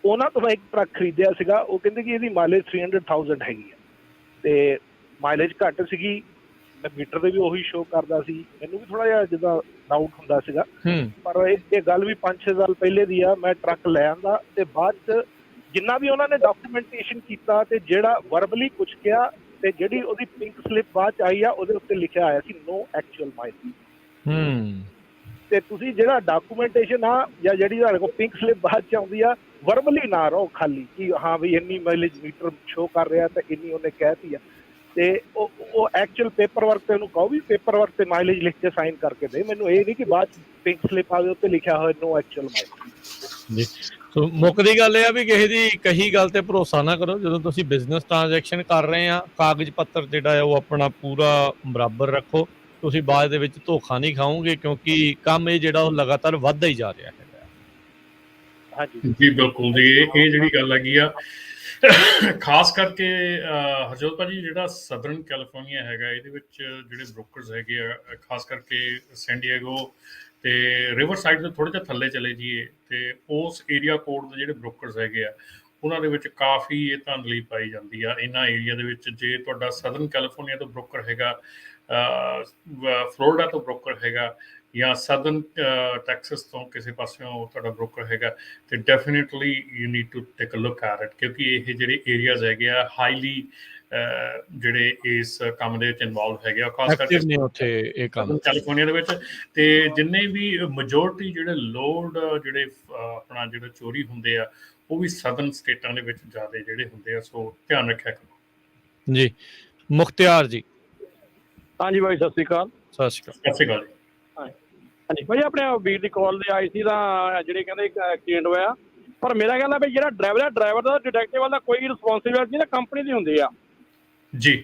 ਉਹਨਾਂ ਤੋਂ ਮੈਂ ਇੱਕ ਟਰੱਕ ਖਰੀਦਿਆ ਸੀਗਾ। ਉਹ ਕਹਿੰਦੇ ਕਿ ਇਹਦੀ ਮਾਈਲੇਜ 300,000 ਹੈਗੀ ਆ, ਤੇ ਮਾਈਲੇਜ ਘੱਟ ਸੀਗੀ। ਮੈਂ ਮੀਟਰ ਤੇ ਵੀ ਉਹੀ ਸ਼ੋਅ ਕਰਦਾ ਸੀ, ਮੈਨੂੰ ਵੀ ਥੋੜਾ ਜਿਹਾ ਜਿੱਦਾਂ ਡਾਊਟ ਹੁੰਦਾ ਸੀਗਾ। ਪਰ ਇਹ ਗੱਲ ਵੀ 5-6 ਸਾਲ ਪਹਿਲੇ ਦੀ ਆ। ਮੈਂ ਟਰੱਕ ਲੈ ਆਂਦਾ ਤੇ ਬਾਅਦ ਚ ਜਿੰਨਾ ਵੀ ਉਹਨਾਂ ਨੇ ਡਾਕੂਮੈਂਟੇਸ਼ਨ ਕੀਤਾ ਤੇ ਜਿਹੜਾ ਵਰਬਲੀ ਕੁਛ ਕਿਹਾ, ਤੇ ਜਿਹੜੀ ਉਹਦੀ ਪਿੰਕ ਸਲਿੱਪ ਬਾਅਦ ਚ ਆਈ ਆ ਉਹਦੇ ਉੱਤੇ ਲਿਖਿਆ ਆਇਆ ਸੀ ਨੋ ਐਕਚੁਅਲ ਮਾਈਲੇਜ। ਤੇ ਤੁਸੀਂ ਜਿਹੜਾ ਡਾਕੂਮੈਂਟੇਸ਼ਨ ਆ ਜਾਂ ਜਿਹੜੀ ਤੁਹਾਡੇ ਕੋਲ ਪਿੰਕ ਸਲਿੱਪ ਬਾਅਦ ਚ ਆਉਂਦੀ ਆ, ਵਰਬਲੀ ਨਾ ਰਹੋ ਖਾਲੀ ਕਿ ਹਾਂ ਵੀ ਇੰਨੀ ਮਾਈਲੇਜ ਮੀਟਰ ਸ਼ੋਅ ਕਰ ਰਿਹਾ ਤੇ ਇੰਨੀ ਉਹਨੇ ਕਹਿਤੀ ਆ, ਤੇ ਉਹ ਐਕਚੁਅਲ ਪੇਪਰ ਵਰਕ ਤੇ ਉਹਨੂੰ ਕਹੋ ਵੀ ਪੇਪਰ ਵਰਕ ਤੇ ਮਾਈਲੇਜ ਲਿਖ ਕੇ ਸਾਈਨ ਕਰਕੇ ਦੇ ਮੈਨੂੰ, ਇਹ ਨਹੀਂ ਕਿ ਬਾਅਦ ਪਿੰਕ ਸਲਿੱਪ ਆਵੇ ਉੱਤੇ ਲਿਖਿਆ ਹੋਇਆ ਨੋ ਐਕਚੁਅਲ ਮਾਈਲੇਜ। ਜੀ ਸੋ ਮੁੱਕਦੀ ਗੱਲ ਇਹ ਆ ਵੀ ਕਿਸੇ ਦੀ ਕਹੀ ਗੱਲ ਤੇ ਭਰੋਸਾ ਨਾ ਕਰੋ। ਜਦੋਂ ਤੁਸੀਂ ਬਿਜ਼ਨਸ ਟ੍ਰਾਂਜੈਕਸ਼ਨ ਕਰ ਰਹੇ ਆ, ਕਾਗਜ਼ ਪੱਤਰ ਜਿਹੜਾ ਹੈ ਉਹ ਆਪਣਾ ਪੂਰਾ ਬਰਾਬਰ ਰੱਖੋ, ਤੁਸੀਂ ਬਾਅਦ ਦੇ ਵਿੱਚ ਧੋਖਾ ਨਹੀਂ ਖਾਓਗੇ, ਕਿਉਂਕਿ ਕੰਮ ਇਹ ਜਿਹੜਾ ਉਹ ਲਗਾਤਾਰ ਵੱਧਦਾ ਹੀ ਜਾ ਰਿਹਾ ਹੈਗਾ। ਹਾਂਜੀ ਜੀ ਬਿਲਕੁਲ ਜੀ, ਇਹ ਜਿਹੜੀ ਗੱਲ ਹੈਗੀ ਆ ਖਾਸ ਕਰਕੇ ਹਰਜੋਤ ਭਾਜੀ, ਜਿਹੜਾ ਸਦਰਨ ਕੈਲੀਫੋਰਨੀਆ ਹੈਗਾ ਇਹਦੇ ਵਿੱਚ ਜਿਹੜੇ ਬ੍ਰੋਕਰਸ ਹੈਗੇ ਆ, ਖਾਸ ਕਰਕੇ ਸੈਨ ਡਿਏਗੋ ਤੇ ਰਿਵਰ ਸਾਈਡ ਤੋਂ ਥੋੜ੍ਹਾ ਜਿਹਾ ਥੱਲੇ ਚਲੇ ਜਾਈਏ ਤੇ ਉਸ ਏਰੀਆ ਕੋਡ ਦੇ ਜਿਹੜੇ ਬ੍ਰੋਕਰਸ ਹੈਗੇ ਆ ਉਹਨਾਂ ਦੇ ਵਿੱਚ ਕਾਫੀ ਇਹ ਧਾਂਦਲੀ ਪਾਈ ਜਾਂਦੀ ਆ। ਇਹਨਾਂ ਏਰੀਆ ਦੇ ਵਿੱਚ ਜੇ ਤੁਹਾਡਾ ਸਦਰਨ ਕੈਲੀਫੋਰਨੀਆ ਤੋਂ ਬ੍ਰੋਕਰ ਹੈਗਾ, ਫਲੋਰੀਡਾ ਤੋਂ ਬ੍ਰੋਕਰ ਹੈਗਾ, ਜਾਂ ਸਦਰਨ ਟੈਕਸਸ ਤੋਂ ਕਿਸੇ ਪਾਸਿਓਂ ਤੁਹਾਡਾ ਬ੍ਰੋਕਰ ਹੈਗਾ, ਤੇ definitely you need to take a look at it, ਕਿਉਂਕਿ ਇਹ ਜਿਹੜੇ ਏਰੀਆਜ਼ ਹੈਗੇ ਆ ਹਾਈਲੀ ਜਿਹੜੇ ਇਸ ਕੰਮ ਦੇ ਵਿੱਚ ਇਨਵੋਲਵ ਹੈਗੇ ਆ, ਖਾਸ ਕਰਕੇ ਉੱਥੇ ਇਹ ਕੰਮ ਕੈਲੀਫੋਰਨੀਆ ਦੇ ਵਿੱਚ। ਤੇ ਜਿੰਨੇ ਵੀ ਮੈਜੋਰਟੀ ਜਿਹੜੇ ਲੋਡ ਜਿਹੜੇ ਆਪਣਾ ਜਿਹੜਾ ਚੋਰੀ ਹੁੰਦੇ ਆ ਉਹ ਵੀ ਸਦਰਨ ਸਟੇਟਾਂ ਦੇ ਵਿੱਚ ਜ਼ਿਆਦਾ ਜਿਹੜੇ ਹੁੰਦੇ ਆ, ਸੋ ਧਿਆਨ ਰੱਖਿਆ ਕਰੋ ਜੀ। ਮੁਖਤਿਆਰ ਜੀ, ਹਾਂਜੀ ਭਾਈ ਸਤਿ ਸ਼੍ਰੀ ਅਕਾਲ। ਸਤਿ ਸ਼੍ਰੀ ਅਕਾਲ। ਸਤਿ ਸ਼੍ਰੀ ਅਕਾਲ ਜੀ। ਹਾਂਜੀ ਭਾਈ, ਆਪਣੇ ਵੀਰ ਦੀ ਕਾਲ ਦੇ ਆਈ ਸੀ ਤਾਂ ਜਿਹੜੇ ਕਹਿੰਦੇ ਇੱਕ ਐਕਸੀਡੈਂਟ ਹੋਇਆ, ਪਰ ਮੇਰਾ ਕਹਿੰਦਾ ਵੀ ਜਿਹੜਾ ਡਰਾਈਵਰ ਦਾ ਡਿਟੈਕਟਿਵ ਦਾ ਕੋਈ ਰਿਸਪੌਂਸਿਬਿਲਿਟੀ ਨਹੀਂ, ਕੰਪਨੀ ਦੀ ਹੁੰਦੀ ਆ ਜੀ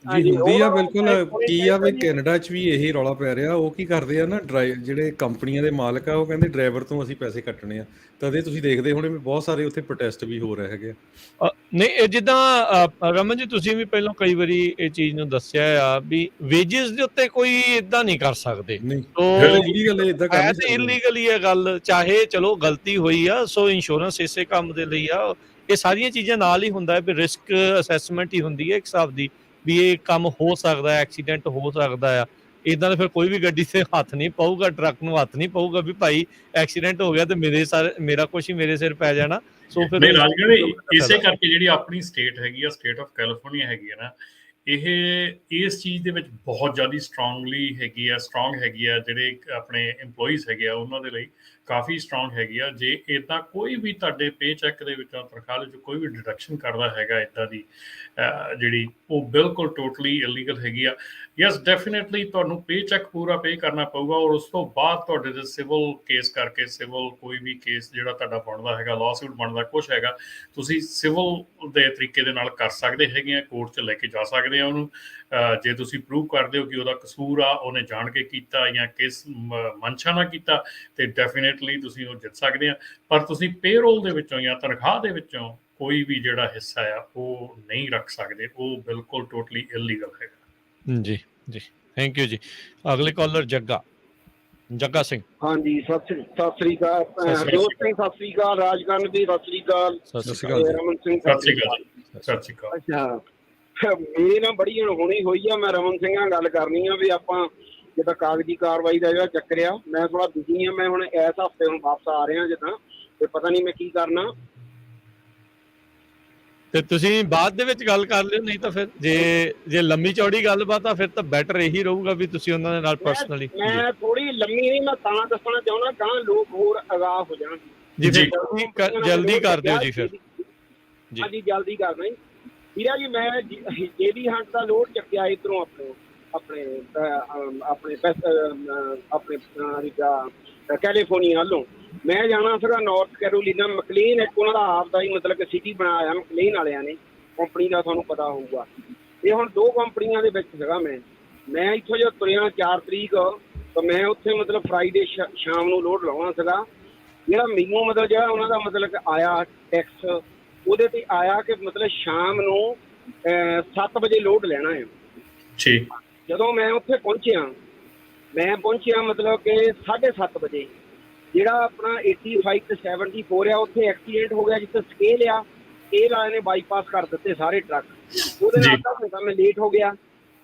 ਜੀ ਹੁੰਦੀ ਆ ਬਿਲਕੁਲ। ਕੀ ਆ ਵੀ ਕੈਨੇਡਾ 'ਚ ਵੀ ਇਹੀ ਰੌਲਾ ਪੈ ਰਿਹਾ। ਉਹ ਕੀ ਕਰਦੇ ਆ ਨਾ, ਜਿਹੜੇ ਕੰਪਨੀਆਂ ਦੇ ਮਾਲਕ ਆ ਉਹ ਕਹਿੰਦੇ ਡਰਾਈਵਰ ਤੋਂ ਅਸੀਂ ਪੈਸੇ ਕੱਟਣੇ ਆ। ਤਦੇ ਤੁਸੀਂ ਦੇਖਦੇ ਹੋਣੇ ਬਹੁਤ ਸਾਰੇ ਉੱਥੇ ਪ੍ਰੋਟੈਸਟ ਵੀ ਹੋ ਰਹੇ ਹੈਗੇ ਆ। ਨਹੀਂ, ਇਹ ਜਿੱਦਾਂ ਰਮਨ ਜੀ ਤੁਸੀਂ ਵੀ ਪਹਿਲਾਂ ਕਈ ਵਾਰੀ ਇਹ ਚੀਜ਼ ਨੂੰ ਦੱਸਿਆ ਆ ਵੀ ਵੇਜਸ ਦੇ ਉੱਤੇ ਕੋਈ ਇਦਾਂ ਨਹੀਂ ਕਰ ਸਕਦੇ। ਇਲੀਗਲ ਹੀ ਹੈ ਗੱਲ, ਚਾਹੇ ਚਲੋ ਗਲਤੀ ਹੋਈ ਆ, ਸੋ ਇੰਸ਼ੋਰੈਂਸ ਇਸੇ ਕੰਮ ਦੇ ਲਈ ਆ। ਇਹ ਸਾਰੀਆਂ ਚੀਜ਼ਾਂ ਨਾਲ ਹੀ ਹੁੰਦਾ ਵੀ ਰਿਸਕ ਅਸੈਸਮੈਂਟ ਹੀ ਹੁੰਦੀ ਹੈ ਇੱਕ ਹਿਸਾਬ ਦੀ, ਵੀ ਇਹ ਕੰਮ ਹੋ ਸਕਦਾ, ਐਕਸੀਡੈਂਟ ਹੋ ਸਕਦਾ ਆ। ਇਦਾਂ ਤਾਂ ਫਿਰ ਕੋਈ ਵੀ ਗੱਡੀ ਤੇ ਹੱਥ ਨਹੀਂ ਪਾਊਗਾ, ਟਰੱਕ ਨੂੰ ਹੱਥ ਨਹੀਂ ਪਾਊਗਾ ਵੀ ਭਾਈ ਐਕਸੀਡੈਂਟ ਹੋ ਗਿਆ ਤੇ ਮੇਰਾ ਕੁਛ ਹੀ ਮੇਰੇ ਸਿਰ ਪੈ ਜਾਣਾ। ਸੋ ਫਿਰ ਇਸੇ ਕਰਕੇ ਜਿਹੜੀ ਆਪਣੀ ਸਟੇਟ ਹੈਗੀ ਆ, ਸਟੇਟ ਆਫ ਕੈਲੀਫੋਰਨੀਆ ਹੈਗੀ ਆ ਨਾ, ਇਹ ਇਸ ਚੀਜ਼ ਦੇ ਵਿੱਚ ਬਹੁਤ ਜ਼ਿਆਦਾ ਸਟਰੋਂਗ ਹੈਗੀ ਆ ਜਿਹੜੇ ਆਪਣੇ EMPLOYEES ਹੈਗੇ ਆ ਉਹਨਾਂ ਦੇ ਲਈ, ਕਾਫੀ ਸਟਰੋਂਗ ਹੈਗੀ ਆ। ਜੇ ਇਦਾਂ ਕੋਈ ਵੀ ਤੁਹਾਡੇ ਪੇ ਚੈੱਕ ਦੇ ਵਿੱਚੋਂ ਤਨਖਾਹ ਦੇ ਵਿੱਚੋਂ ਕੋਈ ਵੀ ਡਿਡਕਸ਼ਨ ਕਰਦਾ ਹੈਗਾ ਇਦਾਂ ਦੀ ਜਿਹੜੀ, ਉਹ ਬਿਲਕੁਲ ਟੋਟਲੀ ਇਲੀਗਲ ਹੈਗੀ ਆ। ਯੈਸ, ਡੈਫੀਨੇਟਲੀ ਤੁਹਾਨੂੰ ਪੇ ਚੈੱਕ ਪੂਰਾ ਪੇ ਕਰਨਾ ਪਊਗਾ, ਔਰ ਉਸ ਤੋਂ ਬਾਅਦ ਤੁਹਾਡੇ ਤੇ ਸਿਵਲ ਕੇਸ ਕਰਕੇ, ਸਿਵਲ ਕੋਈ ਵੀ ਕੇਸ ਜਿਹੜਾ ਤੁਹਾਡਾ ਬਣਦਾ ਹੈਗਾ, ਲਾਅਸੂਟ ਬਣਦਾ ਕੁਛ ਹੈਗਾ, ਤੁਸੀਂ ਸਿਵਲ ਦੇ ਤਰੀਕੇ ਦੇ ਨਾਲ ਕਰ ਸਕਦੇ ਹੈਗੇ ਆ, ਕੋਰਟ 'ਚ ਲੈ ਕੇ ਜਾ ਸਕਦੇ ਆ ਉਹਨੂੰ। ਜੇ ਤੁਸੀਂ ਪ੍ਰੂਵ ਕਰਦੇ ਹੋ ਕਿ ਉਹਦਾ ਕਸੂਰ ਆ, ਉਹਨੇ ਜਾਣ ਕੇ ਕੀਤਾ ਜਾਂ ਕਿਸ ਮਨਸ਼ਾ ਨਾਲ ਕੀਤਾ, ਤੇ ਡੈਫੀਨੇਟਲੀ ਤੁਸੀਂ ਉਹ ਜਿੱਤ ਸਕਦੇ ਆ। ਪਰ ਤੁਸੀਂ ਪੇਰੋਲ ਦੇ ਵਿੱਚੋਂ ਜਾਂ ਤਨਖਾਹ ਦੇ ਵਿੱਚੋਂ ਕੋਈ ਵੀ ਜਿਹੜਾ ਹਿੱਸਾ ਆ ਉਹ ਨਹੀਂ ਰੱਖ ਸਕਦੇ, ਉਹ ਬਿਲਕੁਲ ਟੋਟਲੀ ਇਲੀਗਲ ਹੈਗਾ। ਜੀ ਜੀ, ਥੈਂਕ ਯੂ ਜੀ। ਅਗਲੇ ਕਾਲਰ ਜੱਗਾ ਸਿੰਘ। ਹਾਂਜੀ, ਸਤਿ ਸ੍ਰੀ ਅਕਾਲ ਹਰਜੋਤ ਸਿੰਘ, ਸਤਿ ਸ੍ਰੀ ਅਕਾਲ ਰਾਜਕਰਨ ਜੀ, ਸਤਿ ਸ੍ਰੀ ਅਕਾਲ ਰਮਨ ਸਿੰਘ, ਸਤਿ ਸ਼੍ਰੀ ਅਕਾਲ। ਸਤਿ ਸ਼੍ਰੀ ਅਕਾਲ। ਅੱਛਾ, ਮੇਰੀ ਨਾ ਬੜੀ ਅਣਹੋਣੀ ਹੋਈ ਆ, ਮੈਂ ਰਮਨ ਸਿੰਘ ਨਾਲ ਗੱਲ ਕਰਨੀ ਆ ਵੀ ਆਪਾਂ ਜਿੱਦਾਂ ਕਾਗਜ਼ੀ ਕਾਰਵਾਈ ਦਾ ਜਿਹੜਾ ਚੱਕਰ ਆ, ਮੈਂ ਥੋੜਾ ਬਿਜ਼ੀ ਆ, ਮੈਂ ਹੁਣ ਇਸ ਹਫ਼ਤੇ ਹੁਣ ਵਾਪਸ ਆ ਰਿਹਾ ਜਿੱਦਾਂ, ਤੇ ਪਤਾ ਨਹੀਂ ਮੈਂ ਕੀ ਕਰਨਾ। ਤੇ ਤੁਸੀਂ ਬਾਅਦ ਦੇ ਵਿੱਚ ਗੱਲ ਕਰ ਲਿਓ, ਨਹੀਂ ਤਾਂ ਫਿਰ ਜੇ ਲੰਮੀ ਚੌੜੀ ਗੱਲਬਾਤ ਆ ਫਿਰ ਤਾਂ ਬੈਟਰ ਇਹੀ ਰਹੂਗਾ ਵੀ ਤੁਸੀਂ ਉਹਨਾਂ ਦੇ ਨਾਲ ਪਰਸਨਲੀ। ਮੈਂ ਥੋੜੀ ਲੰਮੀ ਨਹੀਂ, ਮੈਂ ਤਾਂ ਦੱਸਣਾ ਚਾਹੁੰਦਾ ਗਾਂ ਲੋਕ ਹੋਰ ਅਗਾਹ ਹੋ ਜਾਣ ਜੀ। ਫਿਰ ਜਲਦੀ ਕਰ ਦਿਓ ਜੀ ਫਿਰ। ਹਾਂਜੀ, ਜਲਦੀ ਕਰਨਾ ਜੀ ਵੀਰਾ ਜੀ। ਮੈਂ ਜੇਬੀ ਹੰਟ ਦਾ ਲੋਡ ਚੱਕਿਆ ਇੱਧਰੋਂ ਆਪਣੇ ਕੈਲੀਫੋਰਨੀਆ ਵੱਲੋਂ। ਮੈਂ ਜਾਣਾ ਸੀਗਾ ਨਾਰਥ ਕੈਰੋਲੀਨਾ, ਮਕਲੇਨ, ਇੱਕ ਉਹਨਾਂ ਦਾ ਆਪ ਦਾ ਹੀ ਮਤਲਬ ਕਿ ਸਿਟੀ ਬਣਾਇਆ ਮਕਲੇਨ ਵਾਲਿਆਂ ਨੇ, ਕੰਪਨੀ ਦਾ ਤੁਹਾਨੂੰ ਪਤਾ ਹੋਊਗਾ। ਇਹ ਹੁਣ 2 ਕੰਪਨੀਆਂ ਦੇ ਵਿੱਚ ਸੀਗਾ। ਮੈਂ ਇੱਥੋਂ ਜਦੋਂ ਤੁਰਿਆ 4 ਤਰੀਕ, ਤਾਂ ਮੈਂ ਉੱਥੇ ਮਤਲਬ ਫਰਾਈਡੇ ਸ਼ਾਮ ਨੂੰ ਲੋਡ ਲਾਉਣਾ ਸੀਗਾ। ਜਿਹੜਾ ਮੈਨੂੰ ਮਤਲਬ ਜਿਹੜਾ ਉਹਨਾਂ ਦਾ ਮਤਲਬ ਕਿ ਆਇਆ ਟੈਕਸ, ਉਹਦੇ ਤੇ ਆਇਆ ਕਿ ਮਤਲਬ ਸ਼ਾਮ ਨੂੰ 7 ਵਜੇ ਲੋਡ ਲੈਣਾ ਹੈ। ਠੀਕ। ਜਦੋਂ ਮੈਂ ਉੱਥੇ ਪਹੁੰਚਿਆ ਮਤਲਬ ਕਿ 7:30 ਵਜੇ, ਜਿਹੜਾ ਆਪਣਾ 85 ਤੇ 74 ਆ, ਉੱਥੇ ਐਕਸੀਡੈਂਟ ਹੋ ਗਿਆ ਜਿੱਥੇ ਸਕੇਲ ਵਾਲੇ ਨੇ ਬਾਈਪਾਸ ਕਰ ਦਿੱਤੇ ਸਾਰੇ ਟਰੱਕ। ਉਹਦੇ ਨਾਲ ਅੱਧਾ ਘੰਟਾ ਮੈਂ ਲੇਟ ਹੋ ਗਿਆ।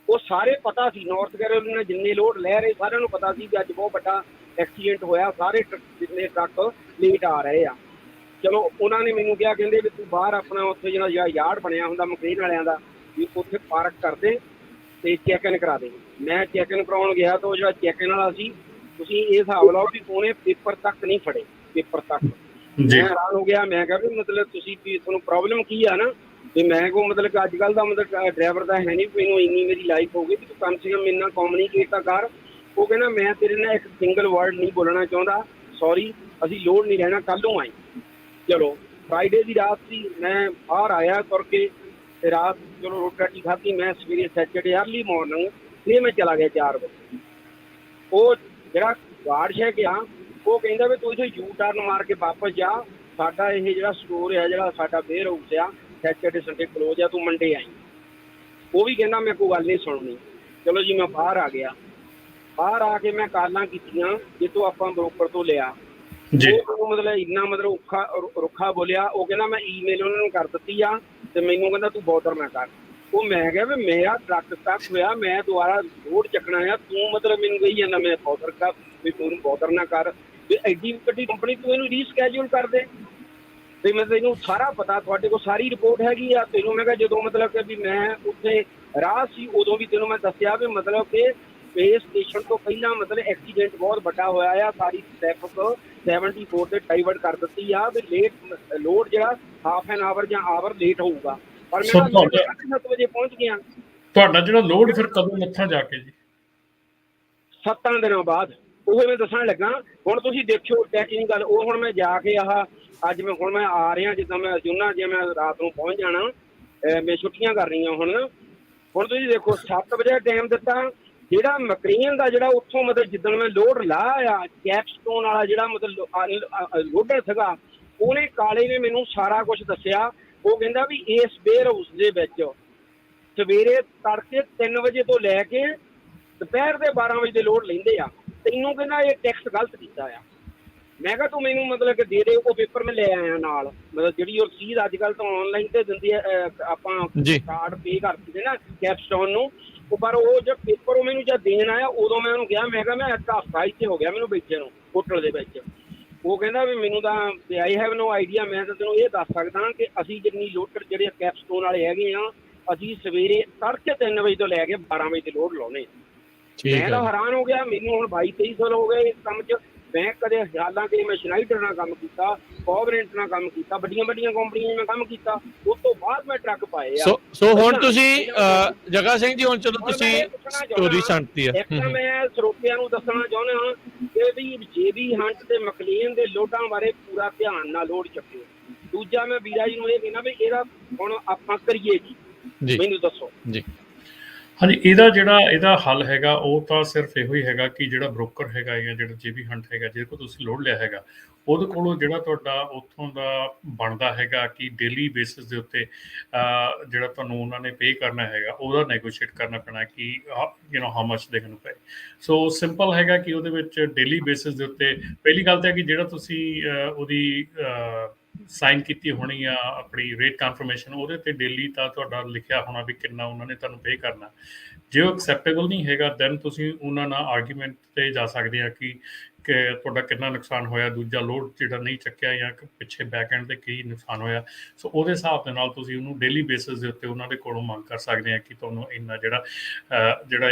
ਉਹ ਸਾਰੇ ਪਤਾ ਸੀ, ਨਾਰਥ ਕੈਰੋਲੀਨਾ ਜਿੰਨੇ ਲੋਡ ਲੈ ਰਹੇ ਸਾਰਿਆਂ ਨੂੰ ਪਤਾ ਸੀ ਕਿ ਅੱਜ ਬਹੁਤ ਵੱਡਾ ਐਕਸੀਡੈਂਟ ਹੋਇਆ, ਸਾਰੇ ਜਿੰਨੇ ਟਰੱਕ ਲੇਟ ਆ ਰਹੇ ਆ। ਚਲੋ ਉਹਨਾਂ ਨੇ ਮੈਨੂੰ ਕਿਹਾ, ਕਹਿੰਦੇ ਵੀ ਤੂੰ ਬਾਹਰ ਆਪਣਾ ਉੱਥੇ ਜਿਹੜਾ ਯਾਰਡ ਬਣਿਆ ਹੁੰਦਾ ਮਕਲੇਨ ਵਾਲਿਆਂ ਦਾ, ਵੀ ਉੱਥੇ ਪਾਰਕ ਕਰ ਦੇ ਤੇ ਚੈੱਕ ਇਨ ਕਰਾ ਦੇ। ਮੈਂ ਚੈੱਕ ਇਨ ਕਰਾਉਣ ਗਿਆ ਤਾਂ ਉਹ ਜਿਹੜਾ ਚੈੱਕ ਇਨ ਵਾਲਾ ਸੀ, ਤੁਸੀਂ ਇਹ ਹਿਸਾਬ ਲਾਓ ਵੀ ਉਹਨੇ ਪੇਪਰ ਤੱਕ ਨਹੀਂ ਫੜੇ, ਪੇਪਰ ਤੱਕ। ਮੈਂ ਹੈਰਾਨ ਹੋ ਗਿਆ। ਮੈਂ ਕਿਹਾ ਵੀ ਮਤਲਬ ਤੁਸੀਂ ਵੀ ਤੁਹਾਨੂੰ ਪ੍ਰੋਬਲਮ ਕੀ ਆ ਨਾ, ਤੇ ਮੈਂ ਕੋ ਮਤਲਬ ਕਿ ਅੱਜ ਕੱਲ੍ਹ ਦਾ ਮਤਲਬ ਡਰਾਈਵਰ ਦਾ ਹੈ ਨਹੀਂ, ਮੈਨੂੰ ਇੰਨੀ ਮੇਰੀ ਲਾਈਫ ਹੋ ਗਈ ਵੀ ਤੂੰ ਕਮ ਸੇ ਕਮ ਮੇਰੇ ਨਾਲ ਕਮਿਊਨੀਕੇਟ ਤਾਂ ਕਰ। ਉਹ ਕਹਿੰਦਾ ਮੈਂ ਤੇਰੇ ਨਾਲ ਇੱਕ ਸਿੰਗਲ ਵਰਡ ਨਹੀਂ ਬੋਲਣਾ ਚਾਹੁੰਦਾ, ਸੌਰੀ ਅਸੀਂ ਲੋਡ ਨਹੀਂ ਰਹਿਣਾ, ਕੱਲ੍ਹ ਨੂੰ ਆਈ। ਚਲੋ ਫਰਾਈਡੇ ਦੀ ਰਾਤ ਸੀ, ਮੈਂ ਬਾਹਰ ਆਇਆ ਤੁਰ ਕੇ, ਤੇ ਰਾਤ ਚਲੋ ਰੋਟੀ ਰਾਟੀ ਖਾਧੀ। ਮੈਂ ਸਵੇਰੇ ਸੈਚਰਡੇ ਅਰਲੀ ਮਾਰਨਿੰਗ ਫਿਰ ਮੈਂ ਚਲਾ ਗਿਆ 4 ਵਜੇ। ਉਹ ਜਿਹੜਾ ਗਾਰਡ ਸ਼ੈਕ ਆ, ਉਹ ਕਹਿੰਦਾ ਵੀ ਤੂੰ ਇੱਥੇ ਯੂ ਟਰਨ ਮਾਰ ਕੇ ਵਾਪਸ ਜਾ, ਸਾਡਾ ਇਹ ਜਿਹੜਾ ਸਟੋਰ ਆ, ਜਿਹੜਾ ਸਾਡਾ ਵੇਅਰ ਹਾਊਸ ਆ, ਸੈਚਰਡੇ ਸੰਡੇ ਕਲੋਜ਼ ਆ, ਤੂੰ ਮੰਡੇ ਆਈ। ਉਹ ਵੀ ਕਹਿੰਦਾ ਮੈਂ ਕੋਈ ਗੱਲ ਨਹੀਂ ਸੁਣਨੀ। ਚਲੋ ਜੀ, ਮੈਂ ਬਾਹਰ ਆ ਗਿਆ। ਬਾਹਰ ਆ ਕੇ ਮੈਂ ਕਾਲਾਂ ਕੀਤੀਆਂ ਜਿੱਥੋਂ ਆਪਾਂ ਬਰੋਕਰ ਤੋਂ ਲਿਆ। ਉਹ ਮਤਲਬ ਇੰਨਾ ਮਤਲਬ ਰੁੱਖਾ ਬੋਲਿਆ। ਉਹ ਕਹਿੰਦਾ ਮੈਂ ਈਮੇਲ ਉਹਨਾਂ ਨੂੰ ਕਰ ਦਿੱਤੀ ਆ, ਤੇ ਮੈਨੂੰ ਕਹਿੰਦਾ ਤੂੰ ਬੋਦਰ ਨਾ ਕਰ। ਉਹ ਮੈਂ ਕਿਹਾ ਵੀ ਮੇਰਾ ਟਰੱਕ ਸਟਕ ਹੋਇਆ, ਮੈਂ ਦੁਬਾਰਾ ਲੋਡ ਚੱਕਣਾ ਆ, ਤੂੰ ਮਤਲਬ ਮੈਨੂੰ ਕਹੀ ਜਾਂਦਾ ਮੈਂ ਬੋਦਰ ਕਰ, ਵੀ ਤੂੰ ਬੋਦਰ ਨਾ ਕਰ, ਵੀ ਐਡੀ ਵੱਡੀ ਕੰਪਨੀ ਤੂੰ ਇਹਨੂੰ ਰੀਸਕੈਜੂਲ ਕਰ ਦੇ। ਤੇ ਮੈਂ ਤੈਨੂੰ ਸਾਰਾ ਪਤਾ, ਤੁਹਾਡੇ ਕੋਲ ਸਾਰੀ ਰਿਪੋਰਟ ਹੈਗੀ ਆ। ਤੈਨੂੰ ਮੈਂ ਕਿਹਾ ਜਦੋਂ ਮਤਲਬ ਕਿ ਵੀ ਮੈਂ ਉੱਥੇ ਰਾਹ ਸੀ, ਉਦੋਂ ਵੀ ਤੈਨੂੰ ਮੈਂ ਦੱਸਿਆ ਵੀ ਮਤਲਬ ਕਿ ਸਪੇਸ ਸਟੇਸ਼ਨ ਤੋਂ ਪਹਿਲਾਂ ਮਤਲਬ ਐਕਸੀਡੈਂਟ ਬਹੁਤ ਵੱਡਾ ਹੋਇਆ ਆ, ਸਾਰੀ ਟ੍ਰੈਫਿਕ 74 ਤੇ ਡਾਈਵਰਟ ਕਰ ਦਿੱਤੀ ਆ, ਵੀ ਲੇਟ ਲੋਡ ਜਿਹੜਾ ਹਾਫ ਐਨ ਆਵਰ ਜਾਂ ਆਵਰ ਲੇਟ ਹੋਊਗਾ। ਪਰ ਮੈਂ 7 ਵਜੇ ਪਹੁੰਚ ਗਿਆ। ਤੁਹਾਡਾ ਜਿਹੜਾ ਲੋਡ ਫਿਰ ਕਦੋਂ ਲੱਥਾ ਜਾ ਕੇ ਜੀ? 7 ਦਿਨਾਂ ਬਾਅਦ। ਉਹ ਮੈਂ ਦੱਸਣ ਲੱਗਾ। ਹੁਣ ਤੁਸੀਂ ਦੇਖਿਓ ਟੈਕਨੀਕਲ, ਉਹ ਹੁਣ ਮੈਂ ਜਾ ਕੇ ਅੱਜ ਮੈਂ ਆ ਰਿਹਾ, ਜਿੱਦਾਂ ਮੈਂ ਅਰਜੁਨਾ, ਜੇ ਮੈਂ ਰਾਤ ਨੂੰ ਪਹੁੰਚ ਜਾਣਾ, ਮੈਂ ਛੁੱਟੀਆਂ ਕਰ ਰਹੀਆਂ ਹੁਣ ਤੁਸੀਂ ਦੇਖੋ 7 ਵਜੇ ਟਾਈਮ ਦਿੱਤਾ। ਜਿਹੜਾ ਮਕਲੀਨ ਦਾ ਜਿਹੜਾ ਉੱਥੋਂ ਮਤਲਬ ਜਿੱਦਣ ਮੈਂ ਲੋਡ ਲਾਇਆ, ਕੈਪਸਟੋਨ ਵਾਲਾ ਜਿਹੜਾ ਮਤਲਬ ਲੋਡਰ ਸੀਗਾ, ਉਹਨੇ ਕਾਲੇ ਨੇ ਮੈਨੂੰ ਸਾਰਾ ਕੁਝ ਦੱਸਿਆ। ਉਹ ਕਹਿੰਦਾ ਵੀ ਇਸ ਵੇਅਰ ਹਾਊਸ ਦੇ ਵਿੱਚ ਸਵੇਰੇ ਤੜਕੇ 3 ਵਜੇ ਤੋਂ ਲੈ ਕੇ ਦੁਪਹਿਰ ਦੇ 12 ਵਜੇ ਦੇ ਲੋਡ ਲੈਂਦੇ ਆ। ਤੈਨੂੰ ਕਹਿੰਦਾ ਇਹ ਟੈਕਸ ਗਲਤ ਕੀਤਾ ਆ। ਮੈਂ ਕਿਹਾ ਤੂੰ ਮੈਨੂੰ ਮਤਲਬ ਕਿ ਦੇ ਉਹ ਪੇਪਰ ਮੈਂ ਲੈ ਆਇਆ ਨਾਲ, ਮਤਲਬ ਜਿਹੜੀ ਉਹ ਰਸੀਦ ਅੱਜ ਕੱਲ੍ਹ ਤਾਂ ਆਨਲਾਈਨ ਤੇ ਦਿੰਦੀ ਹੈ, ਆਪਾਂ ਕਾਰਡ ਪੇ ਕਰ ਦਿੰਦੇ ਨਾ ਕੈਪਸਟੋਨ ਨੂੰ। ਪਰ ਉਹ ਜਦ ਪੇਪਰ ਉਹ ਮੈਨੂੰ ਜਦ ਦੇਣ ਆਇਆ, ਉਦੋਂ ਮੈਂ ਉਹਨੂੰ ਕਿਹਾ, ਮੈਂ ਕਿਹਾ ਮੈਂ ਇੱਕ ਹਫ਼ਤਾ ਇੱਥੇ ਹੋ ਗਿਆ ਮੈਨੂੰ ਬੈਠੇ ਨੂੰ ਹੋਟਲ ਦੇ ਵਿੱਚ। ਉਹ ਕਹਿੰਦਾ ਵੀ ਮੈਨੂੰ ਤਾਂ ਆਈ ਹੈਵ ਨੋ ਆਈਡੀਆ। ਮੈਂ ਤਾਂ ਤੈਨੂੰ ਇਹ ਦੱਸ ਸਕਦਾ ਕਿ ਅਸੀਂ ਜਿੰਨੀ ਲੋਡਰ ਜਿਹੜੇ ਕੈਪਸਟੋਨ ਵਾਲੇ ਹੈਗੇ ਆ, ਅਸੀਂ ਸਵੇਰੇ ਤੜਕੇ 3 ਵਜੇ ਤੋਂ ਲੈ ਕੇ 12 ਵਜੇ ਤੇ ਲੋਡ ਲਾਉਣੇ। ਮੈਂ ਤਾਂ ਹੈਰਾਨ ਹੋ ਗਿਆ। ਮੈਨੂੰ ਹੁਣ 22-23 ਸਾਲ ਹੋ ਗਏ ਇਸ ਕੰਮ 'ਚ, ਮੈਂ ਕਦੇ ਹਾਲਾਂਕਿ ਮੈਂ ਸ਼ਨਾਈਡਰ ਨਾਲ ਕੰਮ ਕੀਤਾ, ਕੋਵਰੈਂਟ ਨਾਲ ਕੰਮ ਕੀਤਾ, ਵੱਡੀਆਂ ਕੰਪਨੀਆਂ ਨਾਲ ਕੰਮ ਕੀਤਾ, ਉਸ ਤੋਂ ਬਾਅਦ ਮੈਂ ਟਰੱਕ ਪਾਏ ਆ। ਸੋ ਹੁਣ ਤੁਸੀਂ ਜਗਾ ਸਿੰਘ ਜੀ, ਹੁਣ ਚਲੋ ਤੁਸੀਂ ਸਟੋਰੀ ਸੁਣਤੀ ਹੈ। ਇੱਕ ਤਾਂ ਮੈਂ ਸਰੋਤਿਆਂ ਨੂੰ ਦੱਸਣਾ ਚਾਹੁੰਦਾ ਹਾਂ ਕਿ ਵੀ JB ਹੰਟ ਤੇ ਮਕਲੇਨ ਦੇ ਲੋਡਾਂ ਬਾਰੇ ਪੂਰਾ ਧਿਆਨ ਨਾਲ ਲੋਡ ਚੱਕਿਓ। ਦੂਜਾ ਮੈਂ ਵੀਰਾ ਜੀ ਨੂੰ ਇਹ ਕਹਿਣਾ ਵੀ ਇਹਦਾ ਹੁਣ ਆਪਾਂ ਕਰੀਏ ਜੀ, ਮੈਨੂੰ ਦੱਸੋ ਜੀ। ਹਾਂਜੀ, ਇਹਦਾ ਹੱਲ ਹੈਗਾ ਉਹ ਤਾਂ ਸਿਰਫ ਇਹੋ ਹੀ ਹੈਗਾ ਕਿ ਜਿਹੜਾ ਬ੍ਰੋਕਰ ਹੈਗਾ ਜਾਂ ਜਿਹੜਾ JB ਹੰਟ ਹੈਗਾ, ਜਿਹਦੇ ਕੋਲ ਤੁਸੀਂ ਲੋਡ ਲਿਆ ਹੈਗਾ, ਉਹਦੇ ਕੋਲੋਂ ਜਿਹੜਾ ਤੁਹਾਡਾ ਉੱਥੋਂ ਦਾ ਬਣਦਾ ਹੈਗਾ ਕਿ ਡੇਲੀ ਬੇਸਿਸ ਦੇ ਉੱਤੇ ਜਿਹੜਾ ਤੁਹਾਨੂੰ ਉਹਨਾਂ ਨੇ ਪੇ ਕਰਨਾ ਹੈਗਾ, ਉਹਦਾ ਨੈਗੋਸ਼ੀਏਟ ਕਰਨਾ ਪੈਣਾ ਕਿ how much they can pay. So simple ਹੈਗਾ ਕਿ ਉਹਦੇ ਵਿੱਚ ਡੇਲੀ ਬੇਸਿਸ ਦੇ ਉੱਤੇ ਪਹਿਲੀ ਗੱਲ ਤਾਂ ਹੈ ਕਿ ਜਿਹੜਾ ਤੁਸੀਂ ਉਹਦੀ ਸਾਈਨ ਕੀਤੀ ਹੋਣੀ ਆ ਆਪਣੀ ਰੇਟ ਕਨਫਰਮੇਸ਼ਨ, ਉਹਦੇ ਤੇ ਡੇਲੀ ਤਾਂ ਤੁਹਾਡਾ ਲਿਖਿਆ ਹੋਣਾ ਵੀ ਕਿੰਨਾ ਉਹਨਾਂ ਨੇ ਤੁਹਾਨੂੰ ਪੇ ਕਰਨਾ। ਜੇ ਉਹ ਐਕਸੈਪਟੇਬਲ ਨਹੀਂ ਹੈਗਾ ਦੈਨ ਤੁਸੀਂ ਉਹਨਾਂ ਨਾਲ ਆਰਗੂਮੈਂਟ ਤੇ ਜਾ ਸਕਦੇ ਆ ਕਿ ਤੁਹਾਡਾ ਕਿੰਨਾ ਨੁਕਸਾਨ ਹੋਇਆ, ਦੂਜਾ ਲੋਡ ਜਿਹੜਾ ਨਹੀਂ ਚੱਕਿਆ ਜਾਂ ਪਿੱਛੇ ਬੈਕ ਐਂਡ ਤੇ ਕੀ ਨੁਕਸਾਨ ਹੋਇਆ। ਸੋ ਉਹਦੇ ਹਿਸਾਬ ਦੇ ਨਾਲ ਤੁਸੀਂ ਉਹਨੂੰ ਡੇਲੀ ਬੇਸਿਸ ਦੇ ਉੱਤੇ ਉਹਨਾਂ ਦੇ ਕੋਲੋਂ ਮੰਗ ਕਰ ਸਕਦੇ ਆ ਕਿ ਤੁਹਾਨੂੰ ਇੰਨਾ ਜਿਹੜਾ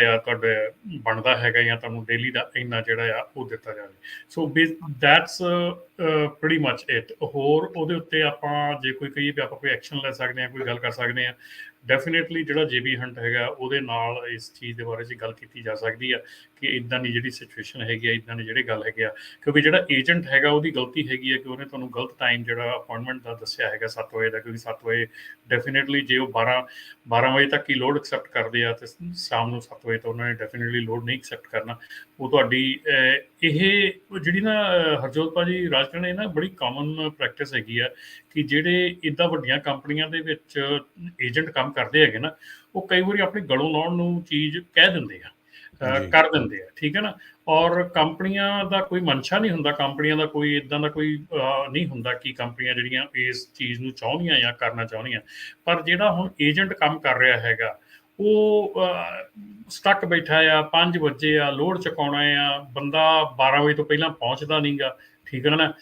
ਆ ਤੁਹਾਡੇ ਬਣਦਾ ਹੈਗਾ ਜਾਂ ਤੁਹਾਨੂੰ ਡੇਲੀ ਦਾ ਇੰਨਾ ਜਿਹੜਾ ਆ ਉਹ ਦਿੱਤਾ ਜਾਵੇ। So that's pretty much it. ਹੋਰ ਉਹਦੇ ਉੱਤੇ ਆਪਾਂ ਜੇ ਕੋਈ ਕਹੀਏ ਵੀ ਆਪਾਂ ਕੋਈ ਐਕਸ਼ਨ ਲੈ ਸਕਦੇ ਹਾਂ, ਕੋਈ ਗੱਲ ਕਰ ਸਕਦੇ ਹਾਂ, ਡੈਫੀਨੇਟਲੀ ਜਿਹੜਾ JB ਹੰਟ ਹੈਗਾ ਉਹਦੇ ਨਾਲ ਇਸ ਚੀਜ਼ ਦੇ ਬਾਰੇ 'ਚ ਗੱਲ ਕੀਤੀ ਜਾ ਸਕਦੀ ਆ ਕਿ ਇੱਦਾਂ ਦੀ ਜਿਹੜੀ ਸਿਚੁਏਸ਼ਨ ਹੈਗੀ ਆ, ਇੱਦਾਂ ਦੀ ਜਿਹੜੇ ਗੱਲ ਹੈਗੇ ਆ, ਕਿਉਂਕਿ ਜਿਹੜਾ ਏਜੰਟ ਹੈਗਾ ਉਹਦੀ ਗਲਤੀ ਹੈਗੀ ਆ ਕਿ ਉਹਨੇ ਤੁਹਾਨੂੰ ਗਲਤ ਟਾਈਮ ਜਿਹੜਾ ਅਪਾਇੰਟਮੈਂਟ ਦਾ ਦੱਸਿਆ ਹੈਗਾ 7 ਵਜੇ ਦਾ, ਕਿਉਂਕਿ 7 ਵਜੇ ਡੈਫੀਨੇਟਲੀ ਜੇ ਉਹ 12 ਵਜੇ ਤੱਕ ਹੀ ਲੋਡ ਐਕਸੈਪਟ ਕਰਦੇ ਆ ਤੇ ਸ਼ਾਮ ਨੂੰ 7 ਵਜੇ ਤੋਂ ਉਹਨਾਂ ਨੇ ਡੈਫੀਨੇਟਲੀ ਲੋਡ ਨਹੀਂ ਐਕਸੈਪਟ ਕਰਨਾ। ਉਹ ਤੁਹਾਡੀ ਇਹ ਜਿਹੜੀ ਨਾ ਹਰਜੋਤ ਭਾਜੀ ਰਾਜਕਰਨ, ਇਹ ਨਾ ਬੜੀ ਕਾਮਨ ਪ੍ਰੈਕਟਿਸ ਹੈਗੀ ਆ ਕਿ ਜਿਹੜੇ ਇੱਦਾਂ ਵੱਡੀਆਂ ਕੰਪਨੀਆਂ ਦੇ ਵਿੱਚ ਏਜੰਟ ਕੰਮ ਕਰਦੇ ਹੈਗੇ ਨਾ, ਉਹ ਕਈ ਵਾਰੀ ਆਪਣੀ ਗਲੋਂ ਲਾਉਣ ਨੂੰ ਚੀਜ਼ ਕਹਿ ਦਿੰਦੇ ਆ, ਕਰ ਦਿੰਦੇ ਆ, ਠੀਕ ਹੈ ਨਾ। ਔਰ ਕੰਪਨੀਆਂ ਦਾ ਕੋਈ ਮਨਸ਼ਾ ਨਹੀਂ ਹੁੰਦਾ, ਕੰਪਨੀਆਂ ਦਾ ਕੋਈ ਇੱਦਾਂ ਦਾ ਕੋਈ ਨਹੀਂ ਹੁੰਦਾ ਕਿ ਕੰਪਨੀਆਂ ਜਿਹੜੀਆਂ ਇਸ ਚੀਜ਼ ਨੂੰ ਚਾਹੁੰਦੀਆਂ ਜਾਂ ਕਰਨਾ ਚਾਹੁੰਦੀਆਂ। ਪਰ ਜਿਹੜਾ ਹੁਣ ਏਜੰਟ ਕੰਮ ਕਰ ਰਿਹਾ ਹੈਗਾ ਉਹ ਸਟਕ ਬੈਠਾ ਆ, 5 ਵਜੇ ਆ, ਲੋਡ ਚੁਕਾਉਣਾ ਆ, ਬੰਦਾ 12 ਵਜੇ ਤੋਂ ਪਹਿਲਾਂ ਪਹੁੰਚਦਾ ਨਹੀਂ ਗਾ, ਠੀਕ ਹੈ ਨਾ।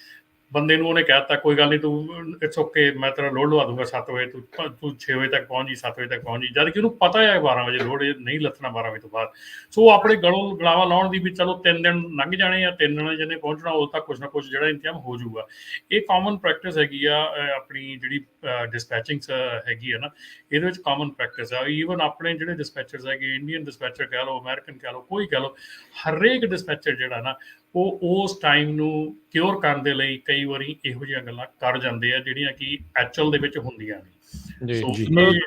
ਬੰਦੇ ਨੂੰ ਉਹਨੇ ਕਹਿ ਦਿੱਤਾ ਕੋਈ ਗੱਲ ਨਹੀਂ, ਤੂੰ ਇਟਸ ਓਕੇ, ਮੈਂ ਤੇਰਾ ਲੋਡ ਲਵਾ ਦੂੰਗਾ 7 ਵਜੇ, ਤੂੰ 6 ਵਜੇ ਤੱਕ ਪਹੁੰਚ ਜੀ, 7 ਵਜੇ ਤੱਕ ਪਹੁੰਚ ਜੀ, ਜਦ ਕਿ ਉਹਨੂੰ ਪਤਾ ਹੈ 12 ਵਜੇ ਲੋਡ ਨਹੀਂ ਲੱਥਣਾ 12 ਵਜੇ ਤੋਂ ਬਾਅਦ। ਸੋ ਆਪਣੇ ਗਲਾਵਾ ਲਾਉਣ ਦੀ ਵੀ ਚਲੋ 3 ਦਿਨ ਲੰਘ ਜਾਣੇ ਆ, 3 ਦਿਨ ਜਿਹਨੇ ਪਹੁੰਚਣਾ ਉਦੋਂ ਤੱਕ ਕੁਛ ਨਾ ਕੁਛ ਜਿਹੜਾ ਇੰਤਜ਼ਾਮ ਹੋ ਜਾਊਗਾ। ਇਹ ਕਾਮਨ ਪ੍ਰੈਕਟਿਸ ਹੈਗੀ ਆ ਆਪਣੀ ਜਿਹੜੀ ਡਿਸਪੈਚਿੰਗ ਹੈਗੀ ਆ ਨਾ, ਇਹਦੇ ਵਿੱਚ ਕਾਮਨ ਪ੍ਰੈਕਟਿਸ ਆ। ਈਵਨ ਆਪਣੇ ਜਿਹੜੇ ਡਿਸਪੈਚਰਸ ਹੈਗੇ, ਇੰਡੀਅਨ ਡਿਸਪੈਚਰ ਕਹਿ ਲਓ, ਅਮਰੀਕਨ ਕਹਿ ਲਓ, ਕੋਈ ਕਹਿ ਲਓ, ਹਰੇਕ ਡਿਸਪੈਚਰ ਜਿਹੜਾ ਨਾ ਉਹ ਉਸ ਟਾਈਮ ਨੂੰ ਕਿਉਰ ਕਰਨ ਦੇ ਲਈ ਕਈ ਵਾਰੀ ਇਹੋ ਜਿਹੀਆਂ ਗੱਲਾਂ ਕਰ ਜਾਂਦੇ ਆ ਜਿਹੜੀਆਂ ਕਿ ਐਕਚੁਅਲ ਦੇ ਵਿੱਚ ਹੁੰਦੀਆਂ ਨੇ।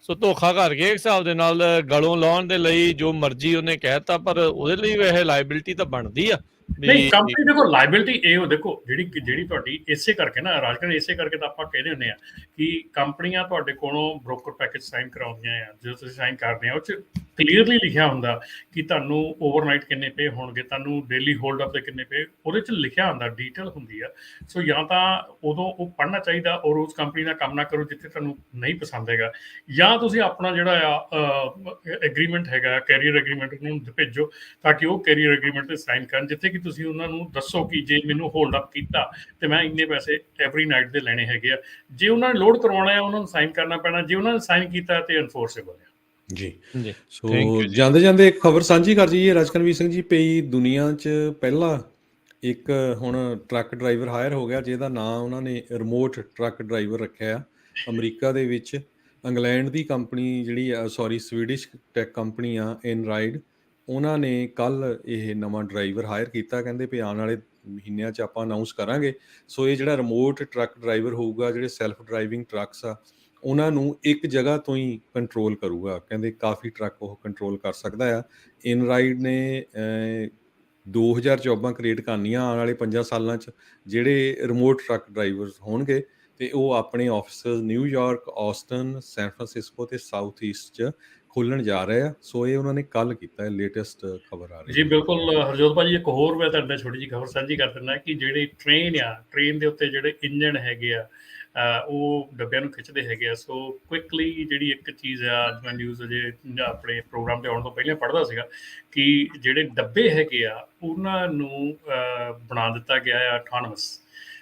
ਸੋ ਧੋਖਾ ਕਰ ਗਏ ਹਿਸਾਬ ਦੇ ਨਾਲ, ਗਲੋਂ ਲਾਉਣ ਦੇ ਲਈ ਜੋ ਮਰਜ਼ੀ ਉਹਨੇ ਕਹਿਤਾ, ਪਰ ਉਹਦੇ ਲਈ ਵੈਸੇ ਲਾਇਬਿਲਿਟੀ ਤਾਂ ਬਣਦੀ ਆ। ਨਹੀਂ, ਕੰਪਨੀ ਦੇਖੋ ਲਾਇਬਿਲਿਟੀ ਇਹ ਦੇਖੋ ਜਿਹੜੀ ਤੁਹਾਡੀ ਇਸੇ ਕਰਕੇ ਨਾ ਰਾਜਕਰਨ, ਇਸੇ ਕਰਕੇ ਤਾਂ ਆਪਾਂ ਕਹਿੰਦੇ ਹੁੰਦੇ ਆ ਕਿ ਕੰਪਨੀਆਂ ਤੁਹਾਡੇ ਕੋਲੋਂ ਬ੍ਰੋਕਰ ਪੈਕੇਜ ਸਾਈਨ ਕਰਾਉਂਦੀਆਂ ਆ। ਜਦੋਂ ਤੁਸੀਂ ਸਾਈਨ ਕਰਦੇ ਆ ਉਹ 'ਚ ਕਲੀਅਰਲੀ ਲਿਖਿਆ ਹੁੰਦਾ ਕਿ ਤੁਹਾਨੂੰ ਓਵਰਨਾਈਟ ਕਿੰਨੇ ਪੇ ਹੋਣਗੇ, ਤੁਹਾਨੂੰ ਡੇਲੀ ਹੋਲਡ ਅਪ ਦੇ ਕਿੰਨੇ ਪੇ, ਉਹਦੇ 'ਚ ਲਿਖਿਆ ਹੁੰਦਾ, ਡੀਟੇਲ ਹੁੰਦੀ ਆ। ਸੋ ਜਾਂ ਤਾਂ ਉਦੋਂ ਉਹ ਪੜ੍ਹਨਾ ਚਾਹੀਦਾ ਔਰ ਉਸ ਕੰਪਨੀ ਦਾ ਕੰਮ ਨਾ ਕਰੋ ਜਿੱਥੇ ਤੁਹਾਨੂੰ ਨਹੀਂ ਪਸੰਦ ਹੈਗਾ, ਜਾਂ ਤੁਸੀਂ ਆਪਣਾ ਜਿਹੜਾ ਆ ਐਗਰੀਮੈਂਟ ਹੈਗਾ, ਕੈਰੀਅਰ ਐਗਰੀਮੈਂਟ, ਉਹਨੂੰ ਭੇਜੋ ਤਾਂ ਕਿ ਉਹ ਕੈਰੀਅਰ ਐਗਰੀਮੈਂਟ 'ਤੇ ਸਾਈਨ ਕਰਨ, ਜਿੱਥੇ ਕਿ ਤੁਸੀਂ ਉਹਨਾਂ ਨੂੰ ਦੱਸੋ ਕਿ ਜੇ ਮੈਨੂੰ ਹੋਲਡ ਅਪ ਕੀਤਾ ਤੇ ਮੈਂ ਇੰਨੇ ਪੈਸੇ ਐਵਰੀ ਨਾਈਟ ਦੇ ਲੈਣੇ ਹੈਗੇ ਆ। ਜੇ ਉਹਨਾਂ ਨੇ ਲੋਡ ਕਰਵਾਉਣਾ ਹੈ ਉਹਨਾਂ ਨੂੰ ਸਾਈਨ ਕਰਨਾ ਪੈਣਾ, ਜੇ ਉਹਨਾਂ ਨੇ ਸਾਈਨ ਕੀਤਾ ਤੇ ਐਨਫੋਰਸੇਬਲ ਹੈ ਜੀ। ਸੋ ਜਾਂਦੇ ਇੱਕ ਖਬਰ ਸਾਂਝੀ ਕਰ ਜਾਈਏ ਰਾਜਕਰਨਵੀਰ ਸਿੰਘ ਜੀ, ਪਈ ਦੁਨੀਆ 'ਚ ਪਹਿਲਾ ਇੱਕ ਹੁਣ ਟਰੱਕ ਡਰਾਈਵਰ ਹਾਇਰ ਹੋ ਗਿਆ ਜਿਹਦਾ ਨਾਂ ਉਹਨਾਂ ਨੇ ਰਿਮੋਟ ਟਰੱਕ ਡਰਾਈਵਰ ਰੱਖਿਆ ਆ। ਅਮਰੀਕਾ ਦੇ ਵਿੱਚ ਇੰਗਲੈਂਡ ਦੀ ਕੰਪਨੀ ਜਿਹੜੀ ਸਵੀਡਿਸ਼ ਟੈਕ ਕੰਪਨੀ ਆ ਇਨਰਾਈਡ, ਉਹਨਾਂ ਨੇ ਕੱਲ੍ਹ ਇਹ ਨਵਾਂ ਡਰਾਈਵਰ ਹਾਇਰ ਕੀਤਾ। ਕਹਿੰਦੇ ਵੀ ਆਉਣ ਵਾਲੇ ਮਹੀਨਿਆਂ 'ਚ ਆਪਾਂ ਅਨਾਊਂਸ ਕਰਾਂਗੇ। ਸੋ ਇਹ ਜਿਹੜਾ ਰਿਮੋਟ ਟਰੱਕ ਡਰਾਈਵਰ ਹੋਊਗਾ, ਜਿਹੜੇ ਸੈਲਫ ਡਰਾਈਵਿੰਗ ਟਰੱਕਸ ਆ ਉਹਨਾਂ ਨੂੰ ਇੱਕ ਜਗ੍ਹਾ ਤੋਂ ਹੀ ਕੰਟਰੋਲ ਕਰੂਗਾ। ਕਹਿੰਦੇ ਕਾਫੀ ਟਰੱਕ ਉਹ ਕੰਟਰੋਲ ਕਰ ਸਕਦਾ ਆ। ਇਨਰਾਈਡ ਨੇ 2000 ਜੋਬਾਂ ਕ੍ਰੀਏਟ ਕਰਨੀਆਂ ਆਉਣ ਵਾਲੇ 5 ਸਾਲਾਂ 'ਚ ਜਿਹੜੇ ਰਿਮੋਟ ਟਰੱਕ ਡਰਾਈਵਰਸ ਹੋਣਗੇ, ਅਤੇ ਉਹ ਆਪਣੇ offices New York, Austin, San Francisco ਅਤੇ ਸਾਊਥ ਈਸਟ 'ਚ ਖੋਲ੍ਹਣ ਜਾ ਰਹੇ ਆ। ਸੋ ਇਹ ਉਹਨਾਂ ਨੇ ਕੱਲ੍ਹ ਕੀਤਾ, ਲੇਟੈਸਟ ਖਬਰ ਆ ਰਹੀ ਜੀ। ਬਿਲਕੁਲ ਹਰਜੋਤ ਭਾਜੀ, ਇੱਕ ਹੋਰ ਮੈਂ ਤੁਹਾਡੇ ਨਾਲ ਛੋਟੀ ਜਿਹੀ ਖਬਰ ਸਾਂਝੀ ਕਰ ਦਿੰਦਾ ਕਿ ਜਿਹੜੀ ਟ੍ਰੇਨ ਦੇ ਉੱਤੇ ਜਿਹੜੇ ਇੰਜਣ ਹੈਗੇ ਆ ਉਹ ਡੱਬਿਆਂ ਨੂੰ ਖਿੱਚਦੇ ਹੈਗੇ ਆ। ਸੋ ਕੁਇਕਲੀ ਜਿਹੜੀ ਇੱਕ ਚੀਜ਼ ਆ, ਅੱਜ ਮੈਂ ਨਿਊਜ਼ ਅਜੇ ਆਪਣੇ ਪ੍ਰੋਗਰਾਮ 'ਤੇ ਆਉਣ ਤੋਂ ਪਹਿਲਾਂ ਪੜ੍ਹਦਾ ਸੀਗਾ ਕਿ ਜਿਹੜੇ ਡੱਬੇ ਹੈਗੇ ਆ ਉਹਨਾਂ ਨੂੰ ਬਣਾ ਦਿੱਤਾ ਗਿਆ ਆ ਆਟੋਨਮਸ।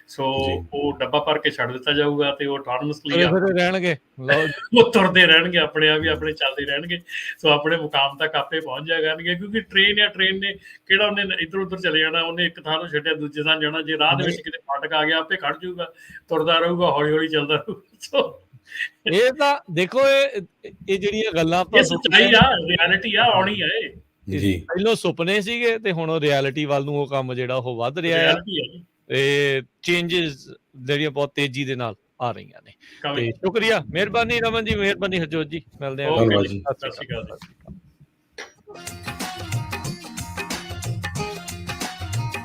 ਸੋ ਜੀ। ਉਹ ਡੱਬਾ ਭਰ ਕੇ ਛੱਡ ਦਿੱਤਾ ਜਾਊਗਾ ਤੇ ਉਹ ਆਟੋਨਮਸਲੀ ਤੁਰੇ ਫਿਰੇ ਰਹਿਣਗੇ। ਲਓ ਜੀ। ਉਹ ਤੁਰਦੇ ਰਹਿਣਗੇ, ਆਪਣੇ ਆਪ ਹੀ ਆਪਣੇ ਚੱਲਦੇ ਰਹਿਣਗੇ। ਸੋ ਆਪਣੇ ਮੁਕਾਮ ਤੱਕ ਆਪੇ ਪਹੁੰਚ ਜਾਇਆ ਕਰਨਗੇ, ਕਿਉਂਕਿ ਟ੍ਰੇਨ ਨੇ ਕਿਹੜਾ ਉਹਨੇ ਇੱਧਰ ਉੱਧਰ ਚਲੇ ਜਾਣਾ, ਉਹਨੇ ਇੱਕ ਥਾਂ ਤੋਂ ਛੱਡਿਆ ਦੂਜੇ ਥਾਂ ਜਾਣਾ। ਜੇ ਰਾਹ ਦੇ ਵਿੱਚ ਕਿਤੇ ਫਾਟਕ ਆ ਗਿਆ ਆਪੇ ਖੜ ਜਾਊਗਾ, ਤੁਰਦਾ ਰਹੂਗਾ, ਹੌਲੀ ਹੌਲੀ ਚੱਲਦਾ ਰਹੂਗਾ। ਸੋ ਇਹ ਤਾਂ ਦੇਖੋ ਇਹ ਜਿਹੜੀਆਂ ਗੱਲਾਂ ਇਹ ਆਪਾਂ ਸੱਚਾਈ ਆ, ਰਿਐਲਿਟੀ ਆ, ਆਉਣੀ ਆ ਇਹ ਜੀ। ਪਹਿਲਾਂ ਸੁਪਨੇ ਸੀਗੇ ਤੇ ਹੁਣ ਉਹ ਰਿਐਲਿਟੀ ਵੱਲ ਨੂੰ ਉਹ ਕੰਮ ਜਿਹੜਾ ਉਹ ਵੱਧ ਰਿਹਾ ਆ ਰਿਐਲਿਟੀ ਹੈ ਜੀ। ਤੇ ਚੇਂਜਸ ਜਿਹੜੀਆਂ ਬਹੁਤ ਤੇਜ਼ੀ ਦੇ ਨਾਲ ਆ ਰਹੀਆਂ ਨੇ। ਤੇ ਸ਼ੁਕਰੀਆ, ਮਿਹਰਬਾਨੀ ਰਮਨ ਜੀ, ਮਿਹਰਬਾਨੀ ਹਰਜੋਤ ਜੀ, ਮਿਲਦੇ ਹਾਂ। ਓਕੇ ਧੰਨਵਾਦ ਜੀ, ਜੀ। ਸਤਿ ਸ਼੍ਰੀ ਅਕਾਲ ਜੀ।